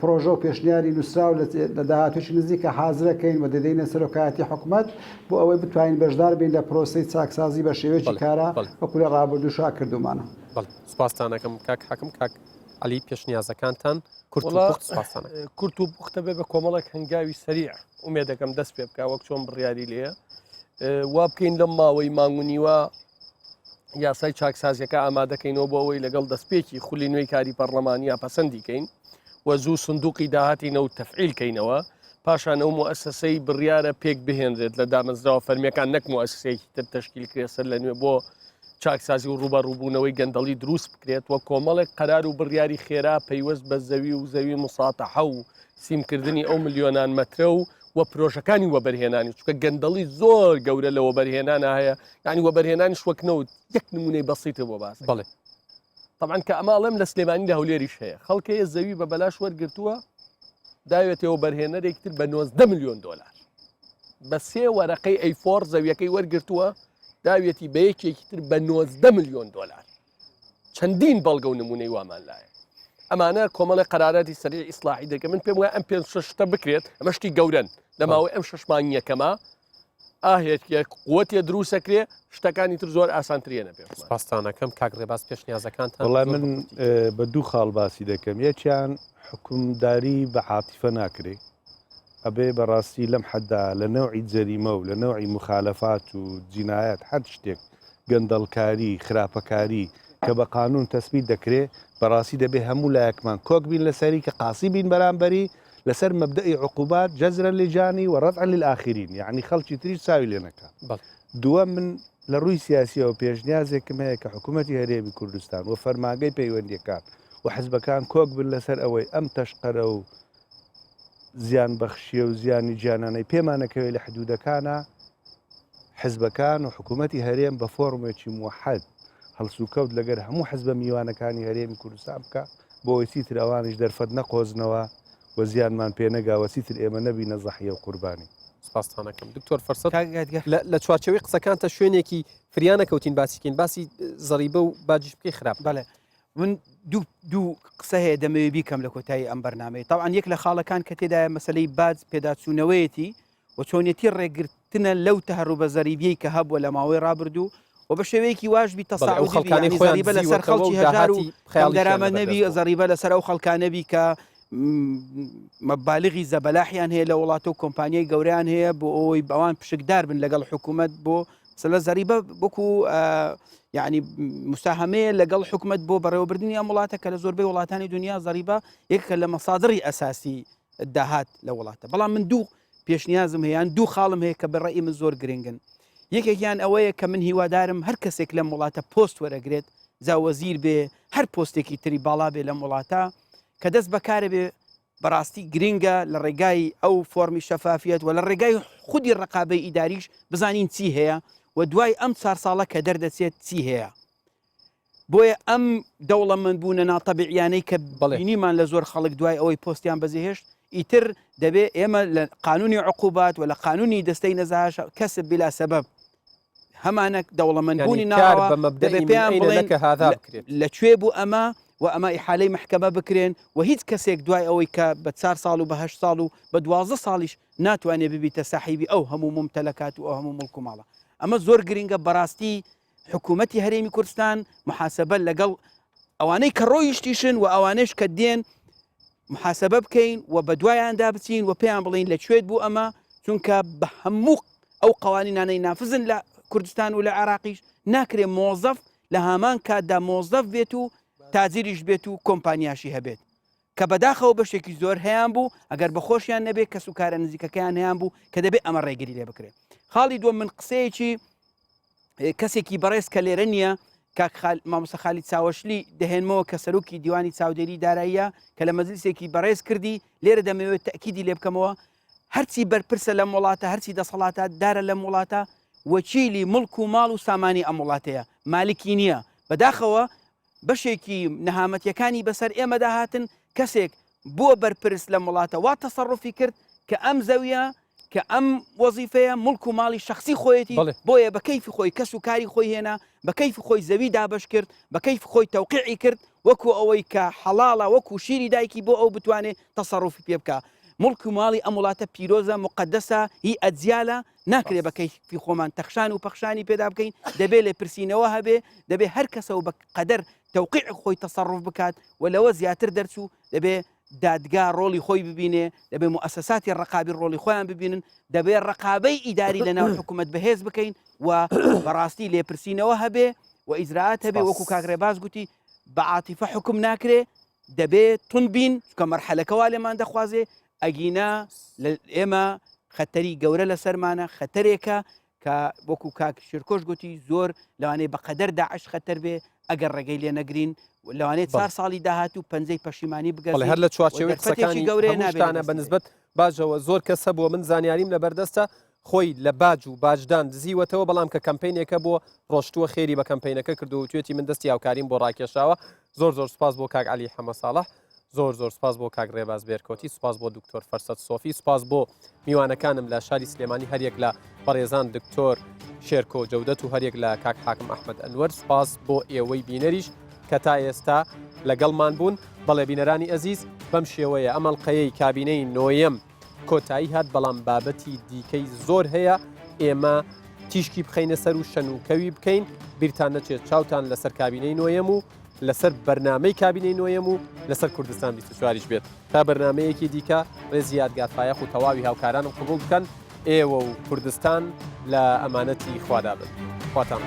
پرۆژە و پێشنیاری نووسراو لە داهاتوێکی نزیکە حازرەکەین و دەدەینە سەرۆکایەتی حکوومەت بۆ ئەوەی بتوانین بەشدار بین لە پرۆسی چاکسازی بە شێوەیەکی کارە وەکو لە ڕابردووشا کردومانە. سوپاسانەکەم کاک حاکم کاک عەلی پێشنیازەکانتان کورت سوپاسانە کورت و پوختە بێ بە کۆمەڵێک هەنگاوی سەریع ومێ دەکەم دەست پێ بکە وەک چۆن بڕیاری لێە وا بکەین لەم ماوەی مانگونیوە یاسای چاکسازیەکە ئامادەکەینەوە بۆ ئەوەی لەگەڵ دەستپێکی خولی نوێی کاری پەرلەمانی یا پەسەندیکەین و زوو سندوقی داهاتینە و تەفعیلکەینەوە پاشان ئەو مؤسسەی بڕیارە پێک بهێنرێت لە دامەزراوە فەرمیەکان نەک مؤسسەیەکی تر تەشکیل کرێت سەر لە نوێ بۆ چاکسازی و ڕوبەڕووبوونەوەی گەندەڵی دروست بکرێت وە کۆمەڵێک قەرار و بڕیاری خێرا پەیوەست بە زەوی و زەوی مساتەحە و سیمکردنی ئەو ملیۆنان مەترە و پرۆژەکانی وەبەرهێنانی چکە گەندەڵی زۆر گەورە لە وەبەرهێنانە هەیە ینی وەبەرهێنانیش وەکنەوت یەک نمونەی بەسیتە بۆ باس بڵێ طبعاً کە ئەماڵێم لە سلێمانی لە هەولێریش هەیە خەڵکەیە زەوی بە بەلاش وەرگرتووە داوێتەوە بەرهێنەرێکتر بە 90 ملیۆن دلار بە سێ وەرەقەی ئەیفۆر زەویەکەی وەرگرتووە داوێتی بە یەکێکی تر بە 90 ملیۆن دلار چەندین بەڵگە و نمونەی وامان لایە ئەمانە کۆمەڵی قەراراتی سەریع ئیسلاحی دەکە من پێم وایە ئەم 5-6 بکرێت ئەمەشتی گەورن لە ماوەی ئەم 6 مانگیەکەمە ئاهێتە قوتێ دروستەکرێ شتەکانی تر زۆر ئاسانترێنە پێ سپاسانەکەم کاک رێباز پێشنیازەکانتان وڵای من بە دوو خاڵ باسی دەکەم یەکیان حکومداری بە عاتیفە ناکرێ ئەبێ بەڕاستی لەم حەدا لە نەوعی جەریمە و لە نەوعی مخالەفات و جینایەت هەر شتێک گەندەڵکاری خراپەکاری کە بە قانون تەسبیت دەکرێت بەڕاستی دەبێ هەموو لایەکمان کۆک بین لەسەری کە قاسی بین بەرامبەری لەسەر مەبدەئی عقوبات جەزرا لێجانی و ڕەفعا للآخرین یعنی خەڵکی تریش چاوی لێ نەکات دووەم من لە ڕووی سیاسیەوە پێشنیازێکم هەیە کە حکوومەتی هەرێمی کوردستان و فەرماگەی پەیوەندیەکان و حزبەکان کۆک بن لەسەر ئەوەی ئەم تەشقەرە و زیان بەخشیە و زیانی گیانانەی پێمانەکەوێت لە حدودەکانە حزبەکان و حکوومەتی هەرێم بە فۆرمێکی موحەد هەڵسوکەوت لەگەر هەموو حزبە میوانەکانی هەرێمی کوردستان بکە بۆ ئەوەی چیتر ئەوانیش دەرفەت نەقۆزنەوە و زیانمان پێ نەگاوە چیتر ئێمە نەبینە زەحیە و قوربانی سپاسانەکەم دکتۆر فەرسەت لە چوارچەوەی قسەکانتە شوێنێکی فریانە کەوتین باسیکەین باسی زەریبە و باجیش بکەی خراپ بەڵێ من دوو قسە هەیە دەمەوێت بیکەم لە کۆتایی ئەم بەرنامەیە طبعاً یەک لە خاڵەکان کە تێدایە مەسلەی باج پێداچوونەوەیەتی و چۆنیەتی ڕێگرتنە لەو تەهەڕوو بە زەریبیەی کە هەبووە لە ماوەی ڕابردوو و بە شێوەیەکی واشبی تەساعودی زەریبە لەسەر خەڵکی هەژار و دەرامە نەبی زەریبە لەسەر ئەو خەڵکانەبی کە مەبالغی زەبەلاحیان هەیە لە وڵاتە و کۆمپانیای گەوریان هەیە بۆ ئەوەی بەوان پشکدار بن لەگەڵ حکوومەت بۆ سەلە زەریبە بۆکو یعنی مساهمەیە لەگەڵ حکوومەت بۆ بەڕێوەبردننی ئەم وڵاتە کە لە زۆربەی وڵاتانی دنیا زەریبە یەکە لە مەسادری ئەساسی داهات لە وڵاتە بەڵام من دوو پێشنیازم هەیەیان دوو خاڵم هەیە کە بەڕێی من زۆر گرنگن یەکێکیان ئەوەیە کە من هیوادارم هەر کەسێک لەم وڵاتە پۆست وەرەگرێت زاوەزیر بێ هەر پۆستێکی تری باڵا بێ لەم وڵاتە کە دەست بەکارە بێ بەڕاستی گرنگە لە ڕێگای ئەو فۆرمی شەفافیت و لە ڕێگای خودی ڕقابەی ئیداریش بزانین چی هەیە و دوای ئەم 4 ساڵە کە دەردەچێت چی هەیە بۆیە ئەم دەوڵەمەندبوونە ناتەبیعیانەی کە بەڵێنیمان لە زۆر خەڵک دوای ئەوەی پۆستیان بەجێهێشت ئیتر دەبێت ئێمە لە قانونی عقوبات و لە قانونی دەستەی نەزاهاش کەسب بلا سەبەب هەمانە دەوڵەمەندبوونی ناوە دەبێت پێیان بڵێن لەکوێ بوو ئەمە و ئەمە ئیحالەی محکەمە بکرێن و هیچ کەسێک دوای ئەوەی کە بە 4 ساڵ و بە 8 ساڵ و بە 12 ساڵیش ناتوانێت ببیتە ساحیبی ئەو هەموو ممتەلەکات و ئەو هەموو مڵک و ماڵە ئەمە زۆر گرنگە بەڕاستی حکوومەتی هەرێمی کوردستان محاسبە لەگەڵ ئەوانەی کە ڕۆیشتیشن و ئەوانش کە دێن محاسبە بکەین و بە دوایاندا بچین و پێیان بڵین لەکوێت بوو ئەمە چونکە بە هەموو ئەو قوانینانەی نافزن لە کوردستان و لە عێراقیش ناکرێ مۆزەف لە هامان کاتدا مۆزەف بێت و تاجریش بێت و کۆمپانیاشی هەبێت کە بەداخەوە بەشێکی زۆر هەیەیان بوو ئەگەر بەخۆشیان نەبێت کەس و کارە نزیکەکەیان هەیەیان بوو کە دەبێت ئەمە ڕێگری لێ بکرێت خاڵی دووەم من قسەیەکی کەسێکی بەڕێز کە لێرە نییە مامۆستا خالی چاوەشلی دەهێنمەوە کە سەرۆکی دیوانی چاودێری داراییە کە لە مەجلیسێکی بەڕێز کردی لێرە دەمەوێت تەکیدی لێ بکەمەوە هەرچی بەرپرسە لەم وڵاتە هەرچی دەسەڵاتە دارە لەم وڵاتە وەکیلی مڵک و ماڵ و سامانی ئەم وڵاتەیە مالکی نییە بەداخەوە بەشێکی نەهامەتیەکانی بەسەر ئێمەدا هاتن کەسێک بۆ بەرپرس لەم وڵاتە وا تەسەڕوفی کرد کە ئەم زەویە کە ئەم وەزیفەیە مڵک و ماڵی شخصی خۆیەتی بۆیە بە کەیفی خۆی کەس و کاری خۆی هێنا بە کەیفی خۆی زەوی دابش کرد بە کەیفی خۆی تەوقیعی کرد و وەکو ئەوەی کە حەڵاڵە وەکو شیری دایکی بۆ ئەو بتوانێت تەسەڕوفی پێ بکە مڵک و ماڵی ئەم وڵاتە پیرۆزە مقدسە هی ئەجیالە ناکرێ بە کەیفی خۆمان تەخشان و پەخشانی پێدا بکەین دەبێت لێ پرسینەوە هەبێ دەبێت هەر کەسەوە بە قەدەر تەوقیع خۆی تەسەڕف بکات و لەوە زیاتر دەرچوو دەبێت دادگا ڕۆڵی خۆی ببینێ دەبێت مؤسساتی ڕقابی ڕۆڵی خۆیان ببینن دەبێت ڕقابەی ئیداری لەناو حکوومەت بەهێز بکەین و بەڕاستی لێپرسینەوە هەبێ و ئیزراعات هەبێ وەکو کاک رێباز گوتی بە عاتیفە حکم ناکرێ دەبێت تونبین کە مەرحەلەکەوا لێمان دەخوازێ ئەگینا ئێمە خەتەری گەورە لە سەرمانە خەتەرێکە کە وەکو کاک شێرکۆش گوتی زۆر لەوانەیە بەقەدەر داعش خەتەر بێ ئەگەر ڕێگەی لێ نەگرین لەوانێت 4 ساڵی داهاتوو پەنجەی پەشیمانی بگەڕێت هەر لە چوارچێوەی قسەکانی هەمووشتانە بەنسبەت باشەوە زۆر کەسە بۆ من زانیاریم لە بەردەستە خۆی لە باج و باجدان دزیوەتەوە بەڵام کە کەمپینێکە بۆ ڕۆشتووە خێری بە کەمپینەکە کردو و توێتی من دەستی هاوکاریم بۆ ڕاکێشاوە زۆر سوپاس بۆ کاک عەلی حەمە ساڵح زۆر سوپاس بۆ کاک رێباز بێرکۆتی سوپاس بۆ دکتۆر فرسەت سۆفی سوپاس بۆ میوانەکانم لە شاری سلێمانی هەریەک لە بەڕێزان دکتۆر شێرکۆ جەودەت و هەریەک لە کاک حاکم ئەحمەد ئەنوەر سوپاس بۆ ئێوەی بینەریش کە تا ئێستا لەگەڵمان بوون بەڵێ بینەرانی ئەزیز بەم شێوەیە ئەمەڵقەیەی کابینەی نۆیەم کۆتایی هات بەڵام بابەتی دیکەی زۆر هەیە ئێمە تیشکی بخەینە سەر و شەنوکەوی بکەین بیرتان نەچێت چاوتان لەسەر کابینەی نۆیەم و لەسەر بەرنامەی کابینەی نۆیەم و لەسەر کوردستان 24 بێت تا بەرنمەیەکی دیکە ڕێزی یادگارپایەخ و تەواوی هاوکارانم قبول بکەن ئێوە و کوردستان لە ئەمانەتی خوادا بن خواتان.